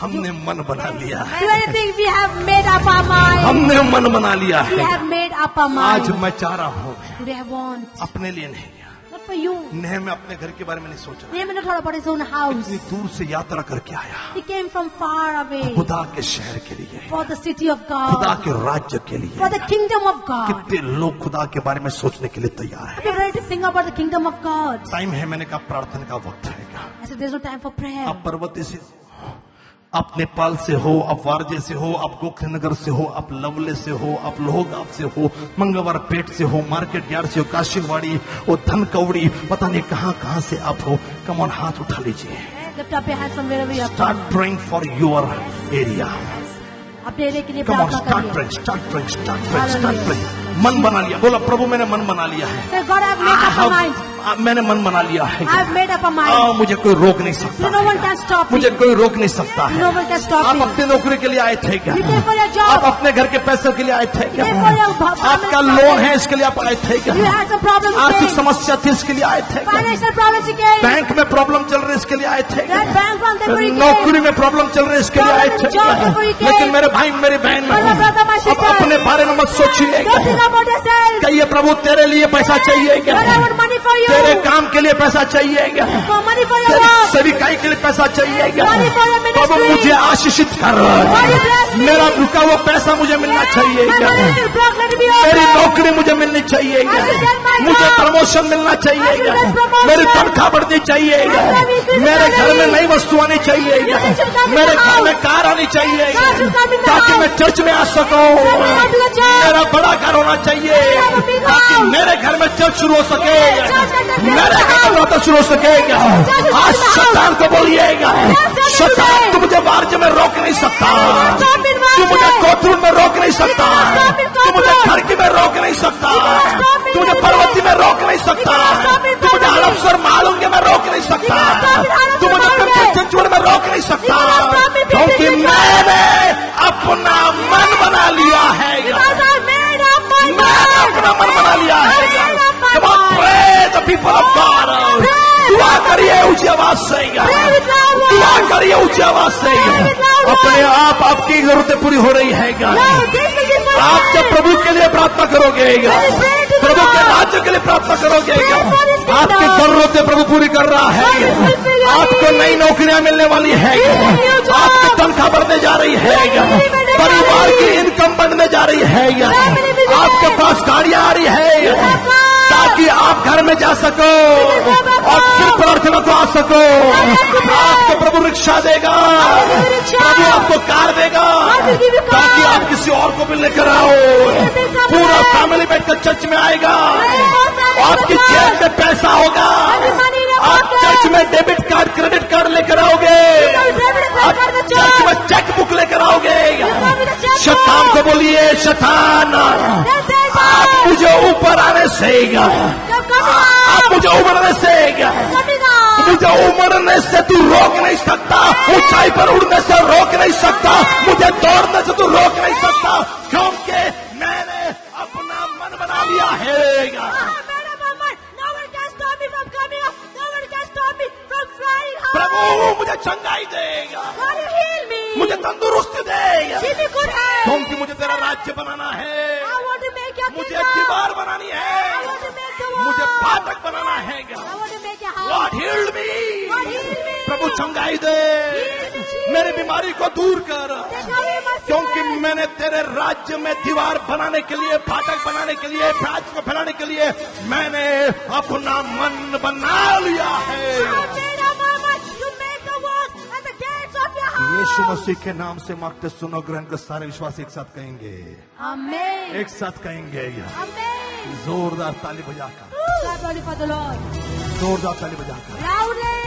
हमने मन बना लिया है। Do anything, we have made up our mind. हमने मन बना लिया We है। have made up our आज mind. मैं चाह रहा हूँ, Today I want. अपने लिए नहीं, Not for you. नेहम्याह अपने घर के बारे में नहीं सोचा। Nehemiah not thought about his own house. इतनी दूर से यात्रा करके आया He came from far away खुदा के शहर के लिए, for the city of खुदा God, के राज्य के लिए। for the kingdom of God. कितने लोग खुदा के बारे में सोचने के लिए तैयार हैं। Be ready to think about the kingdom of God. Time है, मैंने कहा प्रार्थना का वक्त है। I said there's no time for prayer. आप पर्वती से, आप नेपाल से हो, आप वारजे से हो, आप गोखलेनगर से हो, आप लवले से हो, आप लोहगांव से हो, मंगलवार पेट से हो, मार्केट यार्ड से हो, काशीवाड़ी, वो धनकौड़ी, पता नहीं कहां कहां से आप हो। कम ऑन, हाथ उठा लीजिए। Lift up your hands from wherever you are start from. Praying for your area. अपने एरिया के लिए कम ऑन, प्रार्थना स्टार्ट करिए. Praying, start praying, start praying, start praying. मन बना लिया, बोला प्रभु मैंने मन बना लिया है। Say, God, I've made up my mind. मैंने मन बना लिया है। I've made up my mind. मुझे कोई रोक नहीं सकता, No one can stop me. मुझे कोई रोक नहीं सकता है। No one can stop आप me. अपनी नौकरी के लिए आए थे क्या? You came for your job. आप अपने घर के पैसे के लिए आए थे क्या? You came for your family आपका problem. लोन है, इसके लिए आप आए थे क्या? You had some problems आर्थिक today. समस्या थी, इसके लिए आए थे क्या? Financial problems you came. Bank में प्रॉब्लम चल रही है, इसके लिए आए थे क्या? That bank problem that you नौकरी came. में प्रॉब्लम चल रही है, इसके लिए आए थे क्या? Job before you came. लेकिन मेरे भाई मेरी बहन, My brother, my अब sister. अपने बारे में मत सोचिए। Don't think about yourself. कहिए प्रभु तेरे लिए पैसा चाहिए क्या? God, I want money for you. तेरे काम के लिए पैसा चाहिए क्या? For money for your तेरी work. सेविकाई के लिए पैसा चाहिए क्या? Money for your ministry. प्रभु मुझे आशीषित कर, God, you bless me. मेरा रुका हुआ पैसा मुझे मिलना चाहिए My क्या? money is blocked. Let it be मेरी open. नौकरी मुझे मिलनी चाहिए क्या? I should get my मुझे job. प्रमोशन मिलना चाहिए I should क्या? get promotion. मेरी तनख्वाह बढ़नी चाहिए क्या? I should increase मेरे घर में salary. नई वस्तु आनी चाहिए क्या? I should come in मेरे the घर house. में कार आनी चाहिए क्या? I should come in the ताकि house. मैं चर्च में आ सकूं। Let me come to the church. मेरा बड़ा घर होना चाहिए have a big ताकि house. मेरे घर में चर्च शुरू हो सके, Church can take मेरे place. घर में नाता शुरू हो सकेगा। Church is आज in the house. शैतान को बोलिएगा, Yes, शैतान yes, तू मुझे वार्ज में रोक नहीं सकता, stop in तू मुझे marriage. कोथरूड में रोक नहीं सकता, stop in तू मुझे कोथरूड. खड़की में रोक नहीं सकता, stop in तू मुझे पर्वती में रोक नहीं सकता, stop in तू मुझे पर्वती. हड़पसर मालूंगे में रोक नहीं सकता, stop in हड़पसर तू मुझे मालूंगे. चंचुड़ में रोक नहीं सकता, stop in क्योंकि पिंपरी मैंने अपना मन बना लिया है। Because I made up my मैंने mind. अपना मन बना लिया है। I made up my Come on, mind. pray the people of God. दुआ करिए ऊंची आवाज से, Pray with loud voice. दुआ करिए ऊंची आवाज से। Pray with loud voice. अपने आप आपकी जरूरतें पूरी हो रही है। No, this is for आप जब प्रभु के लिए प्रार्थना करोगे, pray to the प्रभु के Lord. राज्य के लिए प्रार्थना करोगे, Pray for His kingdom. आपकी जरूरतें प्रभु पूरी कर रहा है। God will fulfill your आपको needs. नई नौकरियां मिलने वाली है, He will give you job. आपकी तनख्वाह बढ़ने जा रही है, Family बढ़ने जा परिवार रही की है। इनकम बढ़ने जा रही है, Family भी आपके बढ़े। पास गाड़ियां आ रही है, have car. ताकि आप घर में जा सको go back और फिर home. प्रार्थना को आ सको। आपको प्रभु रिक्शा देगा, will give you rickshaw. प्रभु आपको कार देगा, God will give you car. ताकि आप किसी और को भी लेकर आओ। will come पूरा back. फैमिली बैठकर चर्च में आएगा, family आपकी will जेब come. में पैसा होगा, Every money in your आप pocket. चर्च में डेबिट कार्ड क्रेडिट कार्ड लेकर आओगे, will debit card आप card the चर्च church. में चेक बुक लेकर आओगे। come with a checkbook. शैतान को बोलिए, शैतान Then say, आप God, मुझे ऊपर आने से, you're coming आप up. मुझे उमड़ने से, Coming up. मुझे उमड़ने से तू रोक नहीं सकता, ऊंचाई पर उड़ने से रोक नहीं सकता, मुझे दौड़ने से तू रोक नहीं सकता, क्योंकि मैंने अपना मन बना लिया है। I made up my mind. No one can stop me from coming up. No one can stop me from flying high. प्रभु मुझे चंगाई देगा, God, you heal me. मुझे तंदुरुस्ती देगा, Give me good health. क्योंकि मुझे तेरा राज्य बनाना है, I want to make your मुझे kingdom. दीवार बनानी I है, want to make the मुझे world. फाटक बनाना है। I want to make your house. Lord heal me, God, heal me. प्रभु चंगाई दे, मेरी बीमारी को दूर कर, Take away my क्योंकि sickness. मैंने तेरे राज्य में दीवार बनाने के लिए, फाटक बनाने के लिए, प्राच को फैलाने के लिए मैंने अपना मन बना लिया है। I made up my mind to make the walls and the gates of your house. यीशु मसीह के नाम से मांगते सुनो, ग्रहण कर। सारे विश्वास एक साथ कहेंगे, Amen. एक साथ कहेंगे, Amen. जोरदार ताली बजाकर, Clap only for the Lord. जोरदार ताली बजाकर। Loudly.